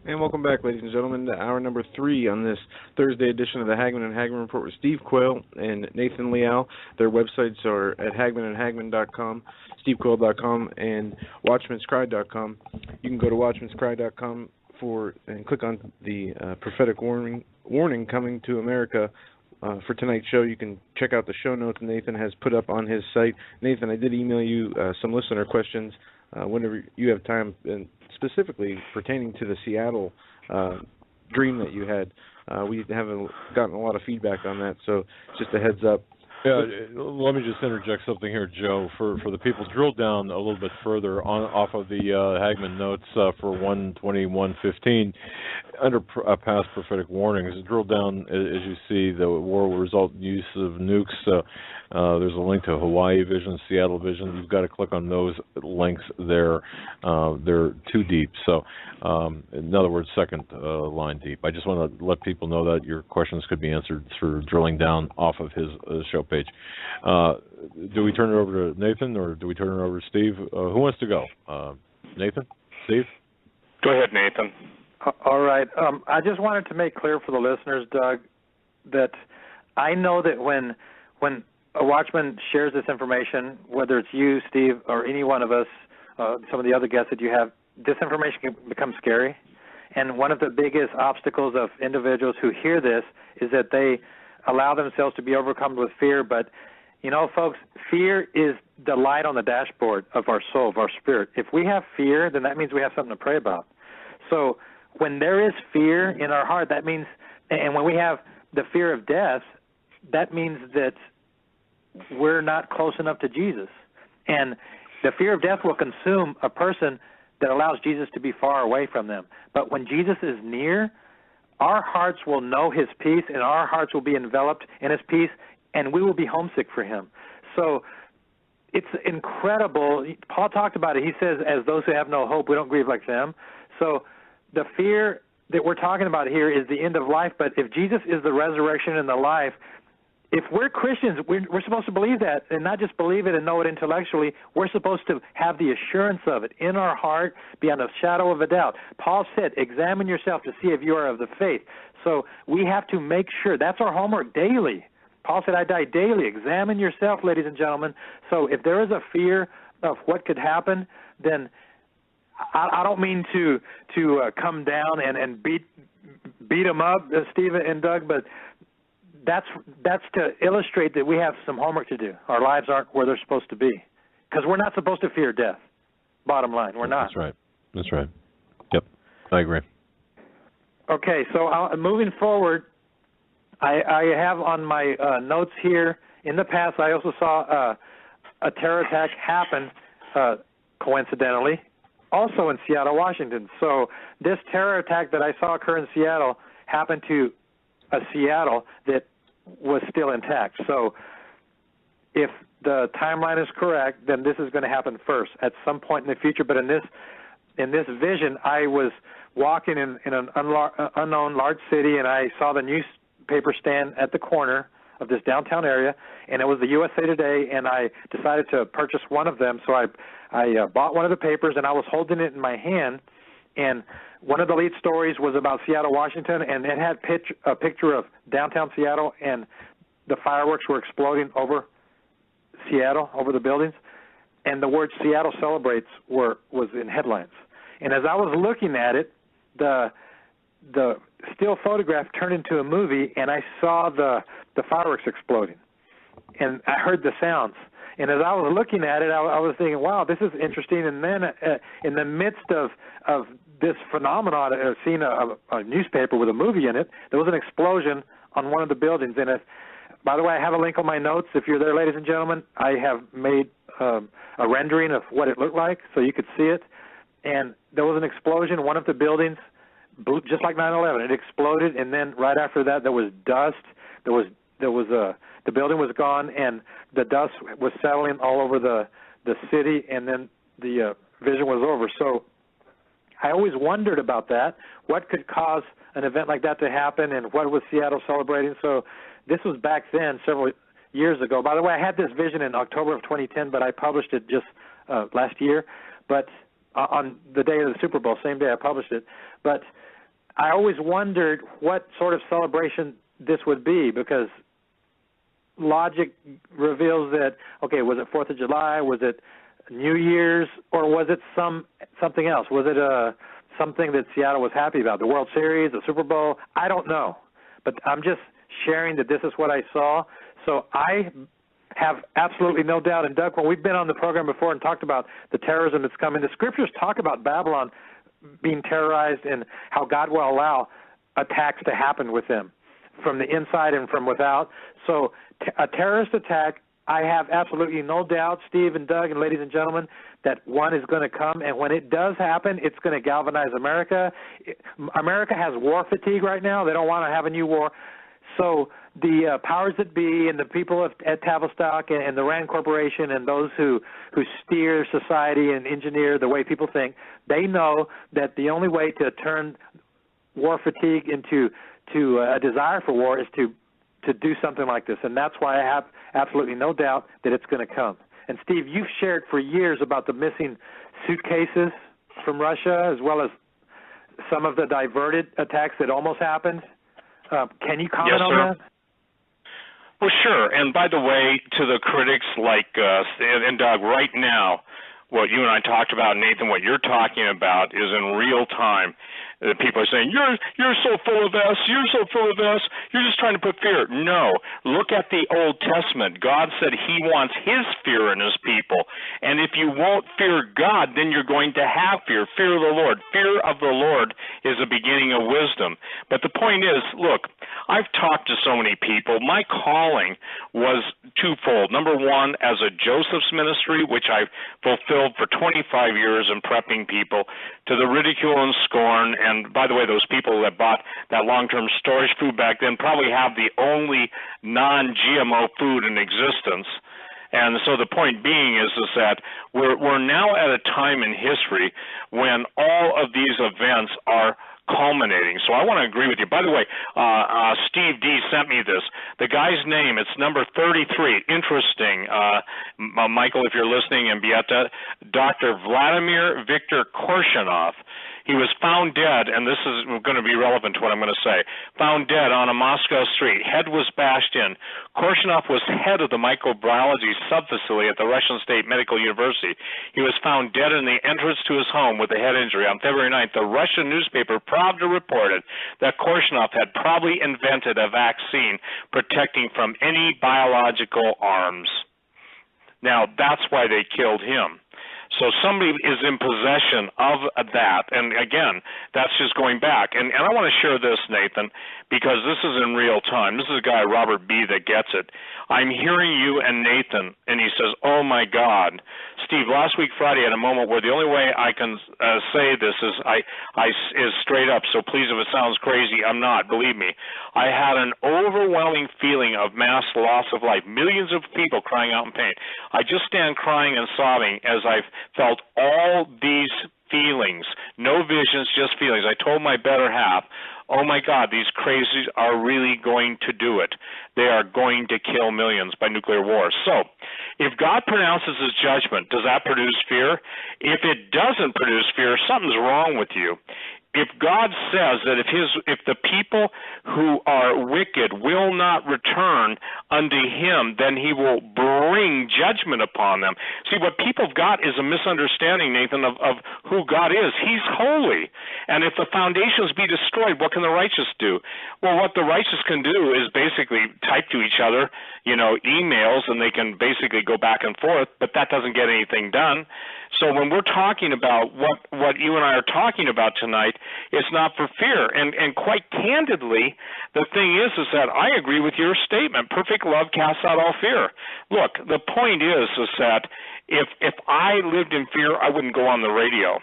And welcome back, ladies and gentlemen, to hour number 3 on this Thursday edition of the Hagman and Hagman Report with Steve Quayle and Nathan Liao. Their websites are at hagmanandhagman.com, stevequayle.com, and watchmanscry.com. You can go to watchmanscry.com and click on the prophetic warning coming to America. For tonight's show, you can check out the show notes Nathan has put up on his site. Nathan, I did email you some listener questions whenever you have time, and specifically pertaining to the Seattle dream that you had. We haven't gotten a lot of feedback on that, so just a heads up. Yeah, let me just interject something here, Joe. For the people, drill down a little bit further off of the Hagman notes for 121:15 under past prophetic warnings. Drill down as you see the war will result in use of nukes. There's a link to Hawaii Vision, Seattle Vision. You've got to click on those links there. They're too deep. So, in other words, second line deep. I just want to let people know that your questions could be answered through drilling down off of his show page. Do we turn it over to Nathan, or do we turn it over to Steve? Who wants to go? Nathan? Steve? Go ahead, Nathan. All right. I just wanted to make clear for the listeners, Doug, that I know that when a watchman shares this information, whether it's you, Steve, or any one of us, some of the other guests that you have, this information can become scary. And one of the biggest obstacles of individuals who hear this is that they allow themselves to be overcome with fear. But, you know, folks, fear is the light on the dashboard of our soul, of our spirit. If we have fear, then that means we have something to pray about. So when there is fear in our heart, that means, and when we have the fear of death, that means that we're not close enough to Jesus. And the fear of death will consume a person that allows Jesus to be far away from them. But when Jesus is near, our hearts will know his peace, and our hearts will be enveloped in his peace, and we will be homesick for him. So it's incredible. Paul talked about it. He says, as those who have no hope, we don't grieve like them. So the fear that we're talking about here is the end of life, but if Jesus is the resurrection and the life, if we're Christians, we're supposed to believe that, and not just believe it and know it intellectually. We're supposed to have the assurance of it in our heart, beyond a shadow of a doubt. Paul said, examine yourself to see if you are of the faith. So we have to make sure. That's our homework daily. Paul said, I die daily. Examine yourself, ladies and gentlemen. So if there is a fear of what could happen, then I don't mean to come down and beat them up, Steve and Doug, but that's to illustrate that we have some homework to do. Our lives aren't where they're supposed to be, because we're not supposed to fear death. Bottom line, we're not. That's right. Yep, I agree. Okay, so moving forward, I have on my notes here, in the past I also saw a terror attack happen, coincidentally, also in Seattle, Washington. So this terror attack that I saw occur in Seattle happened to a Seattle that was still intact. So if the timeline is correct, then this is going to happen first at some point in the future. But in this vision, I was walking in an unknown large city, and I saw the newspaper stand at the corner of this downtown area, and it was the USA Today, and I decided to purchase one of them. So I bought one of the papers, and I was holding it in my hand, and one of the lead stories was about Seattle, Washington, and it had a picture of downtown Seattle, and the fireworks were exploding over Seattle, over the buildings. and the word Seattle Celebrates was in headlines. And as I was looking at it, the still photograph turned into a movie, and I saw the fireworks exploding, and I heard the sounds. And as I was looking at it, I was thinking, wow, this is interesting. And then in the midst of this phenomenon, seeing a newspaper with a movie in it, there was an explosion on one of the buildings. And by the way, I have a link on my notes. If you're there, ladies and gentlemen, I have made a rendering of what it looked like so you could see it. And there was an explosion. One of the buildings, just like 9/11, it exploded. And then right after that, there was dust. The building was gone, and the dust was settling all over the city, and then the vision was over. So I always wondered about that. What could cause an event like that to happen, and what was Seattle celebrating? So this was back then, several years ago. By the way, I had this vision in October of 2010, but I published it just last year. But on the day of the Super Bowl, same day I published it. But I always wondered what sort of celebration this would be, because logic reveals that, okay, was it 4th of July, was it New Year's, or was it something else? Was it something that Seattle was happy about, the World Series, the Super Bowl? I don't know, but I'm just sharing that this is what I saw. So I have absolutely no doubt. And Doug, when we've been on the program before and talked about the terrorism that's coming, the scriptures talk about Babylon being terrorized and how God will allow attacks to happen with them from the inside and from without. So a terrorist attack, I have absolutely no doubt, Steve and Doug and ladies and gentlemen, that one is going to come. And when it does happen, it's going to galvanize America. America has war fatigue right now. They don't want to have a new war. So the powers that be and the people at Tavistock and the RAND Corporation and those who steer society and engineer the way people think, they know that the only way to turn war fatigue into a desire for war is to do something like this. And that's why I have absolutely no doubt that it's going to come. And, Steve, you've shared for years about the missing suitcases from Russia, as well as some of the diverted attacks that almost happened. Can you comment on that? Well, sure. And by the way, to the critics like and Doug, right now, what you and I talked about, Nathan, what you're talking about is in real time. People are saying, you're so full of this, you're so full of this, you're just trying to put fear. No. Look at the Old Testament. God said he wants his fear in his people. And if you won't fear God, then you're going to have fear. Fear of the Lord. Fear of the Lord is the beginning of wisdom. But the point is, look, I've talked to so many people. My calling was twofold. Number one, as a Joseph's ministry, which I've fulfilled for 25 years in prepping people, to the ridicule and scorn. And by the way, those people that bought that long-term storage food back then probably have the only non-GMO food in existence. And so the point being is that we're now at a time in history when all of these events are culminating. So I want to agree with you. By the way, Steve D. sent me this. The guy's name, it's number 33. Interesting. Michael, if you're listening, and Beata, Dr. Vladimir Victor Korshunov. He was found dead, and this is going to be relevant to what I'm going to say, found dead on a Moscow street. Head was bashed in. Korshunov was head of the microbiology sub-facility at the Russian State Medical University. He was found dead in the entrance to his home with a head injury. On February 9th, the Russian newspaper Pravda reported that Korshunov had probably invented a vaccine protecting from any biological arms. Now, that's why they killed him. So somebody is in possession of that. And again, that's just going back. And I want to share this, Nathan, because this is in real time. This is a guy, Robert B., that gets it. I'm hearing you and Nathan, and he says, oh, my God. Steve, last week, Friday, I had a moment where the only way I can say this is is straight up. So please, if it sounds crazy, I'm not. Believe me. I had an overwhelming feeling of mass loss of life, millions of people crying out in pain. I just stand crying and sobbing as I've felt all these feelings, no visions, just feelings. I told my better half, oh my God, these crazies are really going to do it. They are going to kill millions by nuclear war. So if God pronounces his judgment, does that produce fear? If it doesn't produce fear, something's wrong with you. if God says that if the people who are wicked will not return unto him, then he will bring judgment upon them. See, what people have got is a misunderstanding, Nathan, of who God is. He's holy. And if the foundations be destroyed, what can the righteous do? Well, what the righteous can do is basically type to each other, emails, and they can basically go back and forth, but that doesn't get anything done. So when we're talking about what you and I are talking about tonight, it's not for fear. And quite candidly, the thing is that I agree with your statement. Perfect love casts out all fear. Look, the point is that if I lived in fear, I wouldn't go on the radio.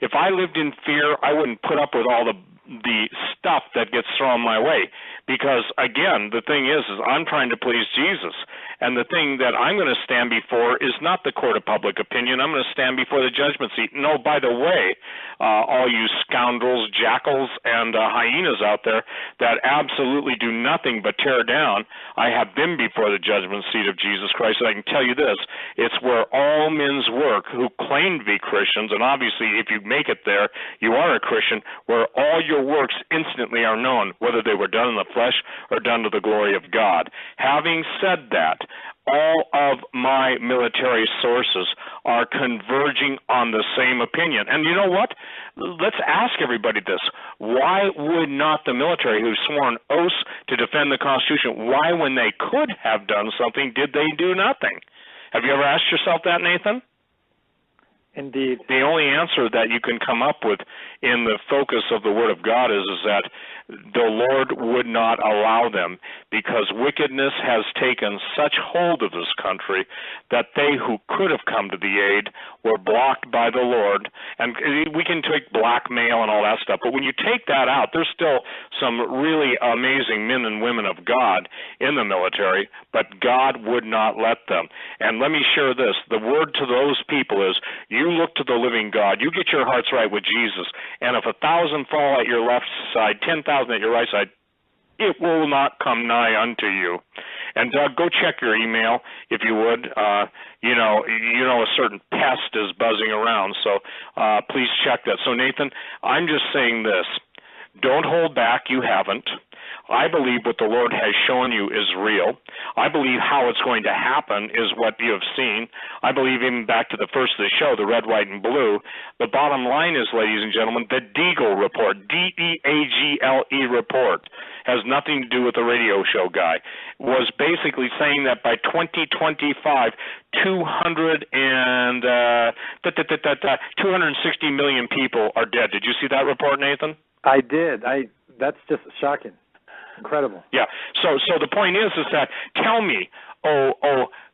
If I lived in fear, I wouldn't put up with all the stuff that gets thrown my way. Because, again, the thing is I'm trying to please Jesus. And the thing that I'm going to stand before is not the court of public opinion. I'm going to stand before the judgment seat. No, by the way, all you scoundrels, jackals, and hyenas out there that absolutely do nothing but tear down, I have been before the judgment seat of Jesus Christ. And I can tell you this, it's where all men's work who claim to be Christians, and obviously if you make it there, you are a Christian, where all your works instantly are known, whether they were done in the flesh or done to the glory of God. Having said that, all of my military sources are converging on the same opinion. And you know what? Let's ask everybody this. Why would not the military, who've sworn oaths to defend the Constitution, why, when they could have done something, did they do nothing? Have you ever asked yourself that, Nathan? Indeed. The only answer that you can come up with in the focus of the Word of God is that the Lord would not allow them, because wickedness has taken such hold of this country that they who could have come to the aid were blocked by the Lord. And we can take blackmail and all that stuff, but when you take that out, there's still some really amazing men and women of God in the military, but God would not let them. And let me share this. The word to those people is, you look to the living God. You get your hearts right with Jesus, and if 1,000 fall at your left side, 10,000 at your right side, it will not come nigh unto you. And Doug, go check your email if you would. You know, a certain pest is buzzing around, so please check that. So Nathan, I'm just saying this: don't hold back. You haven't. I believe what the Lord has shown you is real. I believe how it's going to happen is what you have seen. I believe, even back to the first of the show, the red, white, and blue, the bottom line is, ladies and gentlemen, the Deagle report, D-E-A-G-L-E report, has nothing to do with the radio show guy, was basically saying that by 2025, 260 million people are dead. Did you see that report, Nathan? I did. That's just shocking. Incredible. Yeah. So the point is that, tell me,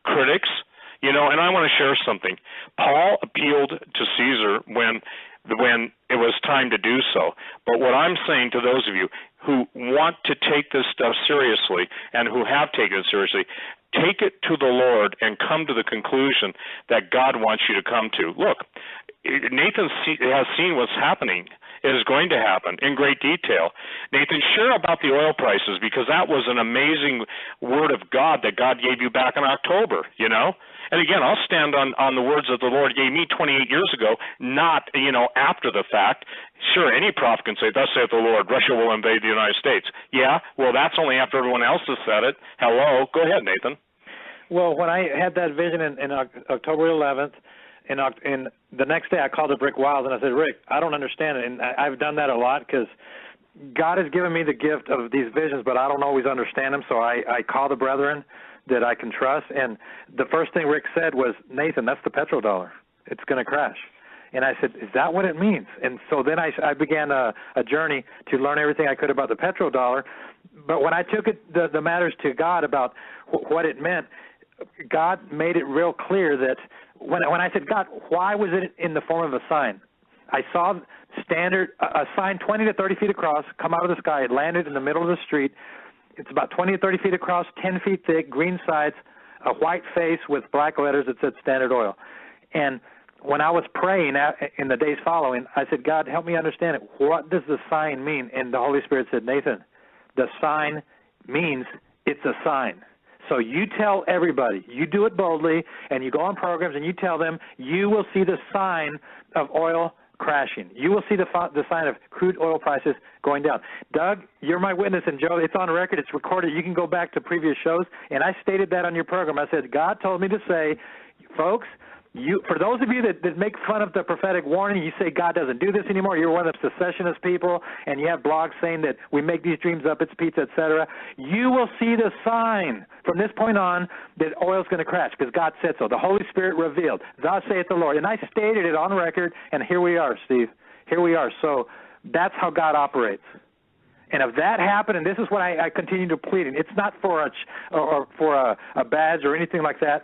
critics, and I want to share something. Paul appealed to Caesar when it was time to do so. But what I'm saying to those of you who want to take this stuff seriously and who have taken it seriously, take it to the Lord and come to the conclusion that God wants you to come to. Look, Nathan has seen what's happening. It is going to happen in great detail. Nathan, share about the oil prices, because that was an amazing word of God that God gave you back in October, And again, I'll stand on the words that the Lord gave me 28 years ago, not, after the fact. Sure, any prophet can say, thus saith the Lord, Russia will invade the United States. Yeah, well, that's only after everyone else has said it. Hello, go ahead, Nathan. Well, when I had that vision in October 11th, and the next day I called up Rick Wiles and I said, Rick, I don't understand it. And I've done that a lot because God has given me the gift of these visions, but I don't always understand them. So I call the brethren that I can trust. And the first thing Rick said was, Nathan, that's the petrodollar. It's going to crash. And I said, is that what it means? And so then I began a journey to learn everything I could about the petrodollar. But when I took the matters to God about what it meant, God made it real clear that when I said, God, why was it in the form of a sign? I saw a sign 20 to 30 feet across come out of the sky. It landed in the middle of the street. It's about 20 to 30 feet across, 10 feet thick, green sides, a white face with black letters that said Standard Oil. And when I was praying in the days following, I said, God, help me understand it. What does the sign mean? And the Holy Spirit said, Nathan, the sign means it's a sign. So you tell everybody, you do it boldly, and you go on programs and you tell them, you will see the sign of oil crashing. You will see the sign of crude oil prices going down. Doug, you're my witness, and Joe, it's on record, it's recorded. You can go back to previous shows, and I stated that on your program. I said, God told me to say, folks, for those of you that make fun of the prophetic warning, you say God doesn't do this anymore, you're one of the secessionist people, and you have blogs saying that we make these dreams up, it's pizza, etc. You will see the sign from this point on that oil's going to crash because God said so. The Holy Spirit revealed. Thus saith the Lord. And I stated it on record, and here we are, Steve. Here we are. So that's how God operates. And if that happened, and this is what I continue to plead, and it's not for a badge or anything like that.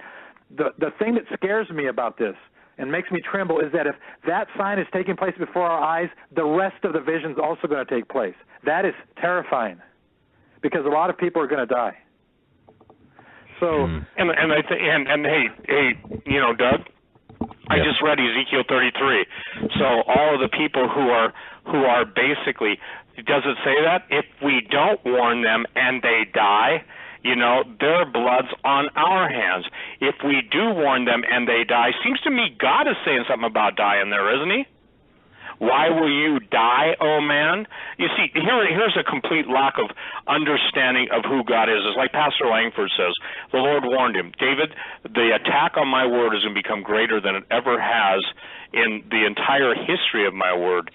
The thing that scares me about this and makes me tremble is that if that sign is taking place before our eyes, the rest of the vision is also going to take place. That is terrifying because a lot of people are going to die. So and I think and hey, you know, Doug, I just read Ezekiel 33. So all of the people who are basically, does it say that if we don't warn them and they die? You know, their blood's on our hands. If we do warn them and they die, seems to me God is saying something about dying there, isn't he? Why will you die, oh man? You see, here's a complete lack of understanding of who God is. It's like Pastor Langford says, the Lord warned him, David, the attack on my word is going to become greater than it ever has in the entire history of my word.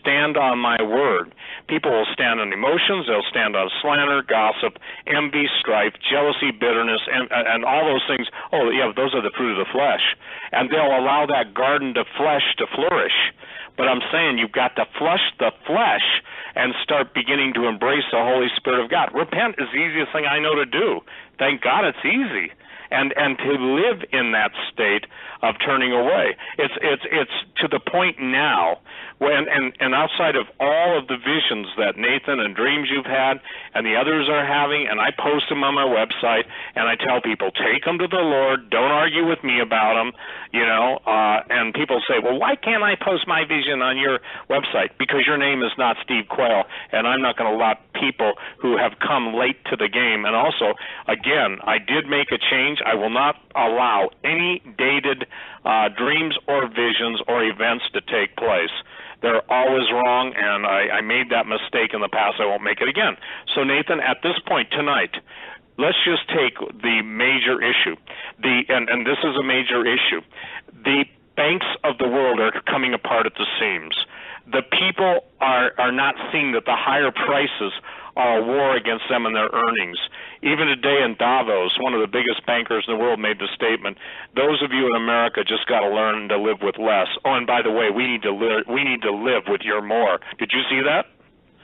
Stand on my word. People will stand on emotions, they'll stand on slander, gossip, envy, strife, jealousy, bitterness, and all those things. Oh, yeah, those are the fruit of the flesh. And they'll allow that garden of flesh to flourish. But I'm saying you've got to flush the flesh and start beginning to embrace the Holy Spirit of God. Repent is the easiest thing I know to do. Thank God it's easy. And to live in that state of turning away. It's to the point now when and outside of all of the visions that Nathan and dreams you've had and the others are having, and I post them on my website, and I tell people, take them to the Lord, don't argue with me about them, you know, and people say, well, why can't I post my vision on your website? Because your name is not Steve Quayle, and I'm not going to allow people who have come late to the game. And also, again, I did make a change. I will not allow any dated dreams or visions or events to take place. They're always wrong, and I made that mistake in the past. I won't make it again. So, Nathan, at this point tonight, let's just take the major issue. And this is a major issue. The banks of the world are coming apart at the seams. The people are not seeing that the higher prices are a war against them and their earnings. Even today in Davos, one of the biggest bankers in the world made the statement, those of you in America just got to learn to live with less. Oh, and by the way, we need to live with your more. Did you see that?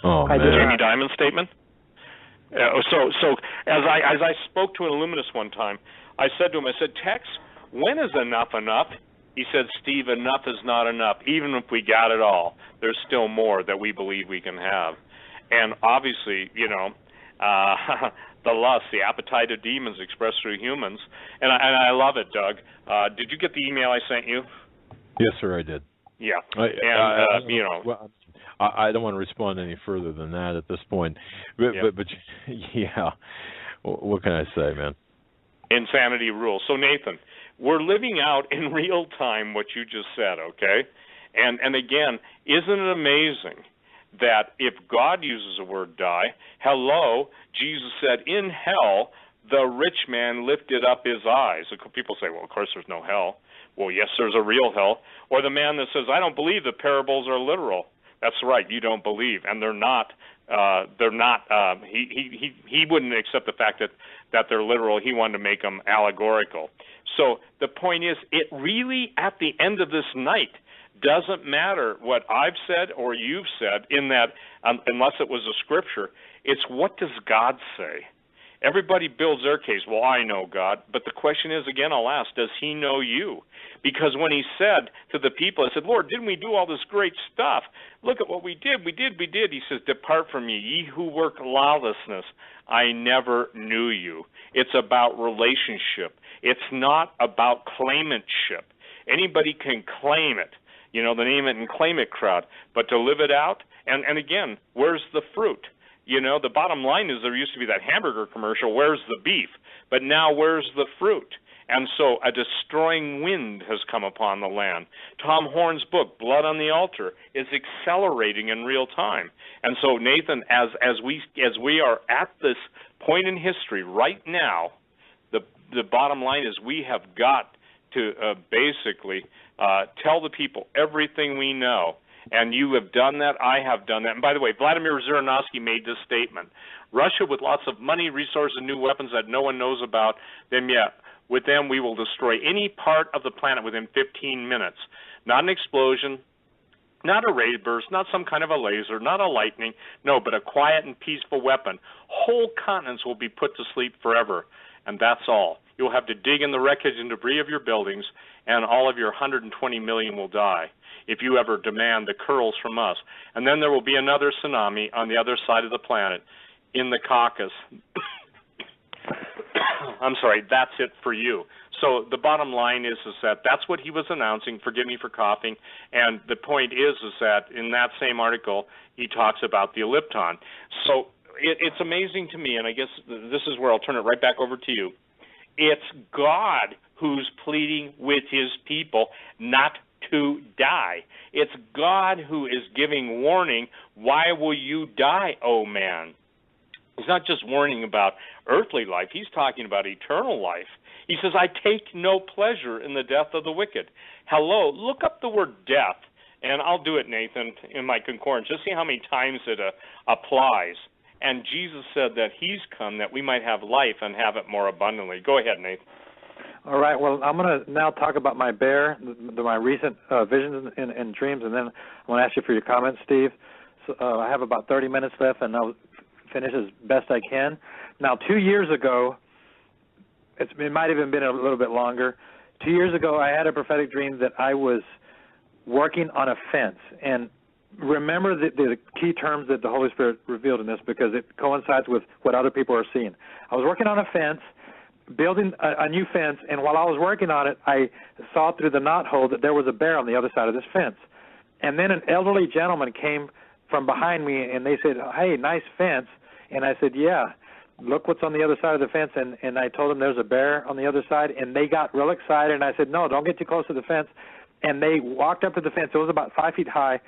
Oh, man. Jamie Dimon's statement? So as I spoke to an Illuminist one time, I said to him, Tex, when is enough enough? He said, Steve, enough is not enough. Even if we got it all, there's still more that we believe we can have. And obviously, you know, the lust, the appetite of demons expressed through humans. And I love it, Doug. Did you get the email I sent you? Yes, sir, I did. Yeah. You know. Well, I don't want to respond any further than that at this point. But yeah, what can I say, man? Insanity rules. So, Nathan, we're living out in real time what you just said, okay? And again, isn't it amazing that if God uses the word die, hello, Jesus said, in hell, the rich man lifted up his eyes. People say, well, of course there's no hell. Well, yes, there's a real hell. Or the man that says, I don't believe the parables are literal. That's right, you don't believe. And they're not. He wouldn't accept the fact that they're literal. He wanted to make them allegorical. So the point is, it really, at the end of this night, doesn't matter what I've said or you've said in that, unless it was a scripture, it's what does God say? Everybody builds their case. Well, I know God. But the question is, again, I'll ask, does he know you? Because when he said to the people, I said, Lord, didn't we do all this great stuff? Look at what we did. We did. He says, depart from me, ye who work lawlessness. I never knew you. It's about relationship. It's not about claimantship. Anybody can claim it. You know, the name it and claim it crowd. But to live it out, and again, where's the fruit? You know, the bottom line is there used to be that hamburger commercial, where's the beef? But now where's the fruit? And so a destroying wind has come upon the land. Tom Horn's book, Blood on the Altar, is accelerating in real time. And so, Nathan, as we are at this point in history right now, the bottom line is we have got to basically tell the people everything we know. And you have done that. I have done that. And by the way, Vladimir Zhirinovsky made this statement. Russia, with lots of money, resources, and new weapons that no one knows about, then, with them we will destroy any part of the planet within 15 minutes. Not an explosion, not a ray burst, not some kind of a laser, not a lightning, no, but a quiet and peaceful weapon. Whole continents will be put to sleep forever, and that's all. You'll have to dig in the wreckage and debris of your buildings, and all of your 120 million will die if you ever demand the curls from us. And then there will be another tsunami on the other side of the planet, in the Caucasus. I'm sorry, that's it for you. So the bottom line is that that's what he was announcing. Forgive me for coughing. And the point is that in that same article, he talks about the Ellipton. So it's amazing to me, and I guess this is where I'll turn it right back over to you. It's God who's pleading with his people not to die. It's God who is giving warning. Why will you die, oh man? He's not just warning about earthly life. He's talking about eternal life. He says, I take no pleasure in the death of the wicked. Hello, look up the word death, and I'll do it, Nathan, in my concordance. Just see how many times it applies. And Jesus said that he's come that we might have life and have it more abundantly. Go ahead, Nathan. All right. Well, I'm going to now talk about my bear, my recent visions and dreams, and then I want to ask you for your comments, Steve. So, I have about 30 minutes left, and I'll finish as best I can. Now, 2 years ago, it might have even been a little bit longer. 2 years ago, I had a prophetic dream that I was working on a fence. And remember the key terms that the Holy Spirit revealed in this, because it coincides with what other people are seeing. I was working on a fence, building a new fence, and while I was working on it, I saw through the knot hole that there was a bear on the other side of this fence. And then an elderly gentleman came from behind me, and they said, hey, nice fence. And I said, yeah, look what's on the other side of the fence. And I told them there's a bear on the other side, and they got real excited. And I said, no, don't get too close to the fence. And they walked up to the fence. It was about 5 feet high,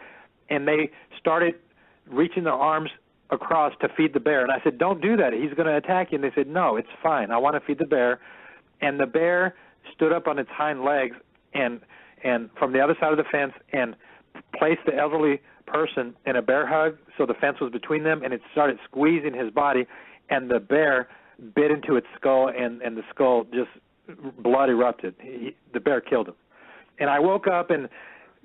and they started reaching their arms across to feed the bear. And I said, don't do that. He's going to attack you. And they said, no, it's fine. I want to feed the bear. And the bear stood up on its hind legs and from the other side of the fence and placed the elderly person in a bear hug, so the fence was between them, and it started squeezing his body, and the bear bit into its skull, and the skull just blood erupted. The bear killed him. And I woke up, and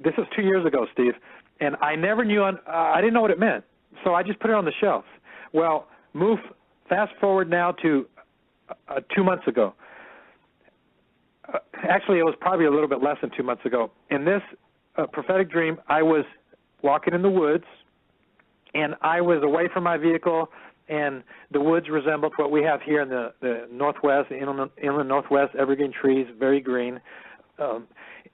this was 2 years ago, Steve, and I never knew, I didn't know what it meant, so I just put it on the shelf. Well, fast forward now to 2 months ago. Actually, it was probably a little bit less than 2 months ago. In this prophetic dream, I was walking in the woods, and I was away from my vehicle, and the woods resembled what we have here in the Northwest, the inland Northwest, evergreen trees, very green.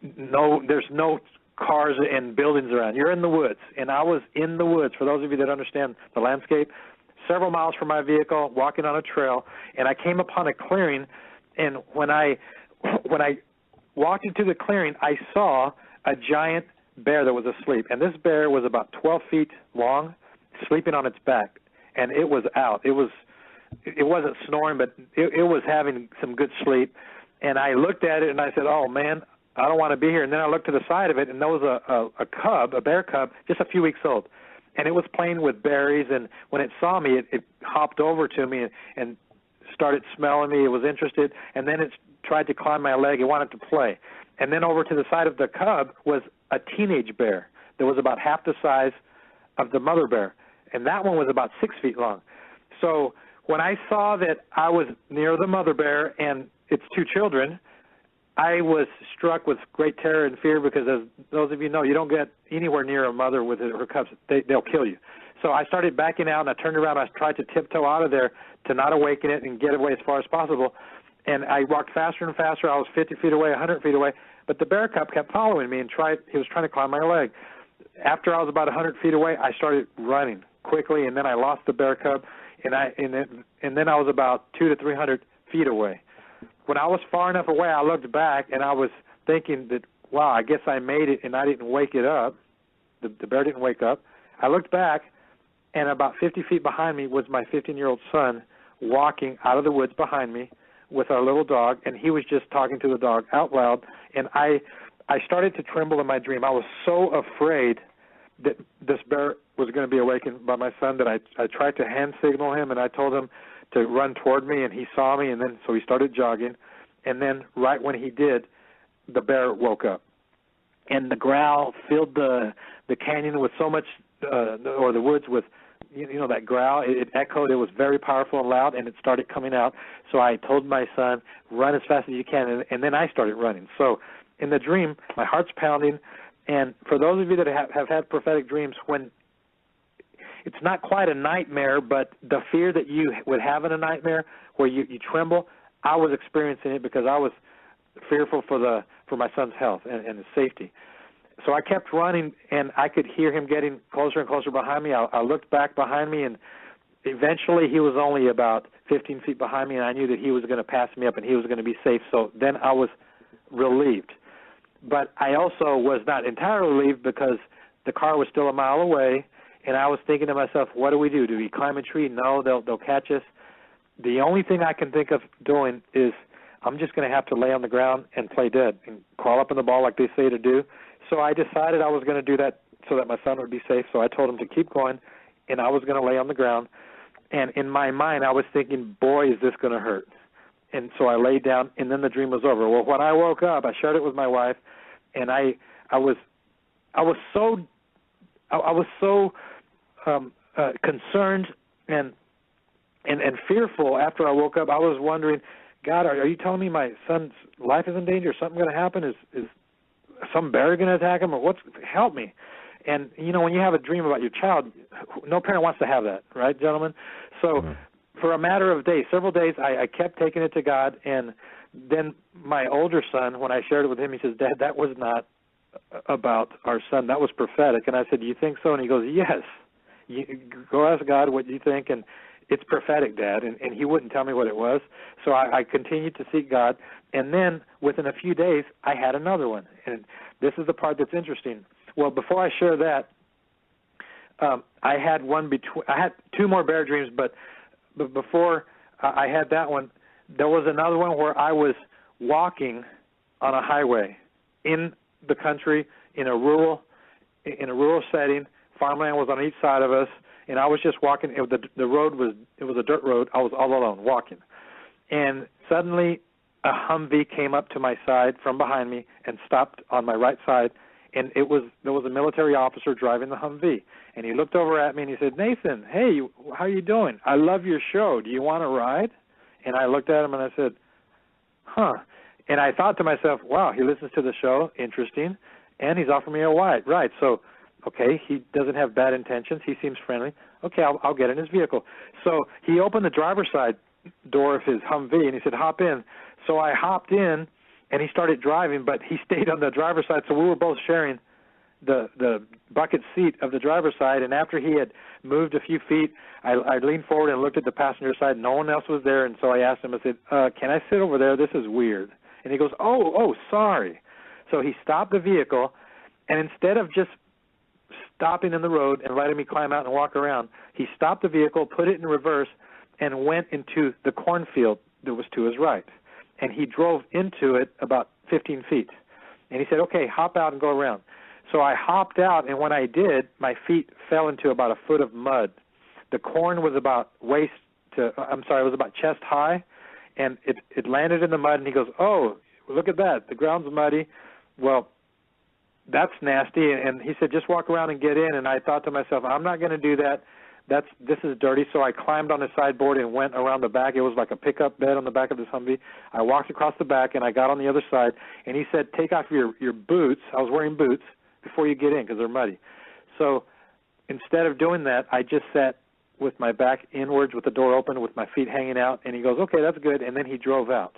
There's no cars and buildings around. You're in the woods, and I was in the woods, for those of you that understand the landscape, several miles from my vehicle, walking on a trail, and I came upon a clearing, and when I walked into the clearing, I saw a giant bear that was asleep, and this bear was about 12 feet long, sleeping on its back, and it was out. It wasn't snoring, but it was having some good sleep, and I looked at it, and I said, oh, man, I don't want to be here. And then I looked to the side of it, and there was a bear cub, just a few weeks old, and it was playing with berries, and when it saw me, it hopped over to me and started smelling me. It was interested, and then it tried to climb my leg. It wanted to play. And then over to the side of the cub was a teenage bear that was about half the size of the mother bear, and that one was about 6 feet long. So when I saw that I was near the mother bear and its two children, I was struck with great terror and fear, because as those of you know, you don't get anywhere near a mother with her cubs. They'll kill you. So I started backing out, and I turned around. I tried to tiptoe out of there to not awaken it and get away as far as possible. And I walked faster and faster. I was 50 feet away, 100 feet away. But the bear cub kept following me, and he was trying to climb my leg. After I was about 100 feet away, I started running. quickly, and then I lost the bear cub, and then I was about 200 to 300 feet away. When I was far enough away, I looked back, and I was thinking that, wow, I guess I made it, and I didn't wake it up. The bear didn't wake up. I looked back, and about 50 feet behind me was my 15-year-old son walking out of the woods behind me with our little dog, and he was just talking to the dog out loud, and I started to tremble in my dream. I was so afraid that this bear was going to be awakened by my son that I tried to hand signal him, and I told him to run toward me, and he saw me, and then so he started jogging, and then right when he did, the bear woke up, and the growl filled the canyon with so much, or the woods with, that growl. It echoed. It was very powerful and loud, and it started coming out. So I told my son, run as fast as you can, and then I started running. So in the dream, my heart's pounding, and for those of you that have had prophetic dreams, when it's not quite a nightmare, but the fear that you would have in a nightmare where you tremble, I was experiencing it because I was fearful for my son's health and his safety. So I kept running, and I could hear him getting closer and closer behind me. I looked back behind me, and eventually he was only about 15 feet behind me, and I knew that he was going to pass me up and he was going to be safe. So then I was relieved. But I also was not entirely relieved because the car was still a mile away, and I was thinking to myself, what do we do? Do we climb a tree? No, they'll catch us. The only thing I can think of doing is I'm just going to have to lay on the ground and play dead and crawl up in the ball like they say to do. So I decided I was going to do that so that my son would be safe. So I told him to keep going, and I was going to lay on the ground. And in my mind, I was thinking, boy, is this going to hurt. And so I laid down, and then the dream was over. Well, when I woke up, I shared it with my wife, and I was so concerned and fearful after I woke up. I was wondering, God, are you telling me my son's life is in danger? Is something going to happen? Is some bear going to attack him, or help me? And, when you have a dream about your child, no parent wants to have that, right, gentlemen? So for a matter of days, several days, I kept taking it to God, and then my older son, when I shared it with him, he says, Dad, that was not about our son. That was prophetic. And I said, do you think so? And he goes, yes. Go ask God what you think, and it's prophetic, Dad. And he wouldn't tell me what it was. So I continued to seek God. And then within a few days, I had another one. And this is the part that's interesting. Well, before I share that, I had two more bear dreams, but before I had that one, there was another one where I was walking on a highway in the country in a rural setting. Farmland was on each side of us, and I was just walking. The road was a dirt road. I was all alone walking, and suddenly a Humvee came up to my side from behind me and stopped on my right side. And there was a military officer driving the Humvee, and he looked over at me and he said, Nathan, hey, how are you doing? I love your show. Do you want to ride? And I looked at him and I said, huh. And I thought to myself, wow, he listens to the show, interesting, and he's offering me a ride. So, okay, he doesn't have bad intentions. He seems friendly. Okay, I'll get in his vehicle. So he opened the driver's side door of his Humvee and he said, hop in. So I hopped in. And he started driving, but he stayed on the driver's side, so we were both sharing the bucket seat of the driver's side. And after he had moved a few feet, I leaned forward and looked at the passenger side. No one else was there, and so I asked him, I said, can I sit over there? This is weird. And he goes, oh, sorry. So he stopped the vehicle, and instead of just stopping in the road and letting me climb out and walk around, he stopped the vehicle, put it in reverse, and went into the cornfield that was to his right. And he drove into it about 15 feet. And he said, okay, hop out and go around. So I hopped out, and when I did, my feet fell into about a foot of mud. The corn was about it was about chest high, and it landed in the mud, and he goes, oh, look at that. The ground's muddy. Well, that's nasty. And he said, just walk around and get in. And I thought to myself, I'm not going to do that. This is dirty. So I climbed on the sideboard and went around the back. It was like a pickup bed on the back of this Humvee. I walked across the back, and I got on the other side, and he said, take off your boots. I was wearing boots before you get in because they're muddy. So instead of doing that, I just sat with my back inwards with the door open with my feet hanging out, and he goes, okay, that's good, and then he drove out.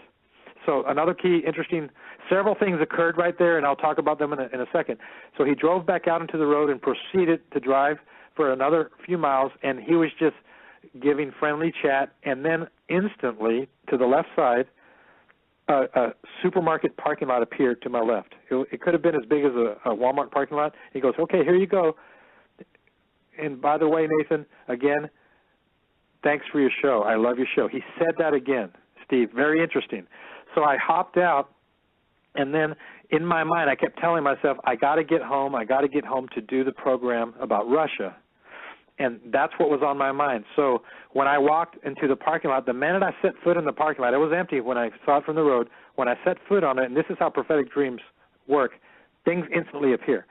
So another key, interesting, several things occurred right there, and I'll talk about them in a second. So he drove back out into the road and proceeded to drive for another few miles, and he was just giving friendly chat, and then instantly, to the left side, a supermarket parking lot appeared to my left. It could have been as big as a Walmart parking lot. He goes, okay, here you go. And by the way, Nathan, again, thanks for your show. I love your show. He said that again, Steve. Very interesting. So I hopped out, and then in my mind I kept telling myself, I got to get home. I got to get home to do the program about Russia. And that's what was on my mind. So when I walked into the parking lot, the minute I set foot in the parking lot, it was empty when I saw it from the road. When I set foot on it, and this is how prophetic dreams work, things instantly appear.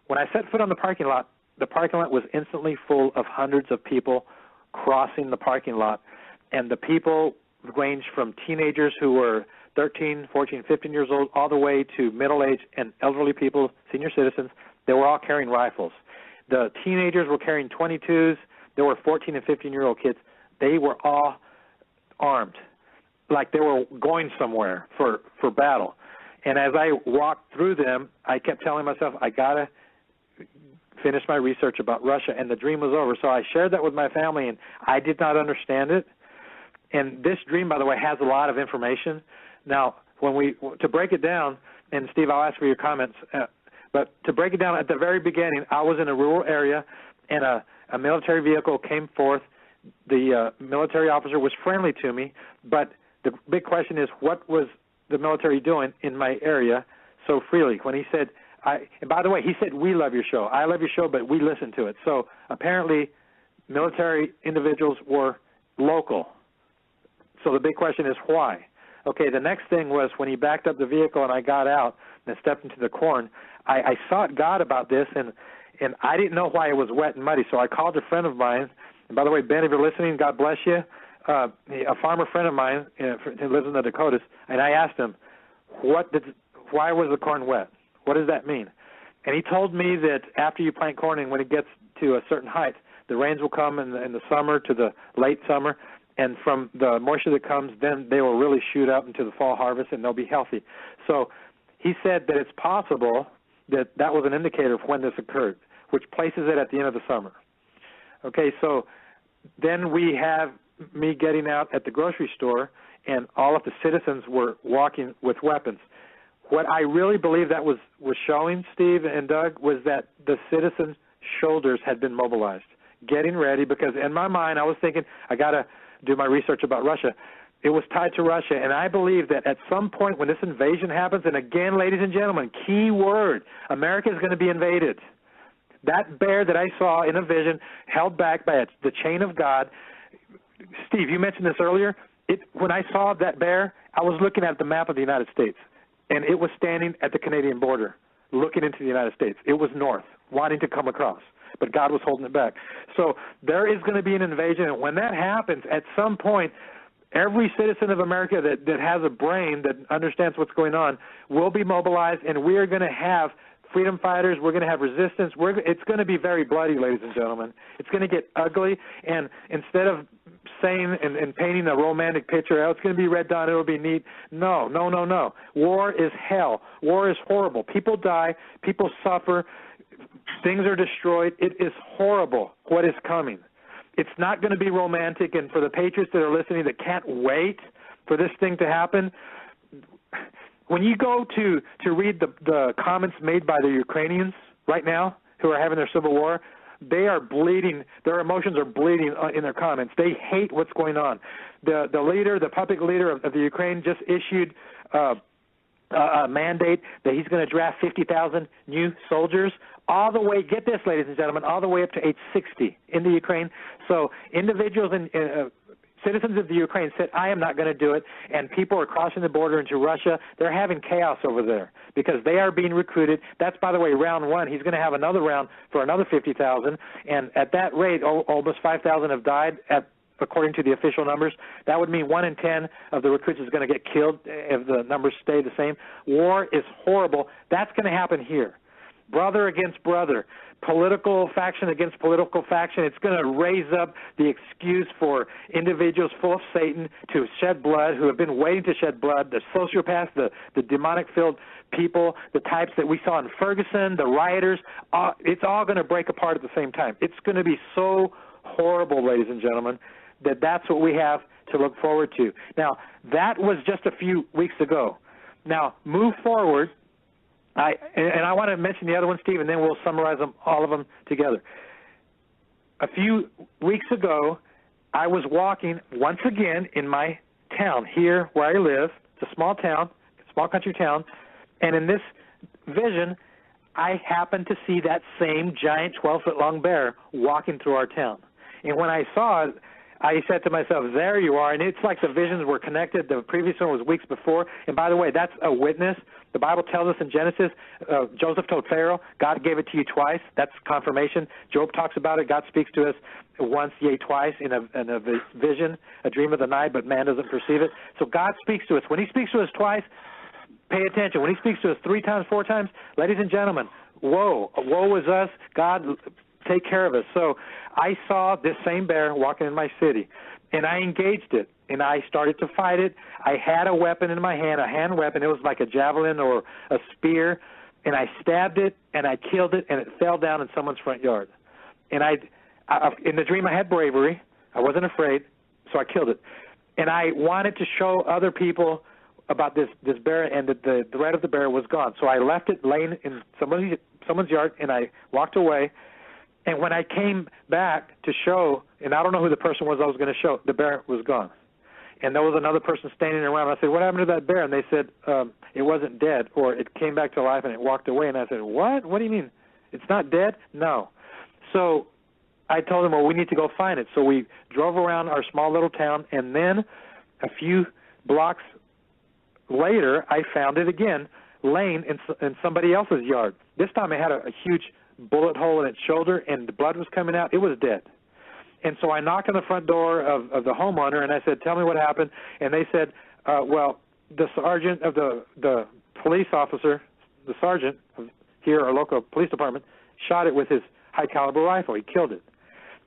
When I set foot on the parking lot was instantly full of hundreds of people crossing the parking lot. And the people ranged from teenagers who were 13, 14, 15 years old, all the way to middle-aged and elderly people, senior citizens. They were all carrying rifles. The teenagers were carrying 22s. There were 14 and 15-year-old kids. They were all armed, like they were going somewhere for battle. And as I walked through them, I kept telling myself, I got to finish my research about Russia, and the dream was over. So I shared that with my family, and I did not understand it. And this dream, by the way, has a lot of information. Now, to break it down, and Steve, I'll ask for your comments, but to break it down, at the very beginning, I was in a rural area, and a military vehicle came forth. The military officer was friendly to me, but the big question is, what was the military doing in my area so freely? When he said, and by the way, he said, we love your show. I love your show, but we listen to it. So apparently military individuals were local. So the big question is why? Okay, the next thing was when he backed up the vehicle and I got out and stepped into the corn, I sought God about this, and I didn't know why it was wet and muddy. So I called a friend of mine. And by the way, Ben, if you're listening, God bless you. A farmer friend of mine who lives in the Dakotas, and I asked him, why was the corn wet? What does that mean? And he told me that after you plant corn and when it gets to a certain height, the rains will come in the summer to the late summer, and from the moisture that comes, then they will really shoot up into the fall harvest and they'll be healthy. So he said that it's possible that was an indicator of when this occurred, which places it at the end of the summer. Okay, so then we have me getting out at the grocery store, and all of the citizens were walking with weapons. What I really believe that was showing, Steve and Doug, was that the citizens' shoulders had been mobilized, getting ready, because in my mind I was thinking, I got to do my research about Russia. It was tied to Russia, and I believe that at some point when this invasion happens, and again, ladies and gentlemen, key word, America is going to be invaded. That bear that I saw in a vision, held back by the chain of God. Steve, you mentioned this earlier. When I saw that bear, I was looking at the map of the United States, and it was standing at the Canadian border, looking into the United States. It was north, wanting to come across, but God was holding it back. So there is going to be an invasion, and when that happens, at some point, every citizen of America that has a brain that understands what's going on will be mobilized, and we are going to have freedom fighters. We're going to have resistance. It's going to be very bloody, ladies and gentlemen. It's going to get ugly, and instead of saying and painting a romantic picture, it's going to be red dawn, it'll be neat. No. War is hell. War is horrible. People die. People suffer. Things are destroyed. It is horrible what is coming. It's not going to be romantic, and for the patriots that are listening that can't wait for this thing to happen, when you go to read the comments made by the Ukrainians right now who are having their civil war, they are bleeding. Their emotions are bleeding in their comments. They hate what's going on. The leader, the puppet leader of the Ukraine, just issued a mandate that he's going to draft 50,000 new soldiers all the way, get this, ladies and gentlemen, all the way up to age 60 in the Ukraine. So individuals and citizens of the Ukraine said, I am not going to do it, and people are crossing the border into Russia. They're having chaos over there because they are being recruited. That's, by the way, round one. He's going to have another round for another 50,000, and at that rate, almost 5,000 have died according to the official numbers. That would mean 1 in 10 of the recruits is going to get killed if the numbers stay the same. War is horrible. That's going to happen here. brother against brother, political faction against political faction. It's going to raise up the excuse for individuals full of Satan to shed blood, who have been waiting to shed blood, the sociopaths, the demonic-filled people, the types that we saw in Ferguson, the rioters. It's all going to break apart at the same time. It's going to be so horrible, ladies and gentlemen, that's what we have to look forward to. Now, that was just a few weeks ago. Now, move forward. I want to mention the other one, Steve, and then we'll summarize all of them together. A few weeks ago, I was walking once again in my town here where I live. It's a small town, small country town, and in this vision, I happened to see that same giant 12-foot-long bear walking through our town. And when I saw it, I said to myself, there you are. And it's like the visions were connected. The previous one was weeks before. And by the way, that's a witness. The Bible tells us in Genesis, Joseph told Pharaoh, God gave it to you twice. That's confirmation. Job talks about it. God speaks to us once, yea, twice in a vision, a dream of the night, but man doesn't perceive it. So God speaks to us. When he speaks to us twice, pay attention. When he speaks to us 3 times, 4 times, ladies and gentlemen, woe is us. God, take care of us. So I saw this same bear walking in my city, and I engaged it, and I started to fight it. I had a weapon in my hand, a hand weapon. It was like a javelin or a spear, and I stabbed it, and I killed it, and it fell down in someone's front yard. And in the dream, I had bravery. I wasn't afraid, so I killed it. And I wanted to show other people about this bear, and that the threat of the bear was gone. So I left it laying in someone's yard, and I walked away. And when I came back to show, and I don't know who the person was I was going to show, the bear was gone. And there was another person standing around. I said, what happened to that bear? And they said, it wasn't dead, or it came back to life and it walked away. And I said, what? What do you mean? It's not dead? No. So I told them, well, we need to go find it. So we drove around our small little town, and then a few blocks later, I found it again, laying in somebody else's yard. This time it had a huge bullet hole in its shoulder, and the blood was coming out. It was dead. And so I knocked on the front door of the homeowner, and I said, tell me what happened. And they said, well, the sergeant of the police officer, the sergeant of here, our local police department, shot it with his high-caliber rifle. He killed it.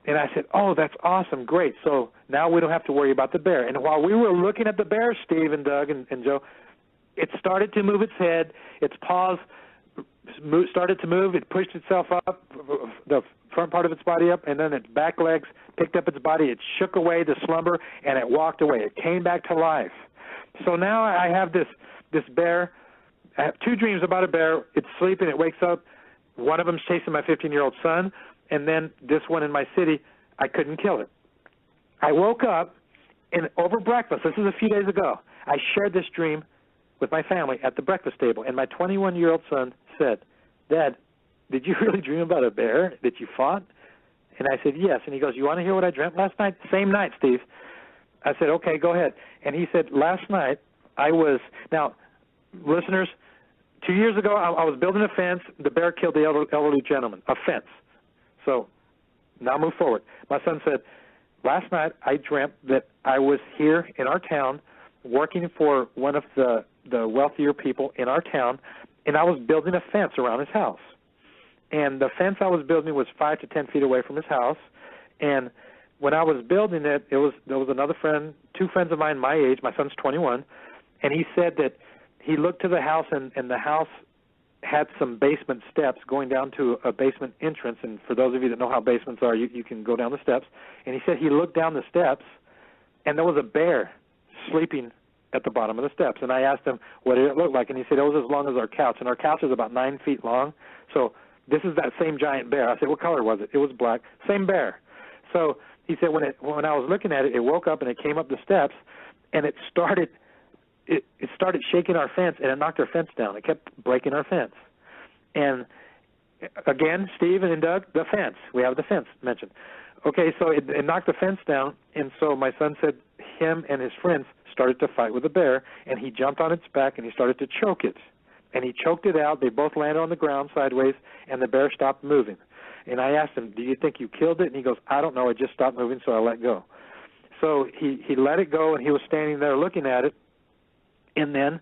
And I said, oh, that's awesome, great. So now we don't have to worry about the bear. And while we were looking at the bear, Steve and Doug and Joe, it started to move its head, its paws started to move. It pushed itself up, the front part of its body up, and then its back legs picked up its body. It shook away the slumber, and it walked away. It came back to life. So now I have this bear. I have 2 dreams about a bear. It's sleeping. It wakes up. One of them's chasing my 15-year-old son, and then this one in my city, I couldn't kill it. I woke up, and over breakfast, this is a few days ago, I shared this dream with my family at the breakfast table, and my 21-year-old son said, Dad, did you really dream about a bear that you fought? And I said, yes. And he goes, you want to hear what I dreamt last night? Same night, Steve. I said, okay, go ahead. And he said, last night now, listeners, 2 years ago, I was building a fence. The bear killed the elderly gentleman, a fence. So now move forward. My son said, last night I dreamt that I was here in our town working for one of the wealthier people in our town, and I was building a fence around his house. And the fence I was building was 5 to 10 feet away from his house. And when I was building it, there was another friend, 2 friends of mine my age. My son's 21, and he said that he looked to the house, and the house had some basement steps going down to a basement entrance. And for those of you that know how basements are, you can go down the steps. And he said he looked down the steps, and there was a bear sleeping at the bottom of the steps. And I asked him, what did it look like? And he said it was as long as our couch. And our couch is about 9 feet long. So this is that same giant bear. I said, what color was it? It was black. Same bear. So he said when I was looking at it, it woke up and it came up the steps, and it started shaking our fence, and it knocked our fence down. It kept breaking our fence. And again, Steve and Doug, the fence. We have the fence mentioned. Okay, so it knocked the fence down, and so my son said him and his friends started to fight with the bear, and he jumped on its back and he started to choke it. And he choked it out. They both landed on the ground sideways, and the bear stopped moving. And I asked him, do you think you killed it? And he goes, I don't know. It just stopped moving, so I let go. So he let it go, and he was standing there looking at it. And then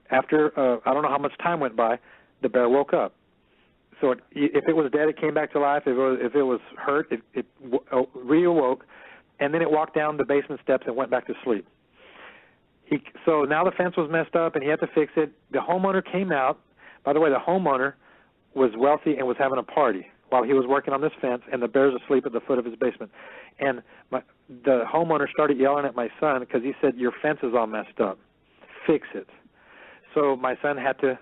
after, I don't know how much time went by, the bear woke up. if it was dead, it came back to life. If it was hurt, it reawoke, and then it walked down the basement steps and went back to sleep. So now the fence was messed up, and he had to fix it. The homeowner came out. By the way, the homeowner was wealthy and was having a party while he was working on this fence, and the bear's asleep at the foot of his basement. And the homeowner started yelling at my son because he said, "Your fence is all messed up. Fix it." So my son had to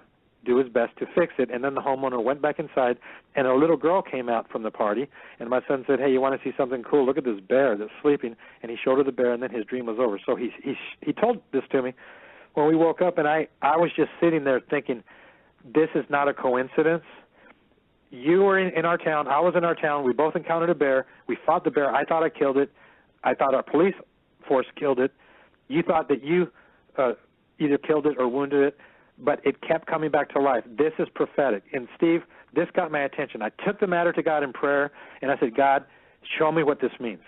do his best to fix it, and then the homeowner went back inside, and a little girl came out from the party, and my son said, "Hey, you want to see something cool? Look at this bear that's sleeping," and he showed her the bear, and then his dream was over. So he told this to me when we woke up, and I was just sitting there thinking, this is not a coincidence. You were in our town, I was in our town, we both encountered a bear, we fought the bear, I thought I killed it, I thought our police force killed it, you thought that you either killed it or wounded it, but it kept coming back to life. This is prophetic. And Steve, this got my attention. I took the matter to God in prayer, and I said, God, show me what this means.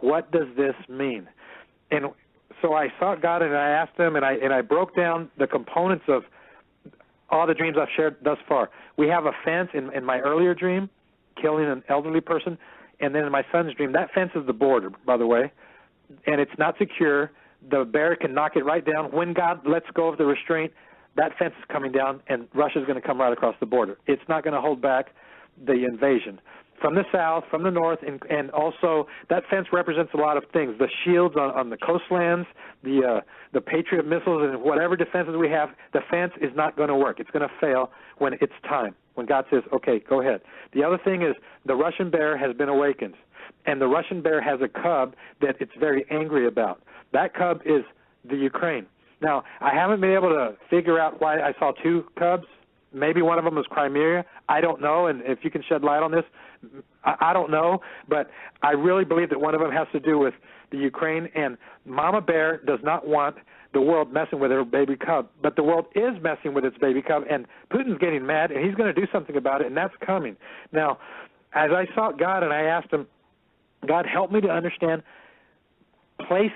What does this mean? And so I sought God, and I asked him, and I broke down the components of all the dreams I've shared thus far. We have a fence in my earlier dream, killing an elderly person, and then in my son's dream, that fence is the border, by the way, and it's not secure. The bear can knock it right down. When God lets go of the restraint, that fence is coming down, and Russia's going to come right across the border. It's not going to hold back the invasion. From the south, from the north, and also that fence represents a lot of things. The shields on the coastlands, the Patriot missiles, and whatever defenses we have, the fence is not going to work. It's going to fail when it's time, when God says, okay, go ahead. The other thing is the Russian bear has been awakened, and the Russian bear has a cub that it's very angry about. That cub is the Ukraine. Now, I haven't been able to figure out why I saw two cubs. Maybe one of them was Crimea. I don't know, and if you can shed light on this, I don't know. But I really believe that one of them has to do with the Ukraine, and Mama Bear does not want the world messing with her baby cub. But the world is messing with its baby cub, and Putin's getting mad, and he's going to do something about it, and that's coming. Now, as I sought God and I asked him, God, help me to understand, fix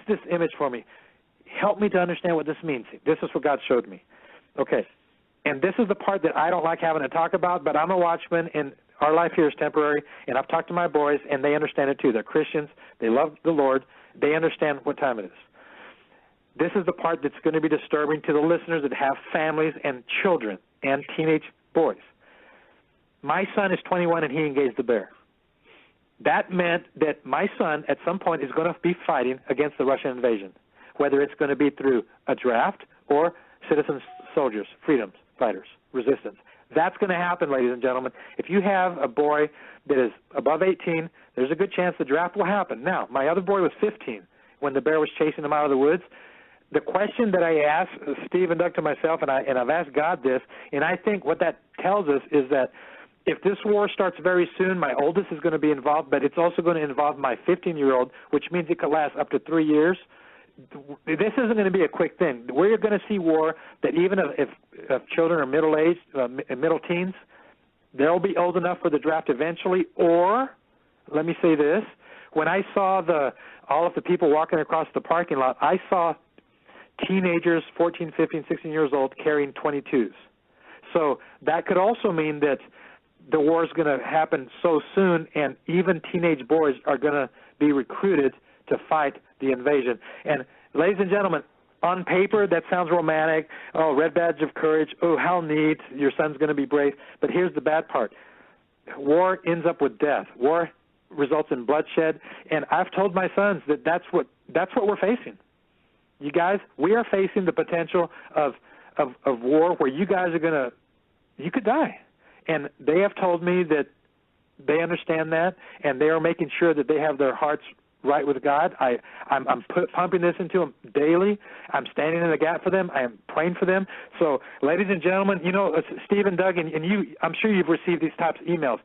this image for me. Help me to understand what this means. This is what God showed me. Okay. And this is the part that I don't like having to talk about, but I'm a watchman, and our life here is temporary, and I've talked to my boys, and they understand it too. They're Christians. They love the Lord. They understand what time it is. This is the part that's going to be disturbing to the listeners that have families and children and teenage boys. My son is 21, and he engaged the bear. That meant that my son at some point is going to be fighting against the Russian invasion, whether it's going to be through a draft or citizens, soldiers, freedoms, fighters, resistance. That's going to happen, ladies and gentlemen. If you have a boy that is above 18, there's a good chance the draft will happen. Now, my other boy was 15 when the bear was chasing him out of the woods. The question that I asked Steve and Doug to myself, and I've asked God this, and I think what that tells us is that if this war starts very soon, my oldest is going to be involved, but it's also going to involve my 15-year-old, which means it could last up to 3 years. This isn't going to be a quick thing. We're going to see war that even if children are middle-aged, middle teens, they'll be old enough for the draft eventually. Or, let me say this, when I saw all of the people walking across the parking lot, I saw teenagers, 14, 15, 16 years old, carrying 22s. So that could also mean that the war is going to happen so soon, and even teenage boys are going to be recruited to fight the invasion. And ladies and gentlemen, on paper, that sounds romantic. Oh, red badge of courage. Oh, how neat. Your son's going to be brave. But here's the bad part. War ends up with death. War results in bloodshed. And I've told my sons that that's what we're facing. You guys, we are facing the potential of war where you guys are you could die. And they have told me that they understand that, and they are making sure that they have their hearts right with God. I'm pumping this into them daily. I'm standing in the gap for them. I am praying for them. So, ladies and gentlemen, Steve and Doug, and you, I'm sure you've received these types of emails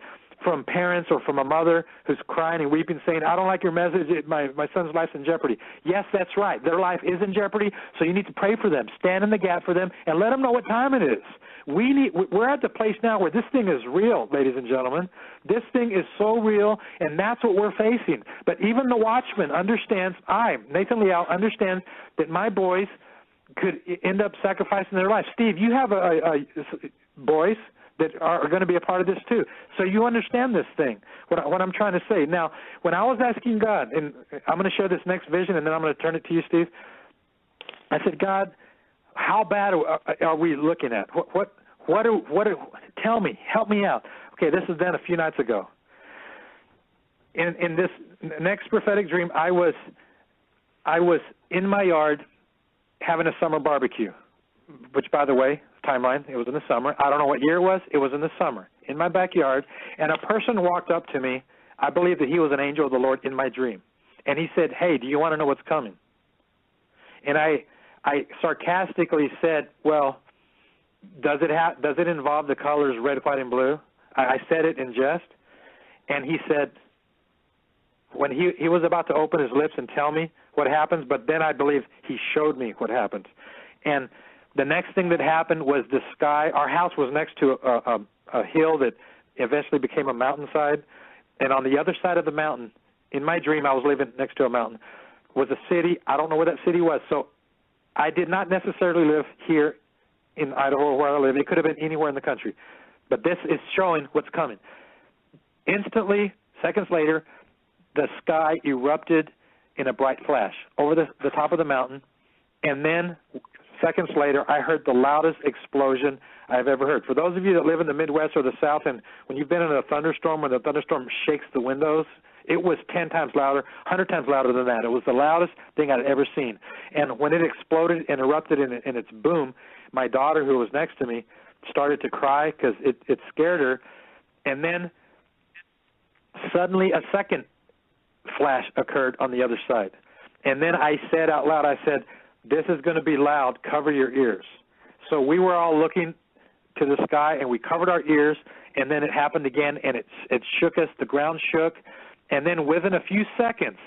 from parents or from a mother who's crying and weeping, saying, I don't like your message, my son's life's in jeopardy. Yes, that's right. Their life is in jeopardy, so you need to pray for them, stand in the gap for them, and let them know what time it is. We're at the place now where this thing is real, ladies and gentlemen. This thing is so real, and that's what we're facing. But even the watchman understands, Nathan Leal, understands that my boys could end up sacrificing their lives. Steve, you have boys that are going to be a part of this too. So you understand this thing, what I'm trying to say. Now, when I was asking God, and I'm going to share this next vision, and then I'm going to turn it to you, Steve. I said, God, how bad are we looking at? Tell me, help me out. Okay, this was done a few nights ago. In this next prophetic dream, I was in my yard having a summer barbecue, which, by the way, timeline, it was in the summer. I don't know what year it was. It was in the summer, in my backyard, and a person walked up to me. I believe that he was an angel of the Lord in my dream, and he said, "Hey, do you want to know what's coming?" And I sarcastically said, "Well, does it involve the colors red, white, and blue?" I said it in jest, and he said, when he was about to open his lips and tell me what happens, but then I believe he showed me what happens. And the next thing that happened was the sky. Our house was next to a hill that eventually became a mountainside, and on the other side of the mountain, in my dream, I was living next to a mountain, was a city. I don't know where that city was, so I did not necessarily live here in Idaho where I live. It could have been anywhere in the country, but this is showing what's coming. Instantly, seconds later, the sky erupted in a bright flash over the top of the mountain, and then seconds later, I heard the loudest explosion I've ever heard. For those of you that live in the Midwest or the South, and when you've been in a thunderstorm, when the thunderstorm shakes the windows, it was 10 times louder, 100 times louder than that. It was the loudest thing I'd ever seen. And when it exploded and erupted in its boom, my daughter, who was next to me, started to cry because it scared her. And then suddenly a second flash occurred on the other side. And then I said out loud, I said, "This is going to be loud. Cover your ears." So we were all looking to the sky, and we covered our ears, and then it happened again, and it shook us. The ground shook. And then within a few seconds,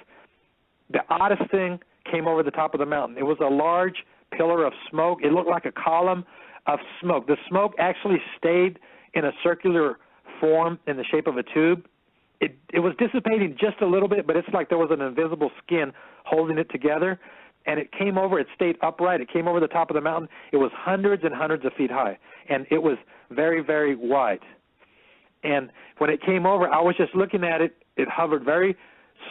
the oddest thing came over the top of the mountain. It was a large pillar of smoke. It looked like a column of smoke. The smoke actually stayed in a circular form in the shape of a tube. It was dissipating just a little bit, but it's like there was an invisible skin holding it together. And it came over, it stayed upright. It came over the top of the mountain. It was hundreds and hundreds of feet high, and it was very, very wide. And when it came over, I was just looking at it. It hovered very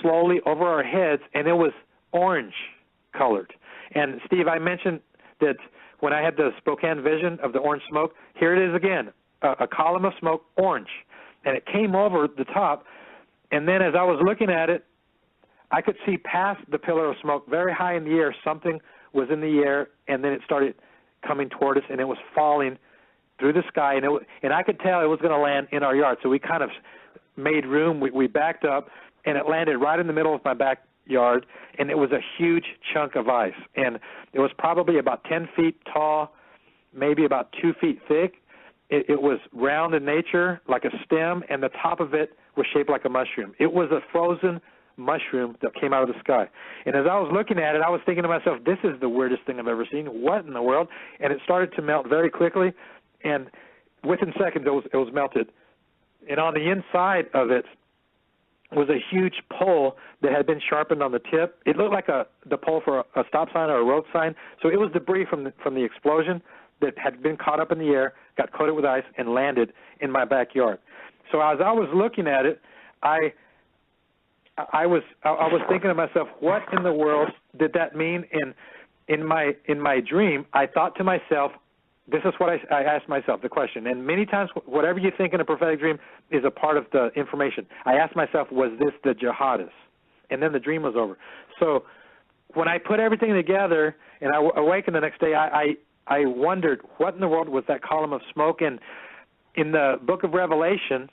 slowly over our heads, and it was orange colored. And, Steve, I mentioned that when I had the Spokane vision of the orange smoke, here it is again, a column of smoke, orange. And it came over the top, and then as I was looking at it, I could see past the pillar of smoke, very high in the air. Something was in the air, and then it started coming toward us, and it was falling through the sky, and I could tell it was going to land in our yard. So we kind of made room. We backed up, and it landed right in the middle of my backyard, and it was a huge chunk of ice. And it was probably about 10 feet tall, maybe about 2 feet thick. It was round in nature, like a stem, and the top of it was shaped like a mushroom. It was a frozen mushroom that came out of the sky. And as I was looking at it, I was thinking to myself, this is the weirdest thing I've ever seen. What in the world? And it started to melt very quickly, and within seconds it was melted. And on the inside of it was a huge pole that had been sharpened on the tip. It looked like the pole for a stop sign or a road sign. So it was debris from the explosion that had been caught up in the air, got coated with ice, and landed in my backyard. So as I was looking at it, I was thinking to myself, what in the world did that mean? And in my dream, I thought to myself, this is what I asked myself, the question. And many times, whatever you think in a prophetic dream is a part of the information. I asked myself, was this the jihadists? And then the dream was over. So when I put everything together and I awakened the next day, I wondered, what in the world was that column of smoke? And in the book of Revelation,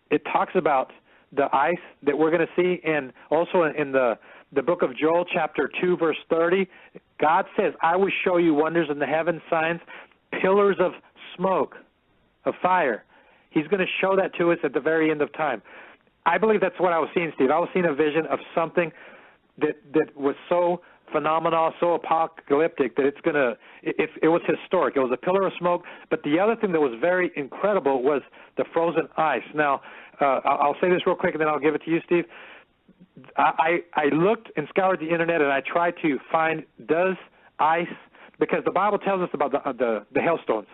it talks about the ice that we're going to see, and also in the book of Joel, chapter 2, verse 30, God says, I will show you wonders in the heavens, signs, pillars of smoke, of fire. He's going to show that to us at the very end of time. I believe that's what I was seeing, Steve. I was seeing a vision of something that was so phenomenal, so apocalyptic that it's going to, it was historic. It was a pillar of smoke. But the other thing that was very incredible was the frozen ice. Now, I'll say this real quick, and then I'll give it to you, Steve. I looked and scoured the internet, and I tried to find, does ice because the Bible tells us about the hailstones.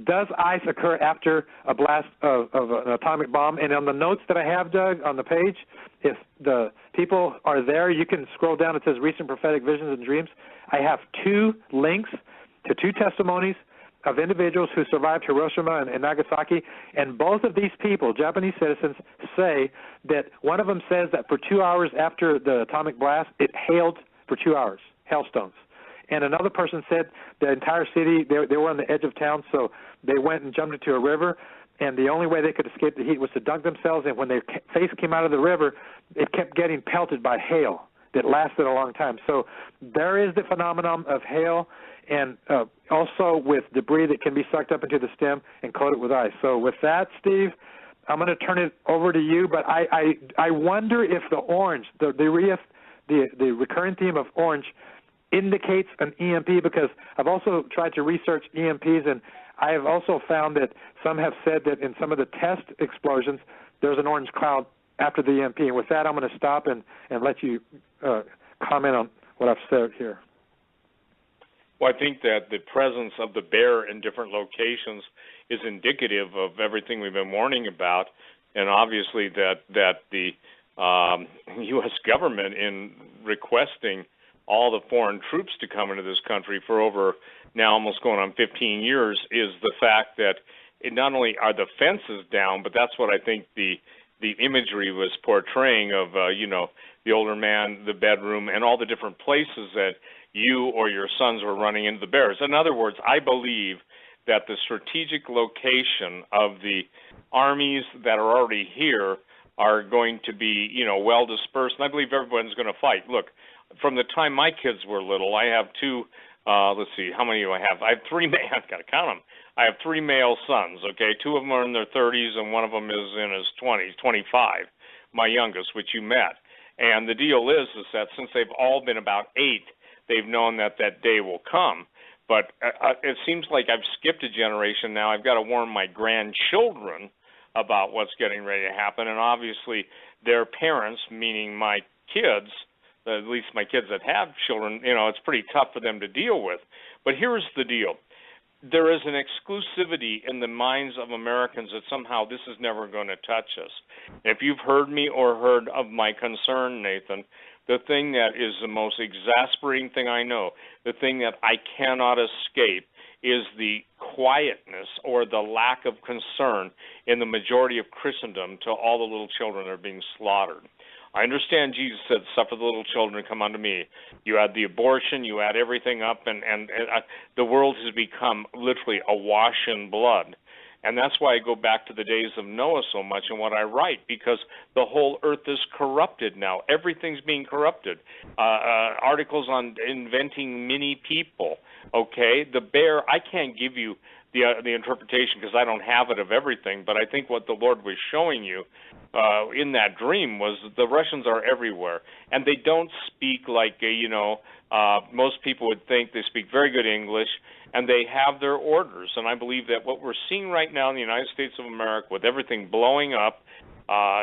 Does ice occur after a blast of an atomic bomb? And on the notes that I have, Doug, on the page, if the people are there, you can scroll down. It says Recent Prophetic Visions and Dreams. I have 2 links to 2 testimonies of individuals who survived Hiroshima and Nagasaki, and both of these people, Japanese citizens, say that one of them says that for 2 hours after the atomic blast, it hailed for 2 hours, hailstones. And another person said the entire city, they were on the edge of town, so they went and jumped into a river, and the only way they could escape the heat was to dunk themselves, and when their face came out of the river, it kept getting pelted by hail that lasted a long time. So there is the phenomenon of hail, and also with debris that can be sucked up into the stem and coated with ice. So with that, Steve, I'm going to turn it over to you, but I wonder if the orange, the recurring theme of orange, indicates an EMP, because I've also tried to research EMPs, and I have also found that some have said that in some of the test explosions, there's an orange cloud after the EMP. And with that, I'm going to stop and let you comment on what I've said here. Well, I think that the presence of the bear in different locations is indicative of everything we've been warning about, and obviously that the U.S. government, in requesting all the foreign troops to come into this country for over now almost going on 15 years, is the fact that it not only are the fences down, but that's what I think the imagery was portraying of, the older man, the bedroom, and all the different places that you or your sons were running into the bears. In other words, I believe that the strategic location of the armies that are already here are going to be, well dispersed, and I believe everyone's going to fight. Look, from the time my kids were little, I have 2, let's see, how many do I have? I have 3, I've got to count them. I have 3 male sons, okay? 2 of them are in their 30s, and one of them is in his 20s, 25, my youngest, which you met. And the deal is that since they've all been about 8, they've known that day will come. But it seems like I've skipped a generation now. I've got to warn my grandchildren about what's getting ready to happen. And obviously their parents, meaning my kids, at least my kids that have children, it's pretty tough for them to deal with. But here's the deal. There is an exclusivity in the minds of Americans that somehow this is never going to touch us. If you've heard me or heard of my concern, Nathan, the thing that is the most exasperating thing I know, the thing that I cannot escape, is the quietness or the lack of concern in the majority of Christendom to all the little children that are being slaughtered. I understand Jesus said, suffer the little children to come unto me. You add the abortion, you add everything up, and the world has become literally awash in blood. And that's why I go back to the days of Noah so much in what I write, because the whole earth is corrupted now. Everything's being corrupted. Articles on inventing mini people, okay? The bear, I can't give you the interpretation because I don't have it of everything, but I think what the Lord was showing you in that dream was that the Russians are everywhere, and they don't speak like, most people would think. They speak very good English, and they have their orders. And I believe that what we're seeing right now in the United States of America, with everything blowing up,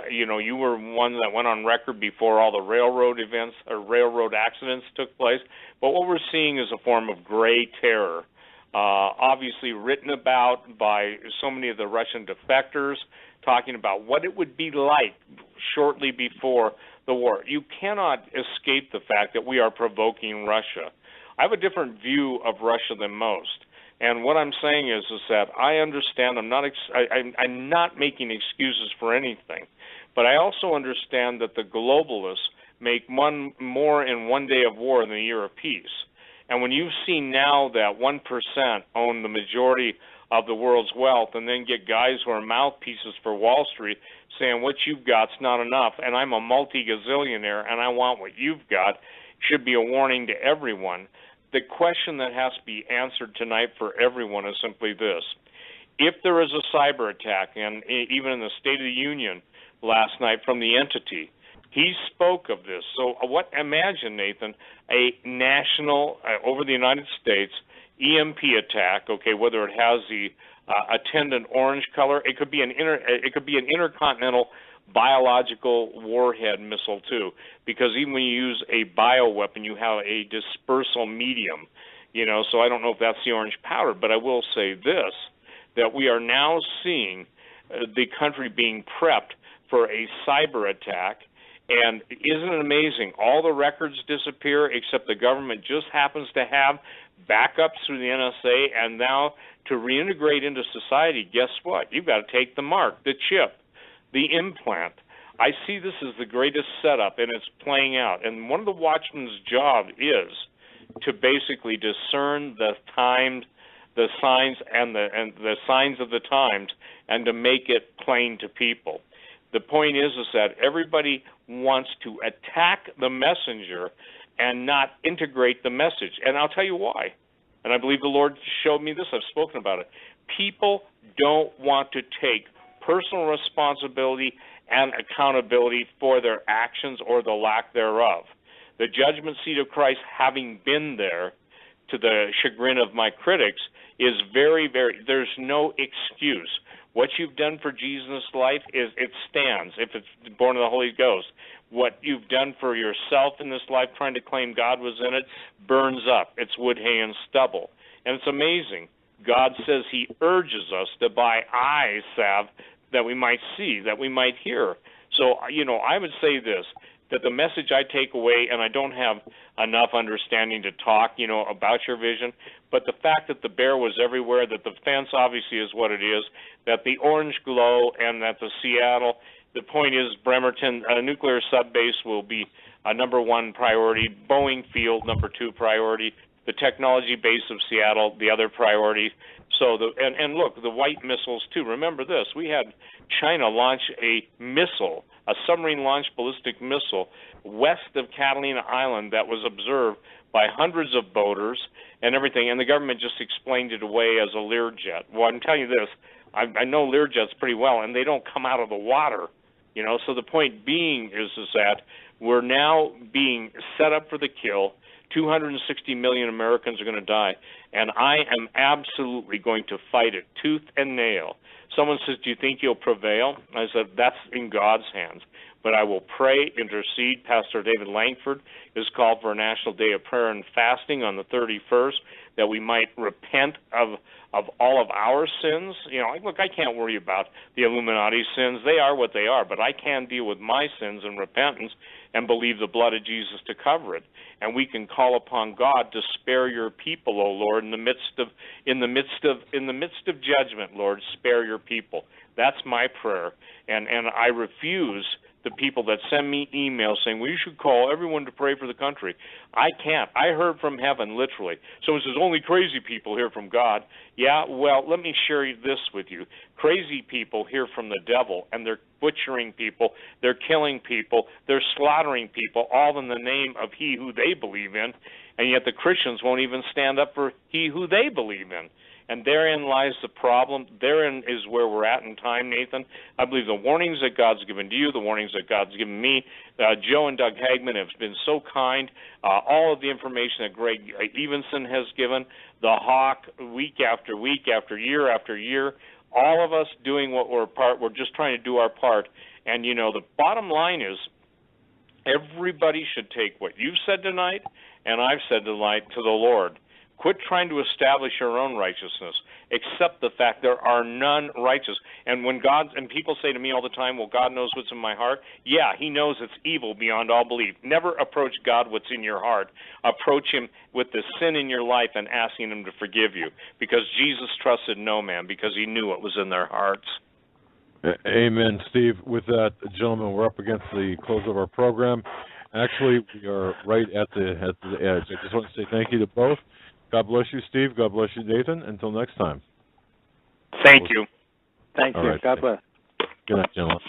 you were one that went on record before all the railroad events or railroad accidents took place, but what we're seeing is a form of gray terror. Obviously written about by so many of the Russian defectors, talking about what it would be like shortly before the war. You cannot escape the fact that we are provoking Russia. I have a different view of Russia than most, and what I'm saying is that I understand. I'm not making excuses for anything, but I also understand that the globalists make more in one day of war than a year of peace. And when you've seen now that 1% own the majority of the world's wealth, and then get guys who are mouthpieces for Wall Street saying what you've got's not enough, and I'm a multi-gazillionaire and I want what you've got, should be a warning to everyone. The question that has to be answered tonight for everyone is simply this. If there is a cyber attack, and even in the State of the Union last night from the entity, he spoke of this. So imagine, Nathan, a national, over the United States, EMP attack, okay, whether it has the attendant orange color, it could be an intercontinental biological warhead missile too, because even when you use a bioweapon, you have a dispersal medium. So I don't know if that's the orange powder, but I will say this, that we are now seeing the country being prepped for a cyber attack. And isn't it amazing? All the records disappear except the government just happens to have backups through the NSA, and now to reintegrate into society, guess what? You've got to take the mark, the chip, the implant. I see this as the greatest setup, and it's playing out. And one of the watchman's job is to basically discern the times, the signs, and the signs of the times, and to make it plain to people. The point is that everybody wants to attack the messenger and not integrate the message. And I'll tell you why. And I believe the Lord showed me this. I've spoken about it. People don't want to take personal responsibility and accountability for their actions or the lack thereof. The judgment seat of Christ, having been there, to the chagrin of my critics, is very, very, there's no excuse. What you've done for Jesus' life is, it stands if it's born of the Holy Ghost. What you've done for yourself in this life, trying to claim God was in it, burns up. It's wood, hay, and stubble. And it's amazing. God says he urges us to buy eye salve that we might see, that we might hear. So, I would say this, that the message I take away, and I don't have enough understanding to talk, about your vision, but the fact that the bear was everywhere, that the fence obviously is what it is, that the orange glow, and that the Seattle, the point is Bremerton, a nuclear subbase will be a number one priority, Boeing Field, number two priority, the technology base of Seattle, the other priority. So and look, the white missiles too. Remember this, we had China launch a missile, a submarine-launched ballistic missile west of Catalina Island that was observed by hundreds of boaters and everything, and the government just explained it away as a Learjet. Well, I'm telling you this, I know Learjets pretty well, and they don't come out of the water, So the point being is that we're now being set up for the kill. 260 million Americans are going to die, and I am absolutely going to fight it tooth and nail. Someone says, do you think you'll prevail? I said, that's in God's hands. But I will pray, intercede. Pastor David Langford has called for a National Day of Prayer and Fasting on the 31st, that we might repent of all of our sins. Look, I can't worry about the Illuminati sins. They are what they are, but I can deal with my sins in repentance and believe the blood of Jesus to cover it. And we can call upon God to spare your people, O Lord, in the midst of judgment, Lord, spare your people. That's my prayer. And I refuse the people that send me emails saying, well, you should call everyone to pray for the country. I can't. I heard from heaven, literally. Someone says, only crazy people hear from God. Yeah, well, let me share this with you. Crazy people hear from the devil, and they're butchering people, they're killing people, they're slaughtering people, all in the name of he who they believe in, and yet the Christians won't even stand up for he who they believe in. And therein lies the problem. Therein is where we're at in time, Nathan. I believe the warnings that God's given to you, the warnings that God's given me, Joe and Doug Hagman have been so kind. All of the information that Greg Evenson has given, the Hawk, week after week, after year, all of us doing what we're just trying to do our part. And, the bottom line is everybody should take what you've said tonight and I've said tonight to the Lord. Quit trying to establish your own righteousness. Accept the fact there are none righteous. And when people say to me all the time, well, God knows what's in my heart. Yeah, he knows it's evil beyond all belief. Never approach God what's in your heart. Approach him with the sin in your life and asking him to forgive you. Because Jesus trusted no man, because he knew what was in their hearts. Amen, Steve. With that, gentlemen, we're up against the close of our program. Actually, we are right at the edge. I just want to say thank you to both. God bless you, Steve. God bless you, Nathan. Until next time. Thank you. Thank you. Right. God bless. Good night, gentlemen.